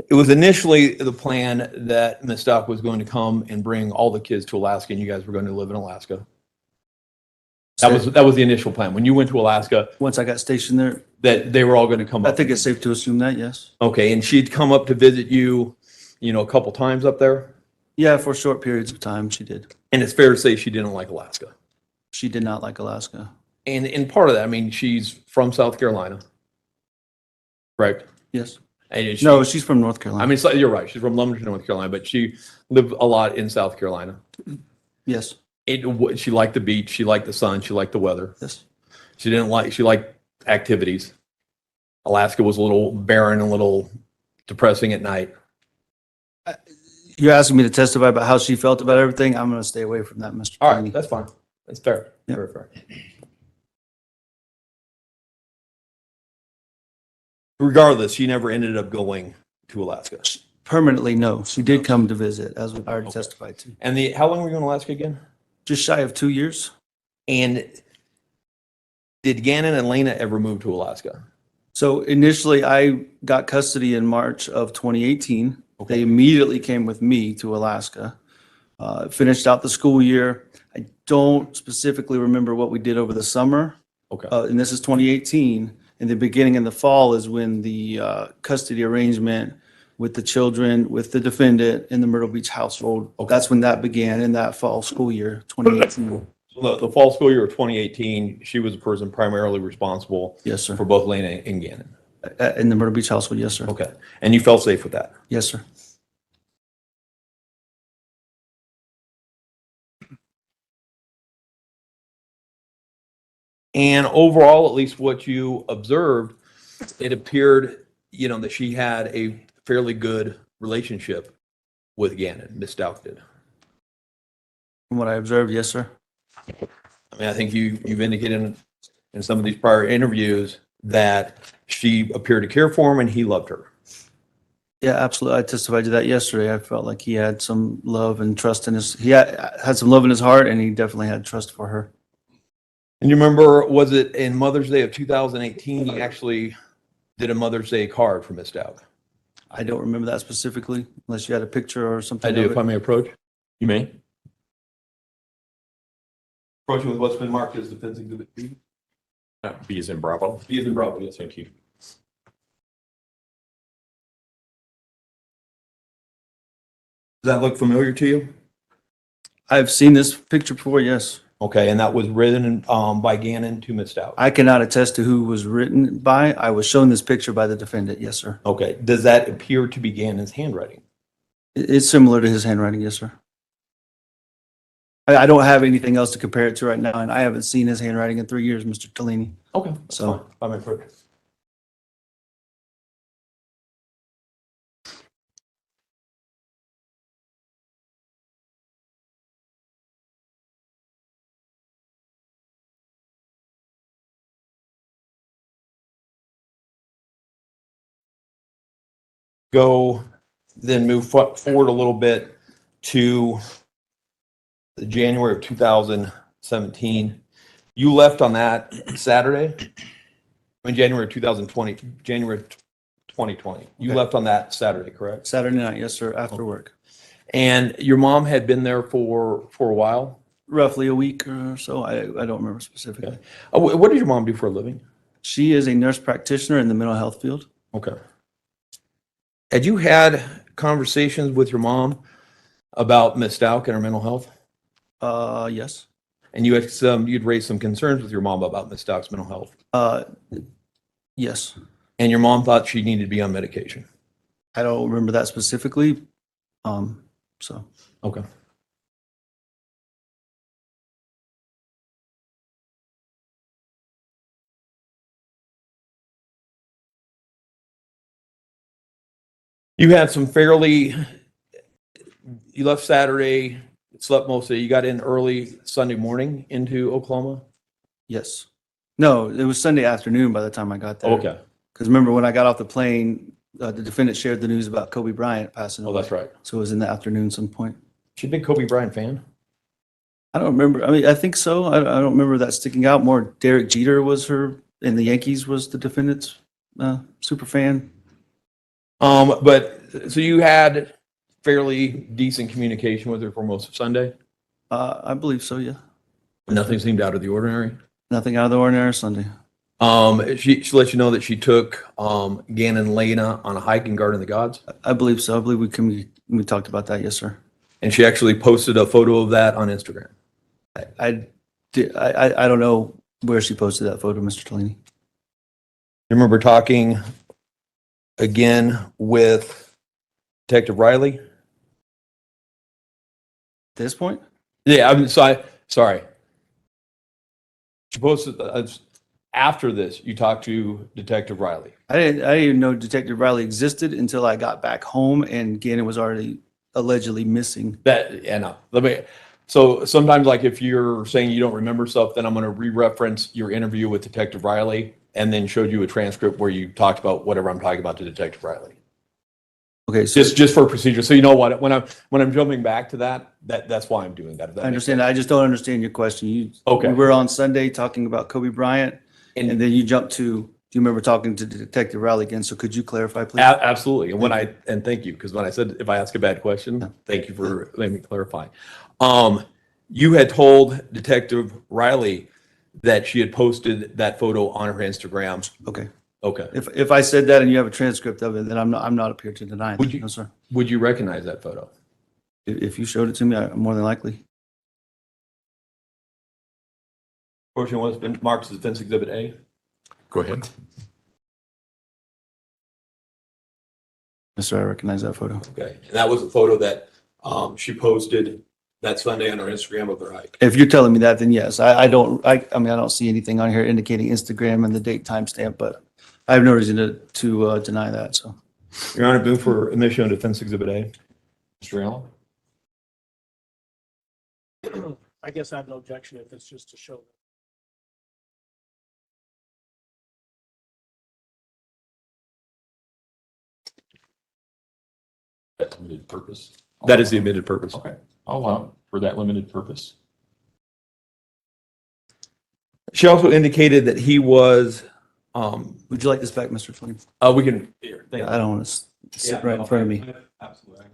S7: it was initially the plan that Ms. Stauch was going to come and bring all the kids to Alaska and you guys were going to live in Alaska. That was the initial plan. When you went to Alaska,
S5: Once I got stationed there,
S7: that they were all going to come
S5: I
S7: up.
S5: think it's safe to assume that, yes.
S7: Okay, and she'd come up to visit you, a couple times up there?
S5: Yeah, for short periods of time, she did.
S7: And it's fair to say she didn't like Alaska.
S5: She did not like Alaska.
S7: And part of that, I mean, she's from South Carolina, correct?
S5: Yes.
S7: And
S5: No, she's from North Carolina.
S7: I mean, you're right. She's from Lumberton, North Carolina, but she lived a lot in South Carolina.
S5: Yes,
S7: She liked the beach. She liked the sun. She liked the weather.
S5: yes.
S7: She liked activities. Alaska was a little barren, a little depressing at night.
S5: You're asking me to testify about how she felt about everything. I'm going to stay away from that, Mr.
S7: All right,
S5: Tony.
S7: that's fine. That's fair.
S5: Yeah.
S7: Very fair. Regardless, she never ended up going to Alaska.
S5: Permanently, no. She did come to visit, as I already
S7: Okay.
S5: testified to.
S7: And how long were you in Alaska again?
S5: Just shy of 2 years.
S7: And did Gannon and Lena ever move to Alaska?
S5: So initially, I got custody in March of 2018.
S7: Okay.
S5: They immediately came with me to Alaska. Finished out the school year. I don't specifically remember what we did over the summer.
S7: Okay.
S5: And this is 2018. In the beginning in the fall is when the custody arrangement with the children, with the defendant in the Myrtle Beach household.
S7: Okay.
S5: That's when that began in that fall school year, 2018.
S7: So the fall school year of 2018, she was the person primarily responsible
S5: Yes, sir.
S7: for both Lena and Gannon.
S5: In the Myrtle Beach household, yes, sir.
S7: Okay. And you felt safe with that?
S5: Yes, sir.
S7: And overall, at least what you observed, it appeared, that she had a fairly good relationship with Gannon, Miss Stauch did.
S5: From what I observed, yes, sir.
S7: I mean, I think you've indicated in some of these prior interviews that she appeared to care for him and he loved her.
S5: Yeah, absolutely. I testified to that yesterday. I felt like he had some love and trust in he had some love in his heart, and he definitely had trust for her.
S7: And you remember, was it in Mother's Day of 2018, he actually did a Mother's Day card for Miss Stauch?
S5: I don't remember that specifically, unless you had a picture or something.
S7: I do,
S5: of
S7: if
S5: it.
S7: I may approach.
S1: You may.
S7: Approaching with what's been marked as Defense Exhibit B.
S1: B is in Bravo.
S7: B is in Bravo, yes.
S1: Thank you.
S7: Does that look familiar to you?
S5: I've seen this picture before, yes.
S7: Okay, and that was written by Gannon to Miss Stauch.
S5: I cannot attest to who was written by. I was shown this picture by the defendant, yes, sir.
S7: Okay, does that appear to be Gannon's handwriting?
S5: It's similar to his handwriting, yes, sir. I don't have anything else to compare it to right now, and I haven't seen his handwriting in 3 years, Mr. Tellini.
S7: Okay, that's
S5: So-
S7: fine. If I may approach. then move forward a little bit to the January of 2017. You left on that Saturday? I mean, January 2020, January 2020. You
S5: Okay.
S7: left on that Saturday, correct?
S5: Saturday night, yes, sir, after work.
S7: And your mom had been there for a while?
S5: Roughly a week or so. I don't remember specifically.
S7: Okay. What does your mom do for a living?
S5: She is a nurse practitioner in the mental health field.
S7: Okay. Had you had conversations with your mom about Miss Stauch and her mental health?
S5: Yes.
S7: And you'd raised some concerns with your mom about Miss Stauch's mental health.
S5: Yes.
S7: And your mom thought she needed to be on medication.
S5: I don't remember that specifically. So
S7: Okay. You left Saturday, slept most of it. You got in early Sunday morning into Oklahoma?
S5: yes. No, it was Sunday afternoon by the time I got there.
S7: Okay.
S5: Because remember when I got off the plane, the defendant shared the news about Kobe Bryant passing
S7: Oh,
S5: away.
S7: that's right.
S5: So it was in the afternoon some point.
S7: She a big Kobe Bryant fan?
S5: I don't remember. I mean, I think so. I don't remember that sticking out. More Derek Jeter was her, and the Yankees was the defendant's super fan.
S7: But so you had fairly decent communication with her for most of Sunday?
S5: I believe so, yeah.
S7: Nothing seemed out of the ordinary?
S5: Nothing out of the ordinary Sunday.
S7: She let you know that she took Gannon and Lena on a hike in Garden of the Gods?
S5: I believe so. I believe we talked about that. Yes, sir.
S7: And she actually posted a photo of that on Instagram?
S5: I don't know where she posted that photo, Mr. Tellini.
S7: You remember talking again with Detective Riley?
S5: At this point?
S7: Yeah, sorry. She posted, after this, you talked to Detective Riley.
S5: I didn't even know Detective Riley existed until I got back home and Gannon was already allegedly missing.
S7: So sometimes like if you're saying you don't remember stuff, then I'm going to re-reference your interview with Detective Riley and then showed you a transcript where you talked about whatever I'm talking about to Detective Riley.
S5: Okay, so
S7: Just for procedure. So you know what, when I'm jumping back to that's why I'm doing that. If that
S5: I
S7: makes
S5: understand.
S7: sense.
S5: I just don't understand your question.
S7: Okay.
S5: We were on Sunday talking about Kobe Bryant
S7: And-
S5: and then you jumped to, do you remember talking to Detective Riley again? So could you clarify, please?
S7: Absolutely. And thank you, because when I said if I ask a bad question, thank you for letting me clarify. You had told Detective Riley that she had posted that photo on her Instagram.
S5: Okay.
S7: Okay.
S5: If I said that and you have a transcript of it, then I'm not up here to deny
S7: Would
S5: it.
S7: you-
S5: No, sir.
S7: Would you recognize that photo?
S5: If you showed it to me, I'm more than likely.
S7: Portion was been marked as Offense Exhibit A.
S1: Go ahead.
S5: Yes, sir. I recognize that photo.
S7: Okay. And that was a photo that she posted that Sunday on her Instagram of her hike.
S5: If you're telling me that, then yes. I mean, I don't see anything on here indicating Instagram and the date timestamp, but I have no reason to deny that, so.
S7: Your Honor, move for admission of Defense Exhibit A. Mr. Allen?
S2: I guess I have no objection if it's just to show.
S1: That limited purpose.
S7: That is the admitted purpose.
S1: Okay, I'll allow it for that limited purpose.
S7: She also indicated that he was,
S5: Would you like this back, Mr. Flynn?
S7: we can, here, thank you.
S5: I don't want to sit right in front of me.
S7: Absolutely.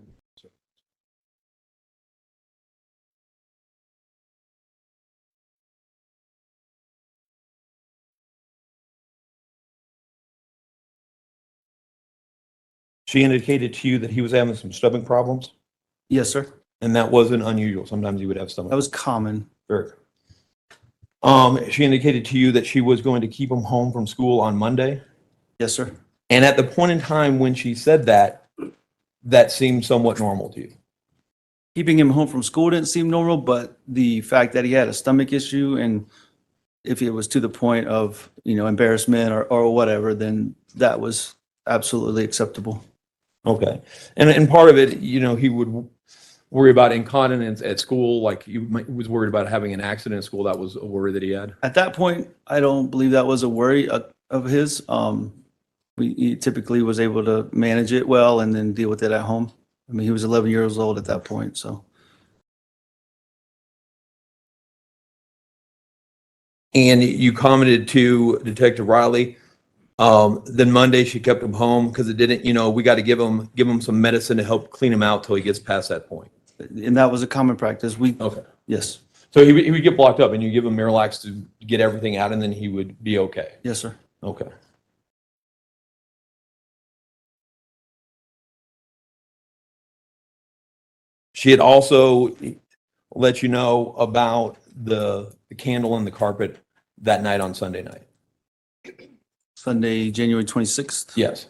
S7: She indicated to you that he was having some stomach problems,
S5: Yes, sir.
S7: and that wasn't unusual. Sometimes he would have stomach.
S5: That was common.
S7: Very good. She indicated to you that she was going to keep him home from school on Monday.
S5: Yes, sir.
S7: And at the point in time when she said that, that seemed somewhat normal to you.
S5: Keeping him home from school didn't seem normal, but the fact that he had a stomach issue and if it was to the point of, embarrassment or whatever, then that was absolutely acceptable.
S7: Okay. And part of it, he would worry about incontinence at school, like he was worried about having an accident at school. That was a worry that he had.
S5: At that point, I don't believe that was a worry of his. He typically was able to manage it well and then deal with it at home. I mean, he was 11 years old at that point, so.
S7: And you commented to Detective Riley. Then Monday she kept him home because it didn't, we got to give him some medicine to help clean him out till he gets past that point.
S5: And that was a common practice.
S7: Okay.
S5: Yes,
S7: So he would get blocked up and you give him Miralax to get everything out and then he would be okay.
S5: yes, sir.
S7: Okay. She had also let you know about the candle in the carpet that night on Sunday night.
S5: Sunday, January 26th.
S7: Yes.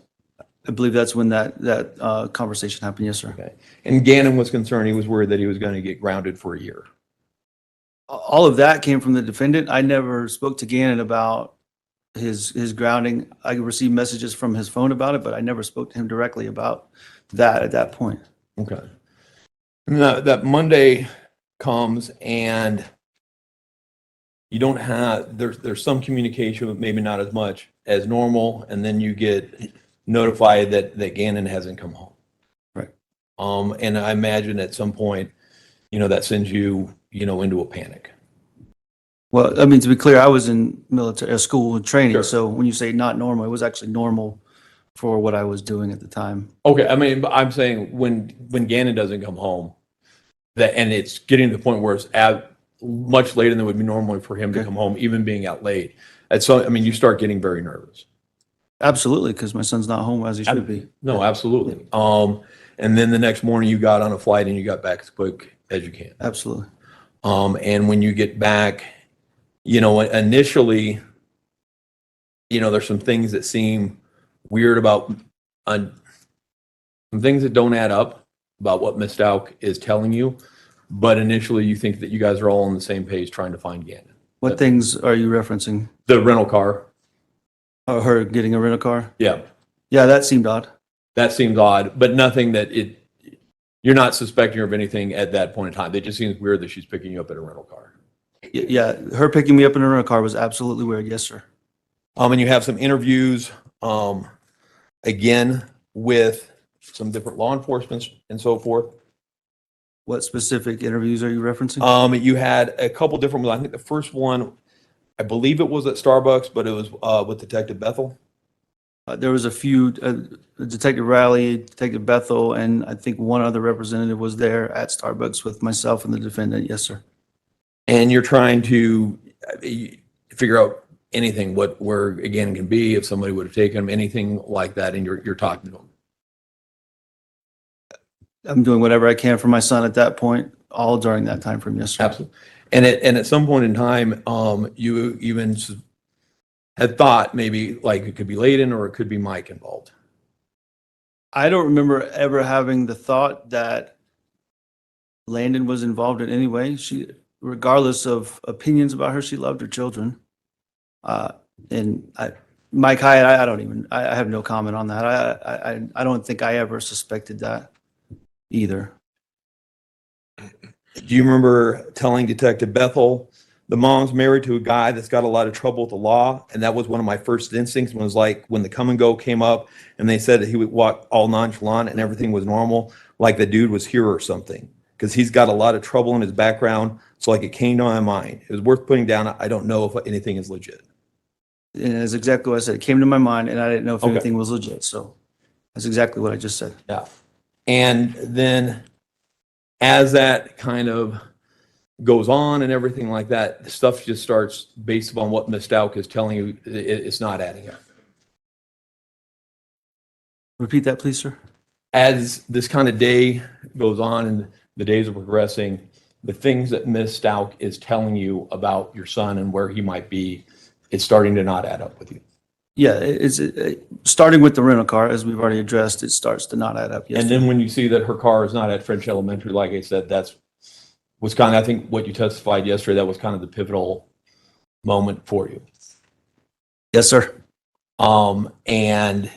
S5: I believe that's when that conversation happened. Yes, sir.
S7: Okay. And Gannon was concerned. He was worried that he was going to get grounded for a year.
S5: All of that came from the defendant. I never spoke to Gannon about his grounding. I received messages from his phone about it, but I never spoke to him directly about that at that point.
S7: Okay. And that Monday comes and you don't have, there's some communication, but maybe not as much as normal. And then you get notified that Gannon hasn't come home.
S5: Right.
S7: And I imagine at some point, that sends you, into a panic.
S5: Well, I mean, to be clear, I was in military school and training.
S7: Sure.
S5: So when you say not normal, it was actually normal for what I was doing at the time.
S7: Okay. I mean, but I'm saying when Gannon doesn't come home, and it's getting to the point where it's much later than it would be normally for him to
S5: Okay.
S7: come home, even being out late. And so, I mean, you start getting very nervous.
S5: Absolutely, because my son's not home as he should be.
S7: No, absolutely. And then the next morning you got on a flight and you got back as quick as you can.
S5: Absolutely.
S7: And when you get back, initially, there's some things that seem weird about, some things that don't add up about what Ms. Stauch is telling you. But initially you think that you guys are all on the same page trying to find Gannon.
S5: What things are you referencing?
S7: The rental car.
S5: Her getting a rental car?
S7: Yeah.
S5: Yeah, that seemed odd.
S7: That seems odd, but nothing that you're not suspecting her of anything at that point in time. It just seems weird that she's picking you up in a rental car.
S5: Yeah, her picking me up in a rental car was absolutely weird. Yes, sir.
S7: And you have some interviews, again, with some different law enforcement and so forth.
S5: What specific interviews are you referencing?
S7: You had a couple different ones. I think the first one, I believe it was at Starbucks, but it was with Detective Bethel.
S5: There was a few, Detective Riley, Detective Bethel, and I think one other representative was there at Starbucks with myself and the defendant. Yes, sir.
S7: And you're trying to figure out anything, where again can be, if somebody would have taken him, anything like that, and you're talking to them.
S5: I'm doing whatever I can for my son at that point, all during that time frame. Yes, sir.
S7: Absolutely. And at some point in time, you even had thought maybe like it could be Layden or it could be Mike involved.
S5: I don't remember ever having the thought that Landon was involved in any way. She, regardless of opinions about her, she loved her children. And Mike Hyatt, I have no comment on that. I don't think I ever suspected that either.
S7: Do you remember telling Detective Bethel, the mom's married to a guy that's got a lot of trouble with the law? And that was one of my first instincts, was like when the come and go came up and they said that he would walk all nonchalant and everything was normal, like the dude was here or something, because he's got a lot of trouble in his background. So like it came to my mind. It was worth putting down. I don't know if anything is legit.
S5: And that's exactly what I said. It came to my mind and I didn't know if
S7: Okay.
S5: anything was legit. So that's exactly what I just said.
S7: Yeah. And then as that kind of goes on and everything like that, the stuff just starts based upon what Ms. Stauch is telling you, it's not adding up.
S5: Repeat that, please, sir.
S7: As this kind of day goes on and the days are progressing, the things that Ms. Stauch is telling you about your son and where he might be, it's starting to not add up with you.
S5: Yeah, it's starting with the rental car, as we've already addressed, it starts to not add up. Yes,
S7: And
S5: sir.
S7: then when you see that her car is not at French Elementary, like I said, was kind of, I think what you testified yesterday, that was kind of the pivotal moment for you.
S5: Yes, sir.
S7: And then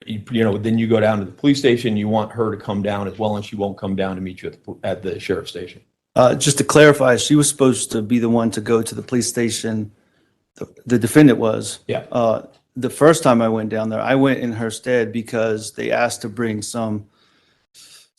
S7: you go down to the police station, you want her to come down as well, and she won't come down to meet you at the sheriff's station.
S5: Just to clarify, she was supposed to be the one to go to the police station. The defendant was.
S7: Yeah.
S5: the first time I went down there, I went in her stead because they asked to bring something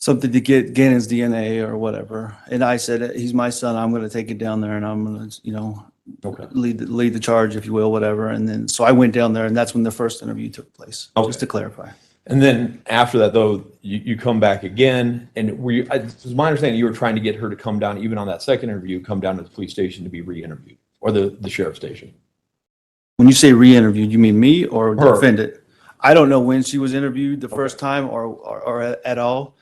S5: to get Gannon's DNA or whatever. And I said, he's my son. I'm going to take it down there and I'm going to,
S7: Okay.
S5: lead the charge, if you will, whatever. And then, so I went down there and that's when the first interview took place,
S7: Okay.
S5: just to clarify.
S7: And then after that, though, you come back again, and it's my understanding you were trying to get her to come down, even on that second interview, come down to the police station to be re-interviewed, or the sheriff's station.
S5: When you say re-interviewed, you mean me or the
S7: Her.
S5: defendant? I don't know when she was interviewed the first time or at all.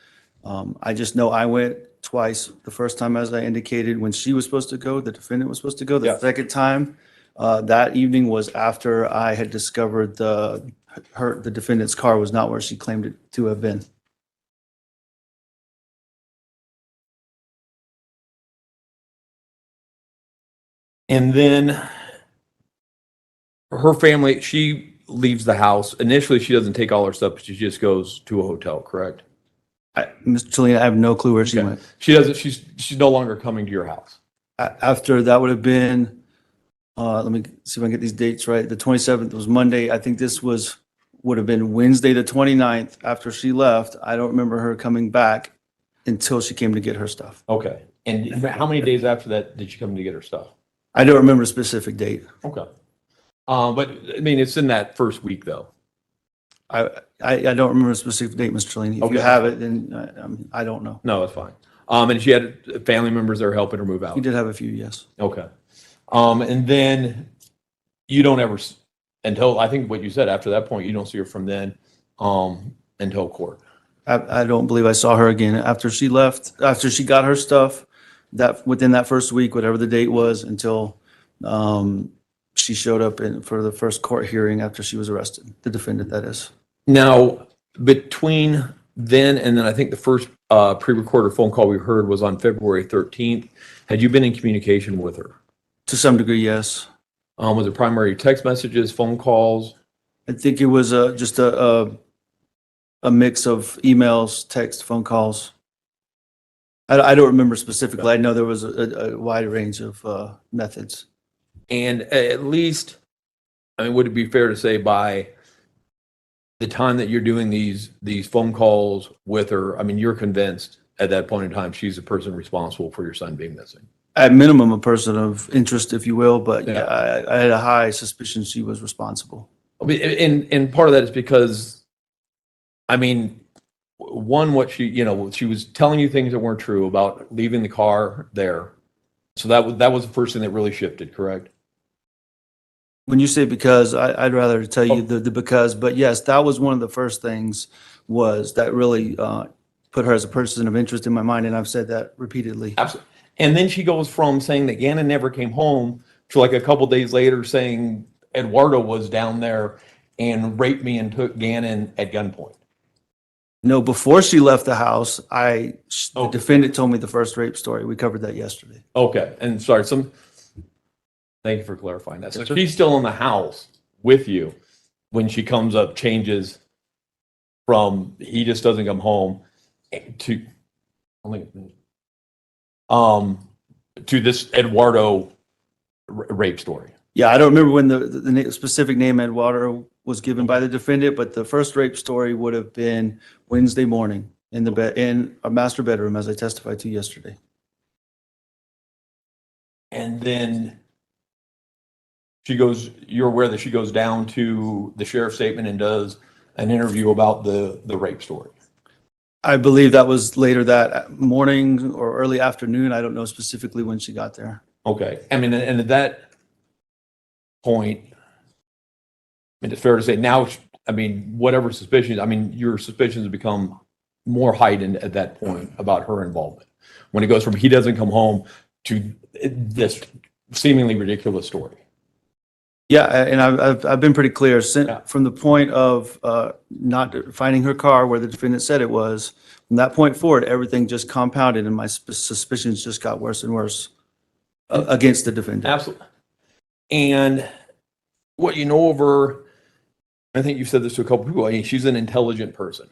S5: I just know I went twice. The first time, as I indicated, when she was supposed to go, the defendant was supposed to go. The
S7: Yeah.
S5: second time, that evening was after I had discovered the defendant's car was not where she claimed it to have been.
S7: And then her family, she leaves the house. Initially, she doesn't take all her stuff, but she just goes to a hotel, correct?
S5: Mr. Chalina, I have no clue where she
S7: Okay.
S5: went.
S7: She doesn't, she's no longer coming to your house.
S5: After that would have been, let me see if I can get these dates right. The 27th was Monday. I think this would have been Wednesday, the 29th. After she left, I don't remember her coming back until she came to get her stuff.
S7: Okay. And how many days after that did she come to get her stuff?
S5: I don't remember a specific date.
S7: Okay. But I mean, it's in that first week though.
S5: I don't remember a specific date, Mr. Chalina. If you
S7: Okay.
S5: have it, then I don't know.
S7: No, that's fine. And she had family members there helping her move out.
S5: You did have a few, yes.
S7: Okay. And then you don't ever, until, I think what you said, after that point, you don't see her from then, until court.
S5: I don't believe I saw her again after she left, after she got her stuff, that within that first week, whatever the date was, until she showed up for the first court hearing after she was arrested, the defendant, that is.
S7: Now, between then and then I think the first pre-recorded phone call we heard was on February 13th. Had you been in communication with her?
S5: To some degree, yes.
S7: Was it primary text messages, phone calls?
S5: I think it was just a mix of emails, text, phone calls. I don't remember specifically. I know there was a wide range of methods.
S7: And at least, I mean, would it be fair to say by the time that you're doing these phone calls with her, I mean, you're convinced at that point in time she's the person responsible for your son being missing?
S5: At minimum, a person of interest, if you will, but
S7: Yeah.
S5: yeah, I had a high suspicion she was responsible.
S7: I mean, and part of that is because, I mean, one, what she was telling you things that weren't true about leaving the car there. So that was the first thing that really shifted, correct?
S5: When you say because, I'd rather tell you the because, but yes, that was one of the first things was that really put her as a person of interest in my mind, and I've said that repeatedly.
S7: Absolutely. And then she goes from saying that Gannon never came home to like a couple days later saying Eduardo was down there and raped me and took Gannon at gunpoint.
S5: No, before she left the house, the
S7: Oh.
S5: defendant told me the first rape story. We covered that yesterday.
S7: Okay. And sorry, thank you for clarifying that. So she's still in the house with you when she comes up, changes from he just doesn't come home to, to this Eduardo rape story.
S5: Yeah, I don't remember when the specific name Eduardo was given by the defendant, but the first rape story would have been Wednesday morning in the bed, in a master bedroom, as I testified to yesterday.
S7: And then you're aware that she goes down to the sheriff's statement and does an interview about the rape story.
S5: I believe that was later that morning or early afternoon. I don't know specifically when she got there.
S7: Okay. I mean, and at that point, I mean, it's fair to say now, I mean, whatever suspicions, I mean, your suspicions have become more heightened at that point about her involvement. When it goes from he doesn't come home to this seemingly ridiculous story.
S5: Yeah, and I've been pretty clear
S7: Yeah.
S5: from the point of not finding her car where the defendant said it was. From that point forward, everything just compounded, and my suspicions just got worse and worse against the defendant.
S7: Absolutely. And what you know of her, I think you've said this to a couple people. I mean, she's an intelligent person.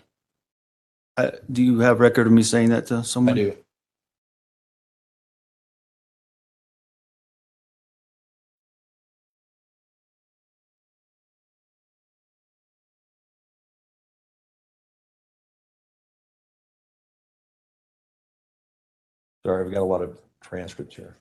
S5: Do you have record of me saying that to someone?
S7: I do. Sorry, I've got a lot of transcripts here.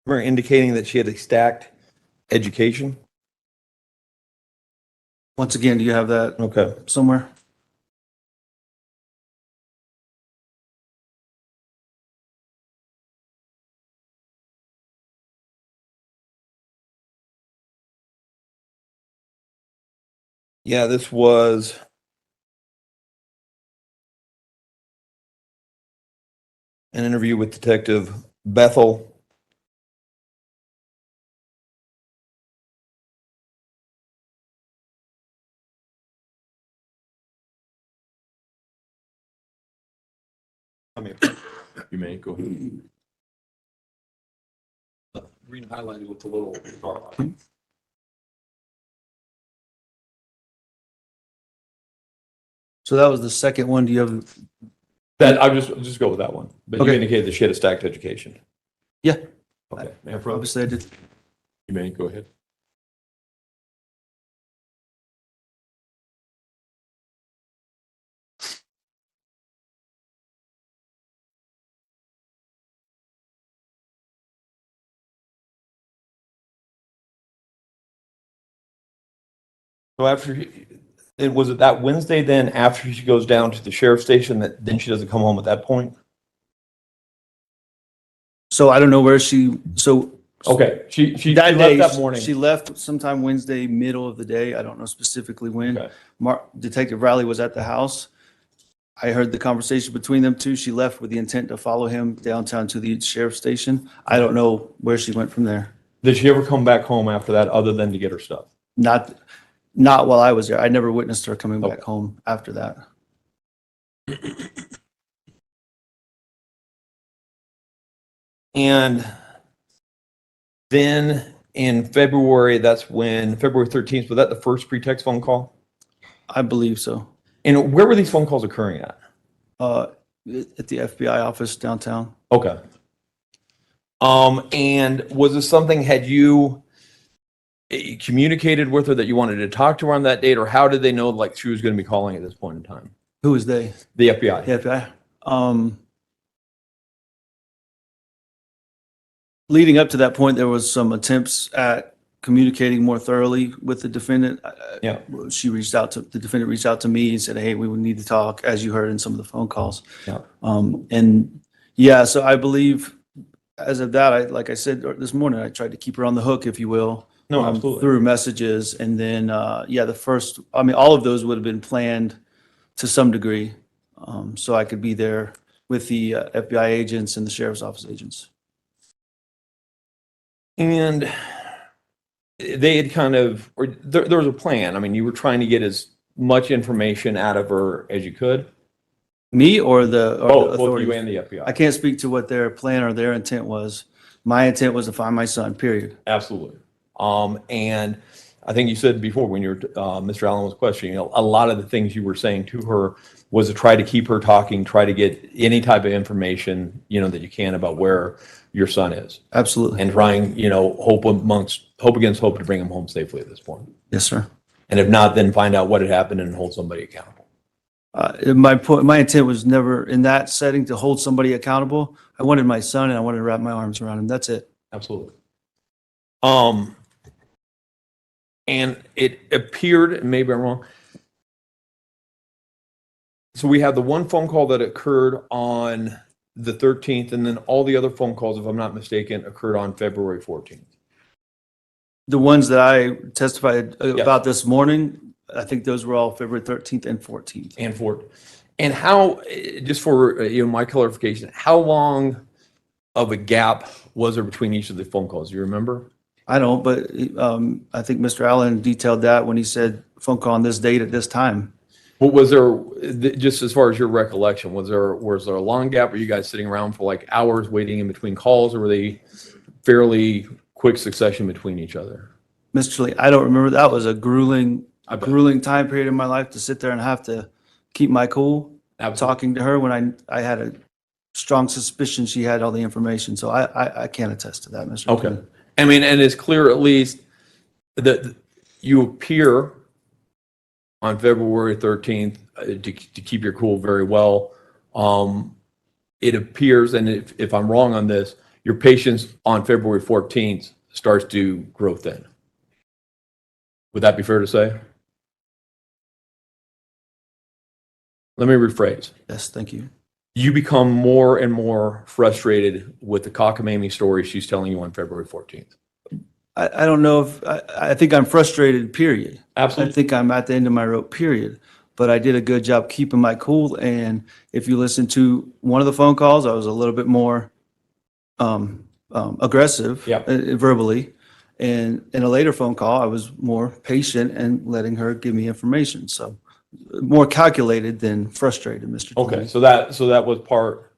S7: Remember indicating that she had a stacked education?
S5: Once again, do you have that
S7: Okay.
S5: somewhere?
S7: Yeah, this was an interview with Detective Bethel. You may go ahead. Green highlighted with the little star line.
S5: So that was the second one. Do you have?
S7: That I'll just go with that one. But you
S5: Okay.
S7: indicated that she had a stacked education.
S5: Yeah.
S7: Okay. May I approach?
S5: Obviously, I did.
S7: You may go ahead. So was it that Wednesday then after she goes down to the sheriff's station that then she doesn't come home at that point?
S5: So I don't know where she. So
S7: Okay, she
S5: that
S7: left
S5: day,
S7: that morning.
S5: she left sometime Wednesday, middle of the day. I don't know specifically when.
S7: Okay.
S5: Detective Riley was at the house. I heard the conversation between them two. She left with the intent to follow him downtown to the sheriff's station. I don't know where she went from there.
S7: Did she ever come back home after that other than to get her stuff?
S5: Not while I was there. I never witnessed her coming back home after that.
S7: And then in February, that's when, February 13th, was that the first pretext phone call?
S5: I believe so.
S7: And where were these phone calls occurring at?
S5: At the FBI office downtown.
S7: Okay. And was this something, had you communicated with her that you wanted to talk to her on that date, or how did they know like she was going to be calling at this point in time?
S5: Who was they?
S7: The FBI.
S5: The FBI. Leading up to that point, there was some attempts at communicating more thoroughly with the defendant.
S7: Yeah.
S5: The defendant reached out to me and said, "Hey, we would need to talk," as you heard in some of the phone calls.
S7: Yeah.
S5: And yeah, so I believe as of that, like I said this morning, I tried to keep her on the hook, if you will.
S7: No, absolutely.
S5: Through messages. And then, all of those would have been planned to some degree. So I could be there with the FBI agents and the sheriff's office agents.
S7: And they had kind of, or there was a plan. I mean, you were trying to get as much information out of her as you could.
S5: Me or the
S7: Both
S5: authorities?
S7: you and the FBI.
S5: I can't speak to what their plan or their intent was. My intent was to find my son, period.
S7: Absolutely. And I think you said before when Mr. Allen was questioning, a lot of the things you were saying to her was to try to keep her talking, try to get any type of information, that you can about where your son is.
S5: Absolutely.
S7: And trying, hope against hope to bring him home safely at this point.
S5: Yes, sir.
S7: And if not, then find out what had happened and hold somebody accountable.
S5: My intent was never in that setting to hold somebody accountable. I wanted my son and I wanted to wrap my arms around him. That's it.
S7: Absolutely. And it appeared, and maybe I'm wrong. So we had the one phone call that occurred on the 13th, and then all the other phone calls, if I'm not mistaken, occurred on February 14th.
S5: The ones that I testified
S7: Yes.
S5: about this morning, I think those were all February 13th and 14th.
S7: And how, just for my clarification, how long of a gap was there between each of the phone calls? Do you remember?
S5: I don't, but I think Mr. Allen detailed that when he said phone call on this date at this time.
S7: What was there, just as far as your recollection, was there a long gap? Were you guys sitting around for like hours waiting in between calls, or were they fairly quick succession between each other?
S5: Mr. Lee, I don't remember. That was a grueling
S7: I bet.
S5: time period in my life to sit there and have to keep my cool
S7: Absolutely.
S5: talking to her when I had a strong suspicion she had all the information. So I can't attest to that, Mr.
S7: Okay.
S5: Lee.
S7: I mean, and it's clear at least that you appear on February 13th to keep your cool very well. It appears, and if I'm wrong on this, your patience on February 14th starts to grow thin. Would that be fair to say? Let me rephrase.
S5: Yes, thank you.
S7: You become more and more frustrated with the cockamamie story she's telling you on February 14th.
S5: I don't know if, I think I'm frustrated, period. I
S7: Absolutely.
S5: think I'm at the end of my rope, period. But I did a good job keeping my cool. And if you listen to one of the phone calls, I was a little bit more aggressive
S7: Yep.
S5: verbally. And in a later phone call, I was more patient and letting her give me information. So more calculated than frustrated, Mr.
S7: Okay,
S5: Tillman.
S7: so that was part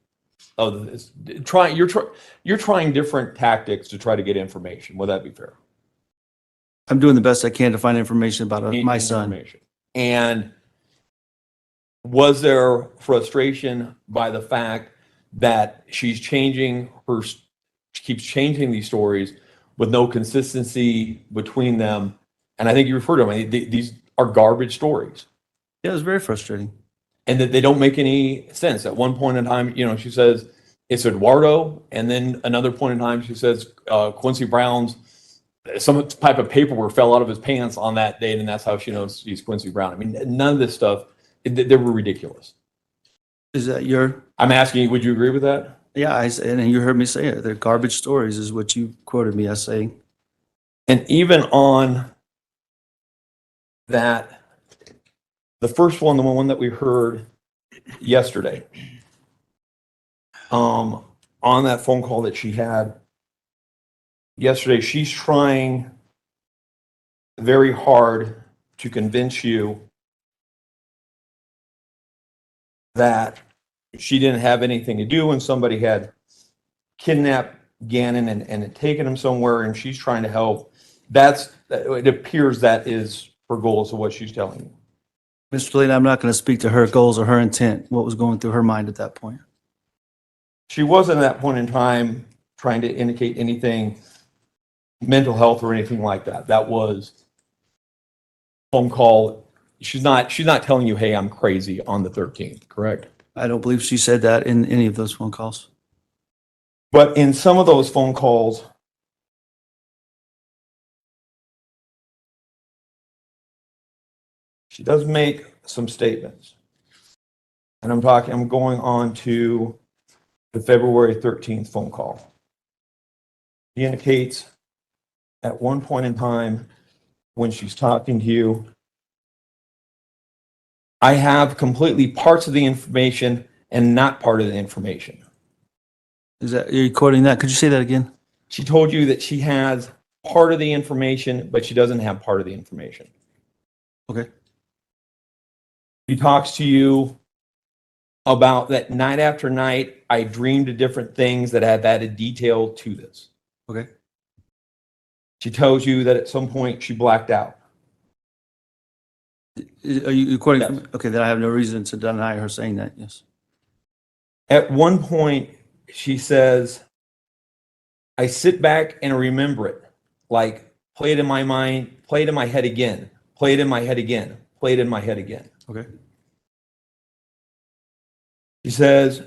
S7: of this. You're trying different tactics to try to get information. Would that be fair?
S5: I'm doing the best I can to find information about my son.
S7: Information. And was there frustration by the fact that she keeps changing these stories with no consistency between them? And I think you referred to them. These are garbage stories.
S5: Yeah, it was very frustrating.
S7: And that they don't make any sense. At one point in time, she says it's Eduardo, and then another point in time she says Quincy Brown's some type of paperwork fell out of his pants on that date, and that's how she knows he's Quincy Brown. I mean, none of this stuff, they were ridiculous.
S5: Is that your?
S7: I'm asking you, would you agree with that?
S5: Yeah, and you heard me say it. They're garbage stories, is what you quoted me as saying.
S7: And even on that, the first one, the one that we heard yesterday, on that phone call that she had yesterday, she's trying very hard to convince you that she didn't have anything to do when somebody had kidnapped Gannon and had taken him somewhere, and she's trying to help. It appears that is her goal, so what she's telling you.
S5: Mr. Lane, I'm not going to speak to her goals or her intent, what was going through her mind at that point.
S7: She wasn't at that point in time trying to indicate anything mental health or anything like that. That was phone call. She's not telling you, hey, I'm crazy on the 13th, correct?
S5: I don't believe she said that in any of those phone calls.
S7: But in some of those phone calls, she does make some statements. And I'm going on to the February 13th phone call. She indicates at one point in time when she's talking to you, I have completely parts of the information and not part of the information.
S5: Are you quoting that? Could you say that again?
S7: She told you that she has part of the information, but she doesn't have part of the information.
S5: Okay.
S7: She talks to you about that night after night, I dreamed of different things that have added detail to this.
S5: Okay.
S7: She tells you that at some point she blacked out.
S5: Are you quoting?
S7: Yes.
S5: Okay, then I have no reason to deny her saying that. Yes.
S7: At one point, she says, I sit back and remember it, like play it in my mind, play it in my head again, play it in my head again, play it in my head again.
S5: Okay.
S7: She says,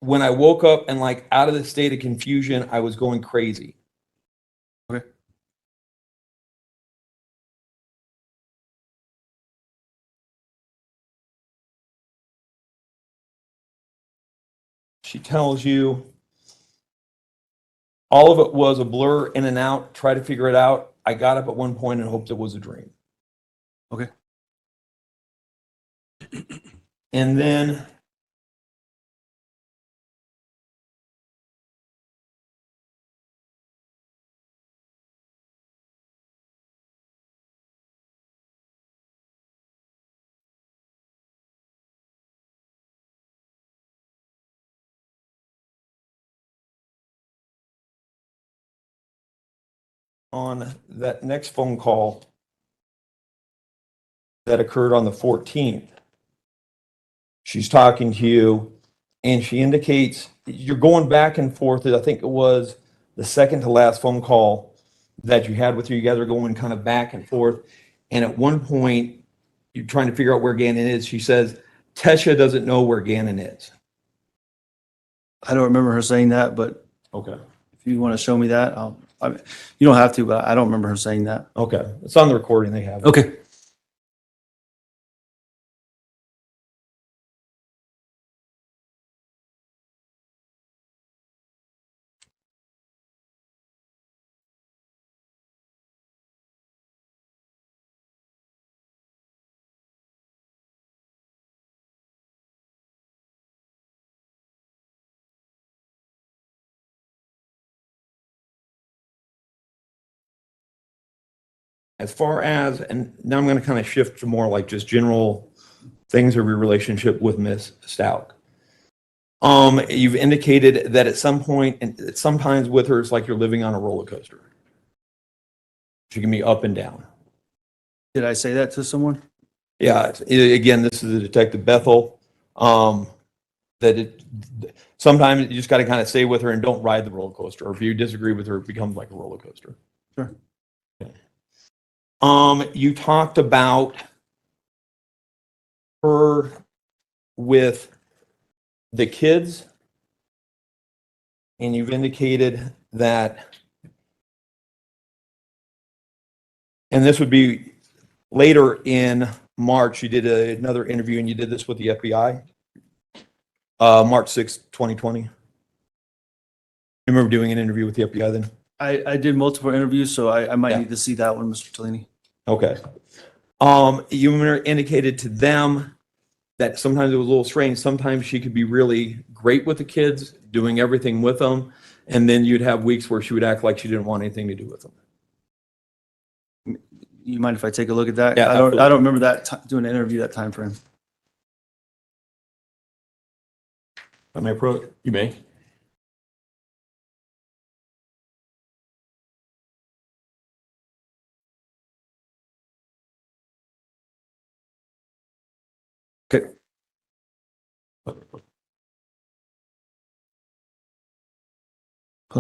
S7: when I woke up and like out of the state of confusion, I was going crazy. She tells you all of it was a blur in and out, try to figure it out. I got up at one point and hoped it was a dream.
S5: Okay.
S7: And then on that next phone call that occurred on the 14th, she's talking to you and she indicates you're going back and forth. I think it was the second to last phone call that you had with her. You guys are going kind of back and forth. And at one point, you're trying to figure out where Gannon is. She says, Tesha doesn't know where Gannon is.
S5: I don't remember her saying that, but
S7: Okay.
S5: if you want to show me that, you don't have to, but I don't remember her saying that.
S7: Okay. It's on the recording they have.
S5: Okay.
S7: As far as, and now I'm going to kind of shift to more like just general things of your relationship with Miss Stauch. You've indicated that at some point, and sometimes with her, it's like you're living on a roller coaster. She can be up and down.
S5: Did I say that to someone?
S7: Yeah, again, this is a Detective Bethel. Sometimes you just got to kind of stay with her and don't ride the roller coaster. Or if you disagree with her, it becomes like a roller coaster.
S5: Sure.
S7: Okay. You talked about her with the kids, and you've indicated that, and this would be later in March, you did another interview and you did this with the FBI, March 6th, 2020. You remember doing an interview with the FBI then?
S5: I did multiple interviews, so I might
S7: Yeah.
S5: need to see that one, Mr. Tellini.
S7: Okay. You indicated to them that sometimes it was a little strange. Sometimes she could be really great with the kids, doing everything with them. And then you'd have weeks where she would act like she didn't want anything to do with them.
S5: You mind if I take a look at that?
S7: Yeah,
S5: I
S7: absolutely.
S5: don't remember that doing an interview that time frame.
S7: I may approach. You may.
S5: Okay. Hold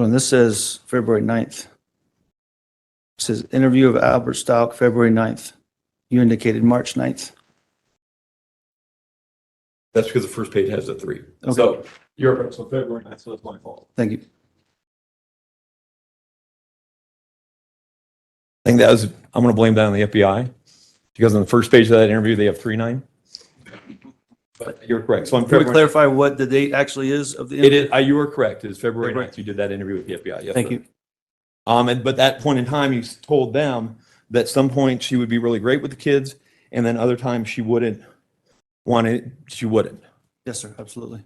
S5: on, this says February 9th. It says interview of Albert Stauch, February 9th. You indicated March 9th.
S7: That's because the first page has the 3.
S5: Okay.
S7: So you're right. So February 9th, so that's my fault.
S5: Thank you.
S7: I think that was, I'm going to blame that on the FBI because on the first page of that interview, they have 3-9. But you're correct. So on
S5: Can we
S7: February,
S5: clarify what the date actually is of the
S7: it
S5: interview?
S7: is, you are correct. It's February
S5: February.
S7: 9th. You did that interview with the FBI. Yes,
S5: Thank
S7: sir.
S5: you.
S7: But that point in time, you told them that some point she would be really great with the kids, and then other times she wouldn't want it. She wouldn't.
S5: Yes, sir, absolutely.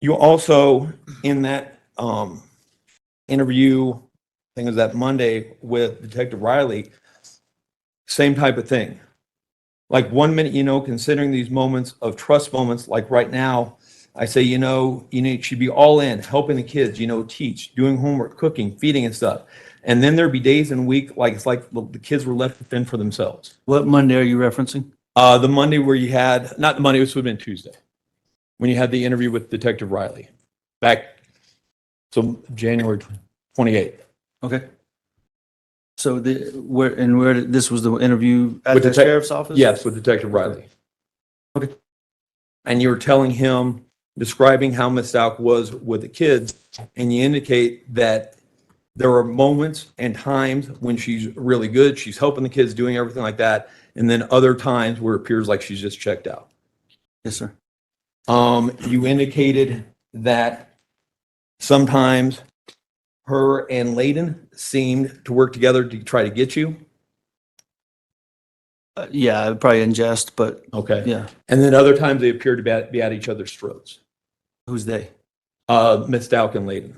S7: You also, in that interview, I think it was that Monday with Detective Riley, same type of thing. Like 1 minute, considering these moments of trust moments, like right now, I say, you should be all in, helping the kids, teach, doing homework, cooking, feeding and stuff. And then there'd be days and week, like it's like the kids were left to fend for themselves.
S5: What Monday are you referencing?
S7: The Monday where you had, not the Monday, this would have been Tuesday, when you had the interview with Detective Riley, so January 28th.
S5: Okay. So this was the interview at
S7: With
S5: the
S7: Detec-
S5: sheriff's office?
S7: Yes, with Detective Riley.
S5: Okay.
S7: And you were telling him describing how Ms. Stauch was with the kids, and you indicate that there are moments and times when she's really good, she's helping the kids, doing everything like that, and then other times where it appears like she's just checked out.
S5: Yes, sir.
S7: You indicated that sometimes her and Layden seemed to work together to try to get you.
S5: Yeah, probably in jest, but
S7: Okay.
S5: yeah.
S7: And then other times they appear to be at each other's throats.
S5: Who's they?
S7: Ms. Stauch and Layden.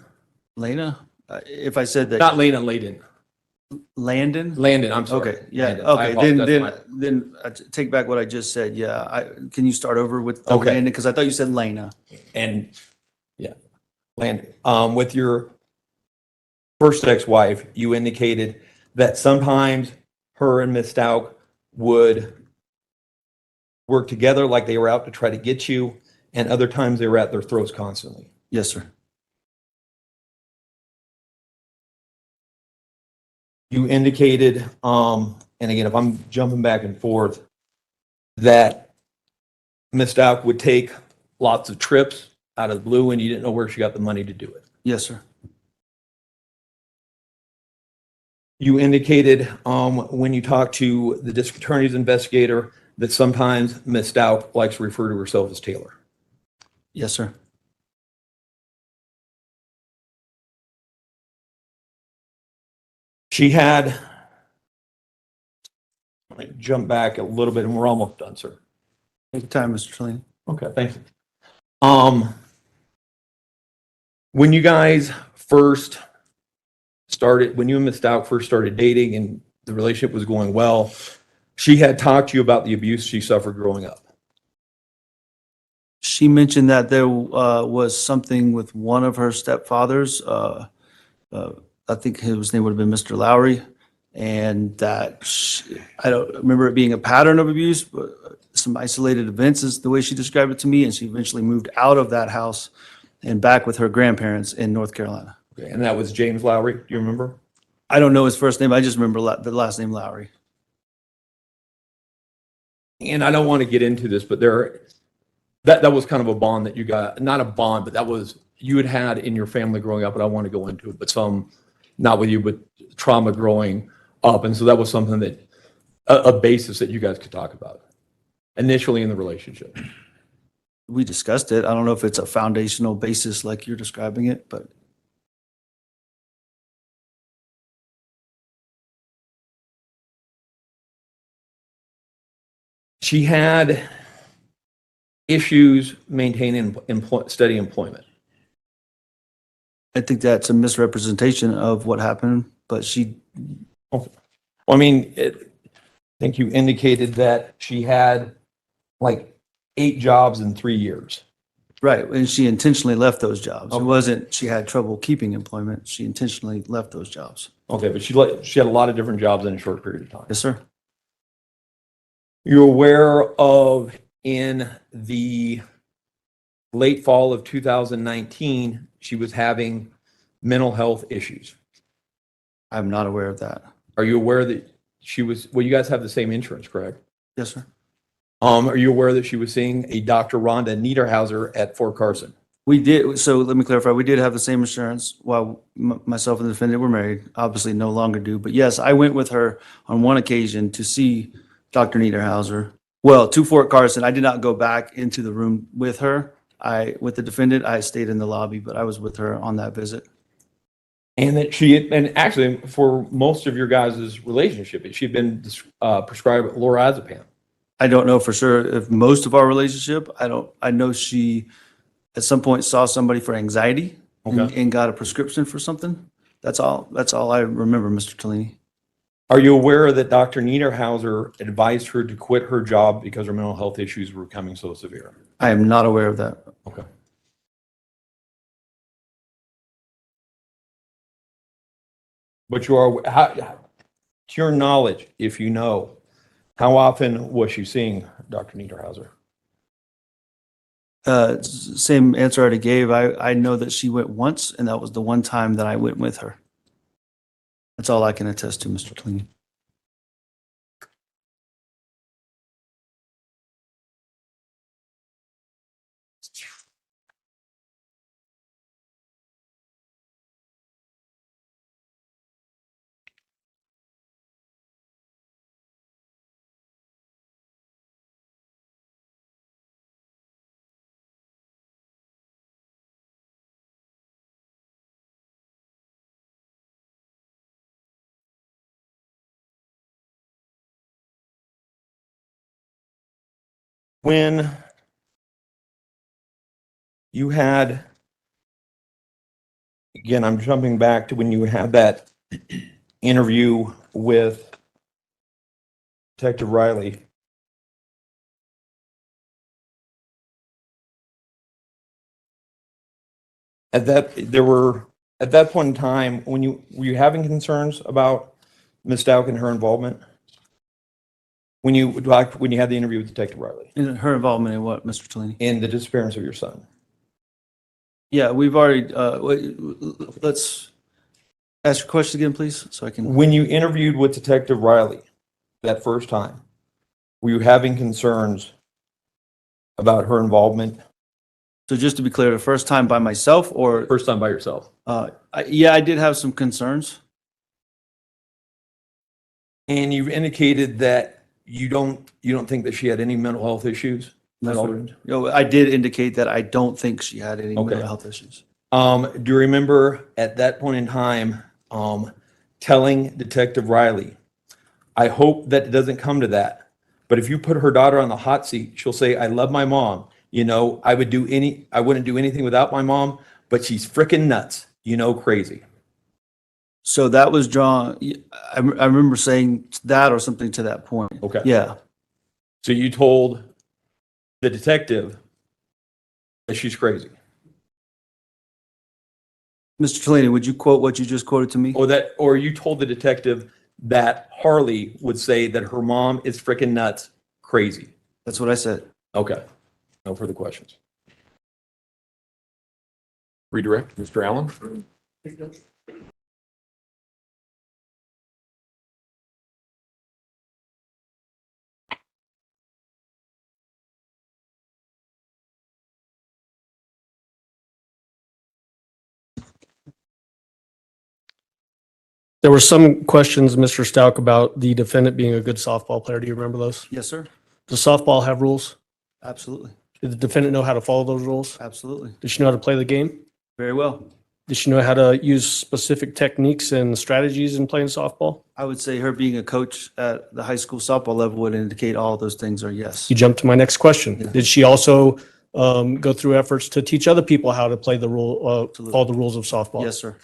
S5: Lena? If I said that.
S7: Not Layden, Layden.
S5: Landon?
S7: Landon, I'm sorry.
S5: Okay, yeah,
S7: Landon. I
S5: okay,
S7: apologize.
S5: then I take back what I just said, yeah. Can you start over with the
S7: Okay.
S5: Landon? Because I thought you said Lena.
S7: And yeah, Landon. With your first ex-wife, you indicated that sometimes her and Ms. Stauch would work together like they were out to try to get you, and other times they were at their throats constantly.
S5: Yes, sir.
S7: You indicated, and again, if I'm jumping back and forth, that Ms. Stauch would take lots of trips out of the blue and you didn't know where she got the money to do it.
S5: Yes, sir.
S7: You indicated when you talked to the district attorney's investigator that sometimes Ms. Stauch likes to refer to herself as Taylor.
S5: Yes, sir.
S7: She had, let me jump back a little bit and we're almost done, sir.
S5: Take your time, Mr. Trelane.
S7: Okay, thank you. When you guys first started, when you and Ms. Stauch first started dating and the relationship was going well, she had talked to you about the abuse she suffered growing up.
S5: She mentioned that there was something with one of her stepfathers. I think his name would have been Mr. Lowry, and that I don't remember it being a pattern of abuse, but some isolated events is the way she described it to me. And she eventually moved out of that house and back with her grandparents in North Carolina.
S7: Okay, and that was James Lowry. Do you remember?
S5: I don't know his first name. I just remember the last name Lowry.
S7: And I don't want to get into this, but that was kind of a bond that you got, not a bond, but that was, you had in your family growing up, and I want to go into it, but some, not with you, but trauma growing up. And so that was something that, a basis that you guys could talk about initially in the relationship.
S5: We discussed it. I don't know if it's a foundational basis like you're describing it, but
S7: She had issues maintaining steady employment.
S5: I think that's a misrepresentation of what happened, but she,
S7: Well, I mean, I think you indicated that she had like 8 jobs in 3 years.
S5: right, and she intentionally left those jobs. It
S7: Okay.
S5: wasn't, she had trouble keeping employment. She intentionally left those jobs.
S7: Okay, but she had a lot of different jobs in a short period of time.
S5: Yes, sir.
S7: You're aware of in the late fall of 2019, she was having mental health issues.
S5: I'm not aware of that.
S7: Are you aware that she was, well, you guys have the same insurance, correct?
S5: Yes, sir.
S7: Are you aware that she was seeing a Dr. Rhonda Niederhauser at Fort Carson?
S5: We did, so let me clarify, we did have the same insurance while myself and the defendant were married, obviously no longer do. But yes, I went with her on one occasion to see Dr. Niederhauser. Well, to Fort Carson. I did not go back into the room with her. With the defendant, I stayed in the lobby, but I was with her on that visit.
S7: And that she, and actually for most of your guys' relationship, she had been prescribed lorazepam.
S5: I don't know for sure if most of our relationship, I know she at some point saw somebody for anxiety and got a prescription for something. That's all I remember, Mr. Tellini.
S7: Are you aware that Dr. Niederhauser advised her to quit her job because her mental health issues were becoming so severe?
S5: I am not aware of that.
S7: Okay. But you are, to your knowledge, if you know, how often was she seeing Dr. Niederhauser?
S5: Same answer I already gave. I know that she went once, and that was the one time that I went with her. That's all I can attest to, Mr. Tellini.
S1: When you had, again, I'm jumping back to when you had that interview with Detective Riley. At that point in time, were you having concerns about Ms. Stauch and her involvement? When you had the interview with Detective Riley
S5: And her involvement in what, Mr. Tellini?
S1: in the disappearance of your son?
S5: Yeah, we've already, let's ask your question again, please, so I can.
S1: When you interviewed with Detective Riley that first time, were you having concerns about her involvement?
S5: So just to be clear, the first time by myself or,
S1: First time by yourself.
S5: yeah, I did have some concerns.
S1: And you indicated that you don't think that she had any mental health issues?
S5: No,
S1: at all?
S5: sir. You know, I did indicate that I don't think she had any mental
S1: Okay.
S5: health issues.
S1: Do you remember at that point in time, telling Detective Riley, I hope that it doesn't come to that, but if you put her daughter on the hot seat, she'll say, I love my mom. You know, I wouldn't do anything without my mom, but she's freaking nuts, crazy.
S5: So that was drawn, I remember saying that or something to that point.
S1: Okay.
S5: Yeah,
S1: So you told the detective that she's crazy.
S5: Mr. Tellini, would you quote what you just quoted to me?
S1: Or you told the detective that Harley would say that her mom is freaking nuts, crazy.
S5: That's what I said.
S1: Okay. No further questions. Redirect, Mr. Allen.
S2: There were some questions, Mr. Stauch, about the defendant being a good softball player. Do you remember those?
S5: Yes, sir.
S2: Does softball have rules?
S5: Absolutely.
S2: Did the defendant know how to follow those rules?
S5: Absolutely.
S2: Did she know how to play the game?
S5: Very well.
S2: Did she know how to use specific techniques and strategies in playing softball?
S5: I would say her being a coach at the high school softball level would indicate all those things are yes.
S2: You jumped to my next question.
S5: Yeah.
S2: Did she also go through efforts to teach other people how to play the
S5: Absolutely.
S2: follow the rules of softball?
S5: Yes, sir.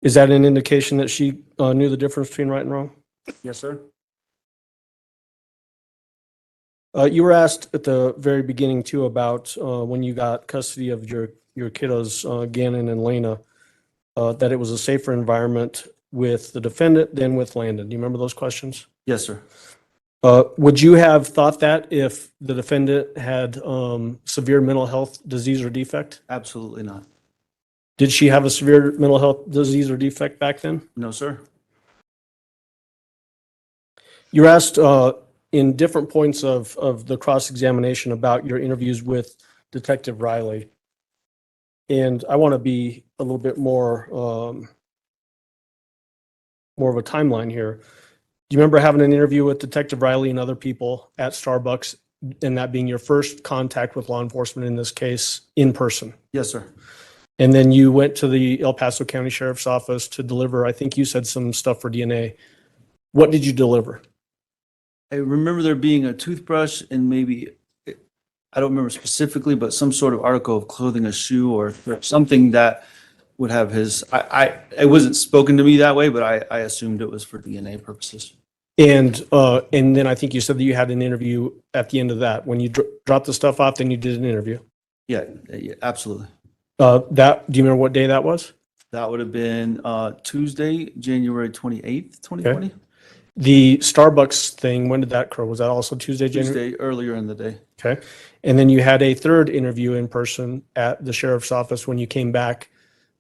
S2: Is that an indication that she knew the difference between right and wrong?
S5: Yes, sir.
S2: You were asked at the very beginning too about when you got custody of your kiddos, Gannon and Lena, that it was a safer environment with the defendant than with Landon. Do you remember those questions?
S5: Yes, sir.
S2: Would you have thought that if the defendant had severe mental health disease or defect?
S5: Absolutely not.
S2: Did she have a severe mental health disease or defect back then?
S5: No, sir.
S2: You were asked in different points of the cross-examination about your interviews with Detective Riley. And I want to be a little bit more of a timeline here. Do you remember having an interview with Detective Riley and other people at Starbucks, and that being your first contact with law enforcement in this case in person?
S5: Yes, sir.
S2: And then you went to the El Paso County Sheriff's Office to deliver, I think you said some stuff for DNA. What did you deliver?
S5: I remember there being a toothbrush and maybe, I don't remember specifically, but some sort of article of clothing, a shoe or something that would have his, it wasn't spoken to me that way, but I assumed it was for DNA purposes.
S2: And then I think you said that you had an interview at the end of that. When you dropped the stuff off, then you did an interview.
S5: Yeah, absolutely.
S2: Do you remember what day that was?
S5: That would have been Tuesday, January 28th, 2020.
S2: The Starbucks thing, when did that occur? Was that also Tuesday, January?
S5: Tuesday, earlier in the day.
S2: Okay. And then you had a third interview in person at the sheriff's office when you came back.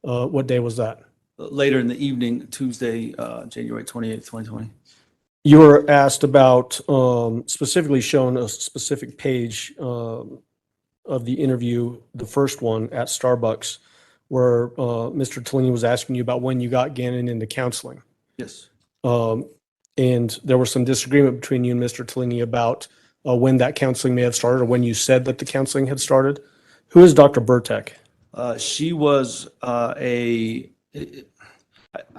S2: What day was that?
S5: Later in the evening, Tuesday, January 28th, 2020.
S2: You were asked about specifically shown a specific page of the interview, the first one at Starbucks, where Mr. Tellini was asking you about when you got Gannon into counseling.
S5: Yes.
S2: And there was some disagreement between you and Mr. Tellini about when that counseling may have started or when you said that the counseling had started. Who is Dr. Burtek?
S5: She was I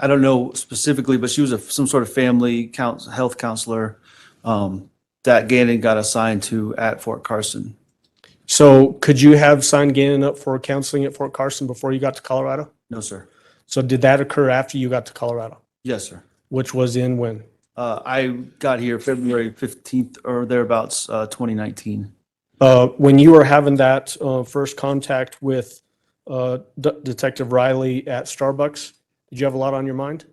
S5: don't know specifically, but she was some sort of family health counselor. that Gannon got assigned to at Fort Carson.
S2: So could you have signed Gannon up for counseling at Fort Carson before you got to Colorado?
S5: No, sir.
S2: So did that occur after you got to Colorado,
S5: Yes, sir.
S2: which was in when?
S5: I got here February 15th or thereabouts, 2019.
S2: When you were having that first contact with Detective Riley at Starbucks, did you have a lot on your mind?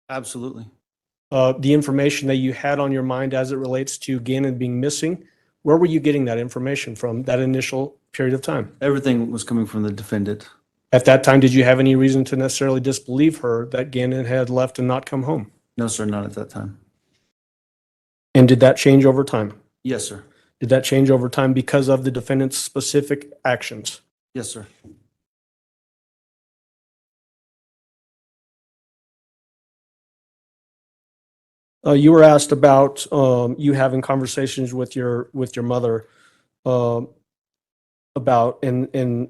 S5: Absolutely.
S2: The information that you had on your mind as it relates to Gannon being missing, where were you getting that information from that initial period of time?
S5: Everything was coming from the defendant.
S2: At that time, did you have any reason to necessarily disbelieve her that Gannon had left and not come home?
S5: No, sir, not at that time.
S2: And did that change over time?
S5: Yes, sir.
S2: Did that change over time because of the defendant's specific actions?
S5: Yes, sir.
S2: You were asked about you having conversations with your mother about, and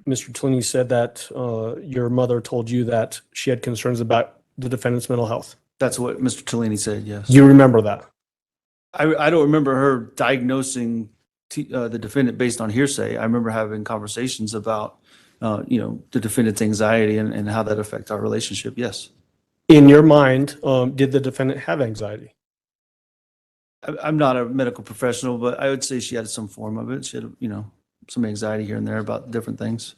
S2: Mr. Tellini said that your mother told you that she had concerns about the defendant's mental health.
S5: That's what Mr. Tellini said, yes.
S2: Do you remember that?
S5: I don't remember her diagnosing the defendant based on hearsay. I remember having conversations about, the defendant's anxiety and how that affects our relationship, yes.
S2: In your mind, did the defendant have anxiety?
S5: I'm not a medical professional, but I would say she had some form of it. She had, some anxiety here and there about different things.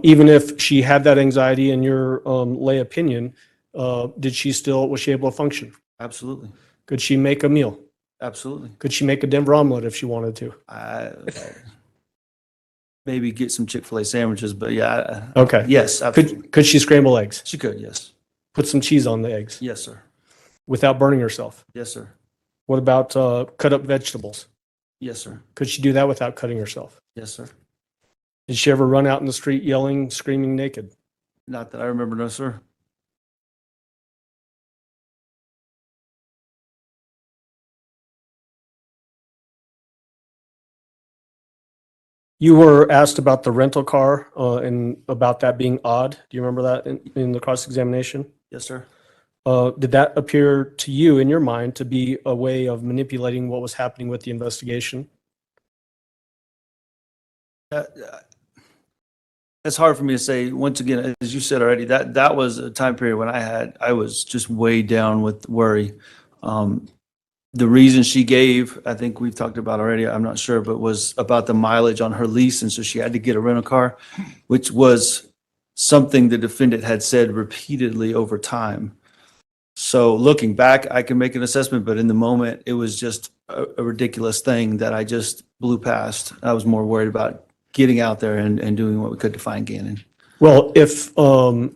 S2: Even if she had that anxiety in your lay opinion, was she able to function?
S5: Absolutely.
S2: Could she make a meal?
S5: Absolutely.
S2: Could she make a Denver omelet if she wanted to?
S5: Maybe get some Chick-fil-A sandwiches, but yeah.
S2: Okay.
S5: Yes, absolutely.
S2: Could she scramble eggs?
S5: She could, yes.
S2: Put some cheese on the eggs
S5: Yes, sir.
S2: without burning herself?
S5: Yes, sir.
S2: What about cut up vegetables?
S5: Yes, sir.
S2: Could she do that without cutting herself?
S5: Yes, sir.
S2: Did she ever run out in the street yelling, screaming naked?
S5: Not that I remember, no, sir.
S2: You were asked about the rental car and about that being odd. Do you remember that in the cross-examination?
S5: Yes, sir.
S2: Did that appear to you in your mind to be a way of manipulating what was happening with the investigation?
S5: It's hard for me to say. Once again, as you said already, that was a time period when I was just weighed down with worry. The reason she gave, I think we've talked about already, I'm not sure, but was about the mileage on her lease. And so she had to get a rental car, which was something the defendant had said repeatedly over time. So looking back, I can make an assessment, but in the moment, it was just a ridiculous thing that I just blew past. I was more worried about getting out there and doing what we could to find Gannon.
S2: Well, if in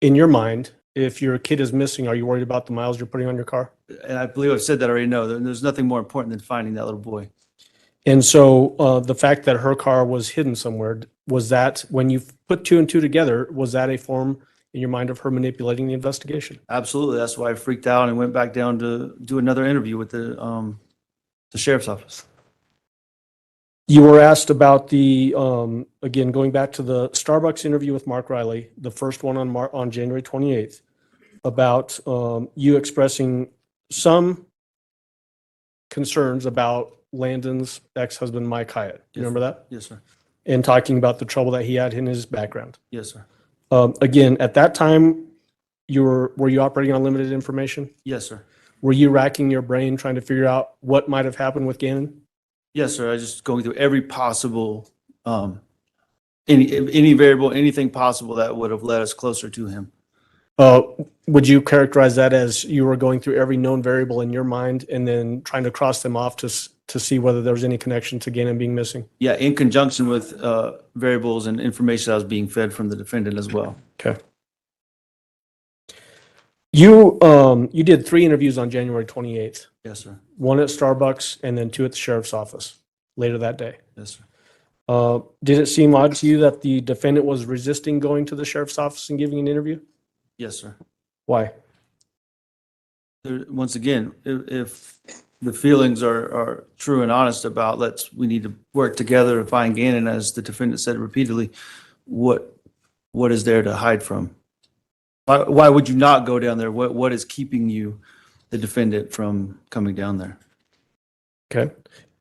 S2: your mind, if your kid is missing, are you worried about the miles you're putting on your car?
S5: And I believe I've said that already. No, there's nothing more important than finding that little boy.
S2: And so the fact that her car was hidden somewhere, was that, when you put two and two together, was that a form in your mind of her manipulating the investigation?
S5: Absolutely. That's why I freaked out and went back down to do another interview with the sheriff's office.
S2: You were asked about the, again, going back to the Starbucks interview with Mark Riley, the first one on January 28th, about you expressing some concerns about Landon's ex-husband, Mike Hyatt. Do you remember that?
S5: Yes, sir.
S2: And talking about the trouble that he had in his background.
S5: Yes, sir.
S2: Again, at that time, were you operating on limited information?
S5: Yes, sir.
S2: Were you racking your brain trying to figure out what might have happened with Gannon?
S5: Yes, sir. I was just going through every possible, any variable, anything possible that would have led us closer to him.
S2: Would you characterize that as you were going through every known variable in your mind and then trying to cross them off to see whether there was any connection to Gannon being missing?
S5: Yeah, in conjunction with variables and information that was being fed from the defendant as well.
S2: Okay. You did 3 interviews on January 28th,
S5: Yes, sir.
S2: 1 at Starbucks and then 2 at the sheriff's office later that day.
S5: Yes, sir.
S2: Did it seem odd to you that the defendant was resisting going to the sheriff's office and giving an interview?
S5: Yes, sir.
S2: Why?
S5: Once again, if the feelings are true and honest about we need to work together to find Gannon, as the defendant said repeatedly, what is there to hide from? Why would you not go down there? What is keeping you, the defendant, from coming down there?
S2: Okay.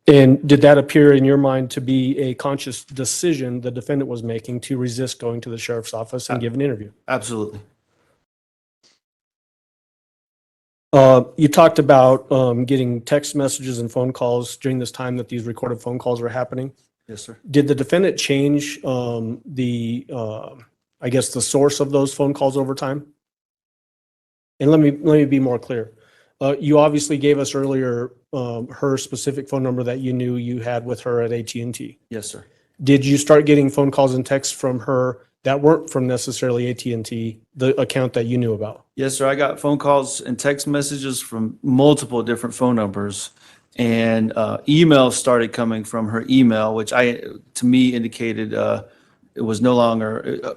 S2: And did that appear in your mind to be a conscious decision the defendant was making to resist going to the sheriff's office and give an interview?
S5: Absolutely.
S2: You talked about getting text messages and phone calls during this time that these recorded phone calls were happening.
S5: Yes, sir.
S2: Did the defendant change I guess, the source of those phone calls over time? And let me be more clear. You obviously gave us earlier her specific phone number that you knew you had with her at AT&T.
S5: Yes, sir.
S2: Did you start getting phone calls and texts from her that weren't from necessarily AT&T, the account that you knew about?
S5: Yes, sir. I got phone calls and text messages from multiple different phone numbers, and emails started coming from her email, which to me indicated it was no longer.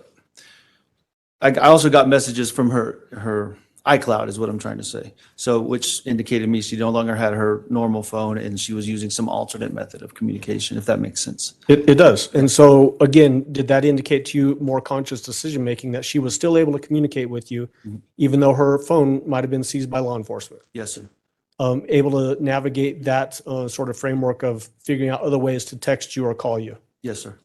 S5: I also got messages from her iCloud, is what I'm trying to say. So, which indicated to me she no longer had her normal phone and she was using some alternate method of communication, if that makes sense.
S2: It does. And so, again, did that indicate to you more conscious decision-making that she was still able to communicate with you, even though her phone might have been seized by law enforcement?
S5: Yes, sir.
S2: Able to navigate that sort of framework of figuring out other ways to text you or call you?
S5: Yes, sir.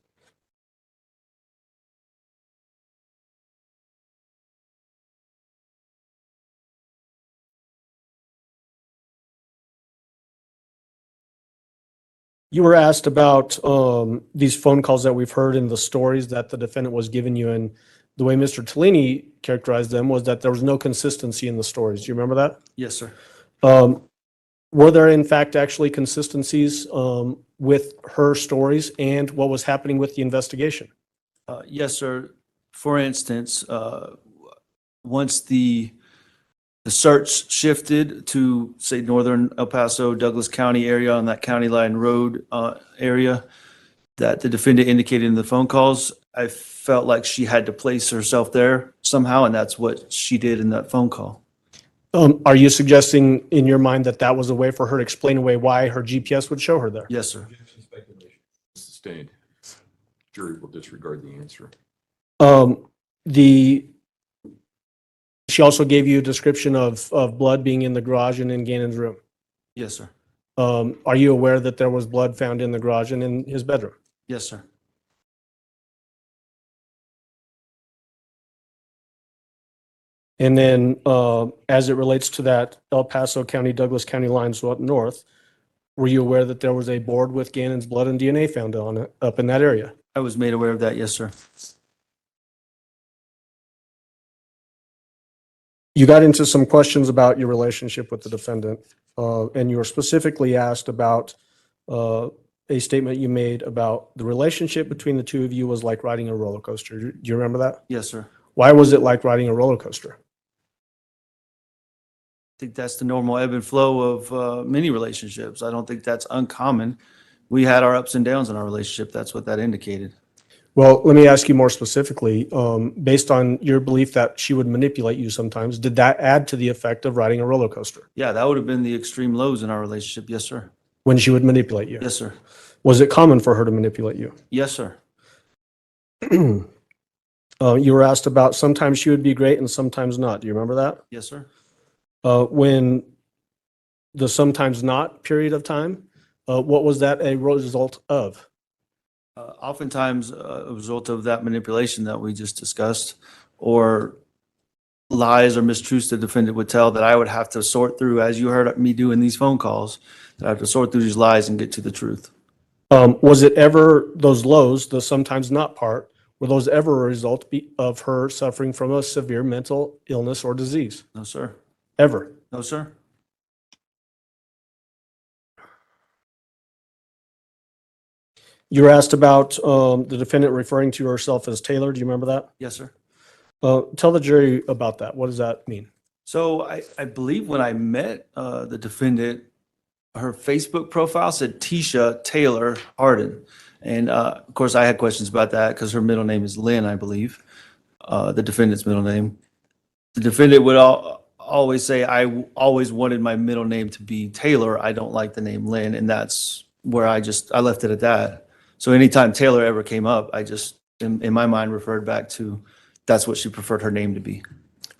S2: You were asked about these phone calls that we've heard in the stories that the defendant was giving you, and the way Mr. Tellini characterized them was that there was no consistency in the stories. Do you remember that?
S5: Yes, sir.
S2: Were there in fact actually consistencies with her stories and what was happening with the investigation?
S5: Yes, sir. For instance, once the search shifted to, say, northern El Paso, Douglas County area on that county line road area that the defendant indicated in the phone calls, I felt like she had to place herself there somehow, and that's what she did in that phone call.
S2: Are you suggesting in your mind that that was a way for her to explain away why her GPS would show her there?
S5: Yes, sir.
S1: Sustained. Jury will disregard the answer.
S2: She also gave you a description of blood being in the garage and in Gannon's room.
S5: Yes, sir.
S2: Are you aware that there was blood found in the garage and in his bedroom?
S5: Yes, sir.
S2: And then as it relates to that El Paso County, Douglas County lines up north, were you aware that there was a board with Gannon's blood and DNA found on it up in that area?
S5: I was made aware of that. Yes, sir.
S2: You got into some questions about your relationship with the defendant, and you were specifically asked about a statement you made about the relationship between the two of you was like riding a roller coaster. Do you remember that?
S5: Yes, sir.
S2: Why was it like riding a roller coaster?
S5: I think that's the normal ebb and flow of many relationships. I don't think that's uncommon. We had our ups and downs in our relationship. That's what that indicated.
S2: Well, let me ask you more specifically, based on your belief that she would manipulate you sometimes, did that add to the effect of riding a roller coaster
S5: Yeah, that would have been the extreme lows in our relationship. Yes, sir.
S2: when she would manipulate you?
S5: Yes, sir.
S2: Was it common for her to manipulate you?
S5: Yes, sir.
S2: You were asked about sometimes she would be great and sometimes not. Do you remember that?
S5: Yes, sir.
S2: When the sometimes not period of time, what was that a result of?
S5: Oftentimes a result of that manipulation that we just discussed, or lies or mistruths the defendant would tell that I would have to sort through, as you heard me do in these phone calls, that I have to sort through these lies and get to the truth.
S2: Was it ever those lows, the sometimes not part, were those ever a result of her suffering from a severe mental illness or disease?
S5: No, sir.
S2: Ever?
S5: No, sir.
S2: You were asked about the defendant referring to herself as Taylor. Do you remember that?
S5: Yes, sir.
S2: Tell the jury about that. What does that mean?
S5: So I believe when I met the defendant, her Facebook profile said Tisha Taylor Harden. And of course, I had questions about that because her middle name is Lynn, I believe, the defendant's middle name. The defendant would always say, I always wanted my middle name to be Taylor. I don't like the name Lynn. And that's where I left it at that. So anytime Taylor ever came up, I just, in my mind, referred back to that's what she preferred her name to be.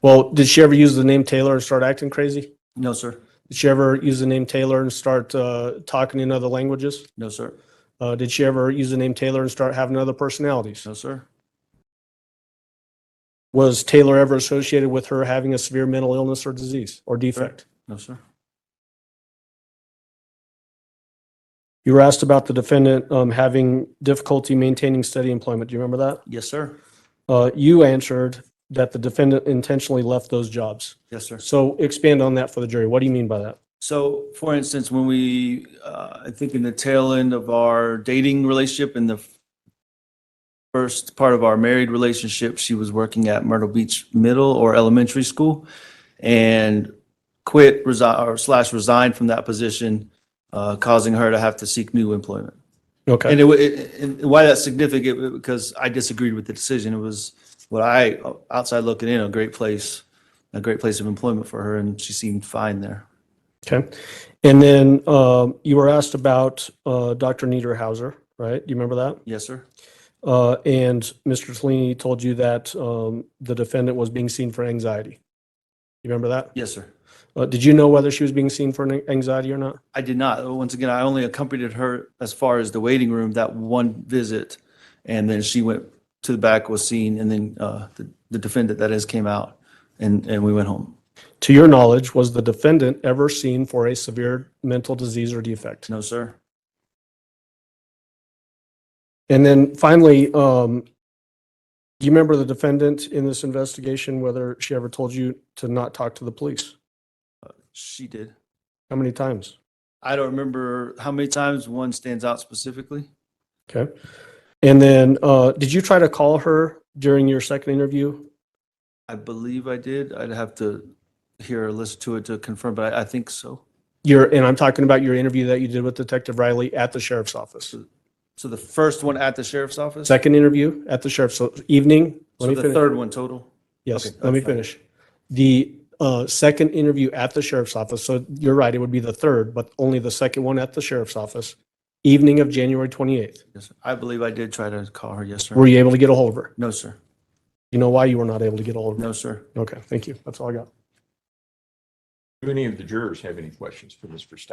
S2: Well, did she ever use the name Taylor and start acting crazy?
S5: No, sir.
S2: Did she ever use the name Taylor and start talking in other languages?
S5: No, sir.
S2: Did she ever use the name Taylor and start having other personalities?
S5: No, sir.
S2: Was Taylor ever associated with her having a severe mental illness or disease or defect?
S5: No, sir.
S2: You were asked about the defendant having difficulty maintaining steady employment. Do you remember that?
S5: Yes, sir.
S2: You answered that the defendant intentionally left those jobs.
S5: Yes, sir.
S2: So expand on that for the jury. What do you mean by that?
S5: So, for instance, when we, I think in the tail end of our dating relationship, in the first part of our married relationship, she was working at Myrtle Beach Middle or Elementary School and quit, resigned from that position, causing her to have to seek new employment.
S2: Okay.
S5: And why that's significant, because I disagreed with the decision. It was what I, outside looking in, a great place of employment for her, and she seemed fine there.
S2: Okay. And then you were asked about Dr. Niederhauser, right? Do you remember that?
S5: Yes, sir.
S2: And Mr. Tellini told you that the defendant was being seen for anxiety. You remember that?
S5: Yes, sir.
S2: Did you know whether she was being seen for anxiety or not?
S5: I did not. Once again, I only accompanied her as far as the waiting room, that one visit, and then she went to the back, was seen, and then the defendant, that is, came out, and we went home.
S2: To your knowledge, was the defendant ever seen for a severe mental disease or defect?
S5: No, sir.
S2: And then finally, do you remember the defendant in this investigation, whether she ever told you to not talk to the police?
S5: She did.
S2: How many times?
S5: I don't remember how many times. One stands out specifically.
S2: Okay. And then did you try to call her during your second interview?
S5: I believe I did. I'd have to hear or listen to it to confirm, but I think so.
S2: And I'm talking about your interview that you did with Detective Riley at the sheriff's office.
S5: So the first one at the sheriff's office?
S2: Second interview at the sheriff's evening. Let
S5: So
S2: me
S5: the
S2: finish.
S5: third one total?
S2: Yes,
S5: Okay,
S2: let me
S5: that's fine.
S2: finish. The second interview at the sheriff's office, so you're right, it would be the third, but only the second one at the sheriff's office, evening of January 28th.
S5: Yes, sir. I believe I did try to call her. Yes, sir.
S2: Were you able to get a hold of her?
S5: No, sir.
S2: You know why you were not able to get a hold of her?
S5: No, sir.
S2: Okay, thank you. That's all I got.
S1: Do any of the jurors have any questions for Mr. Stauch?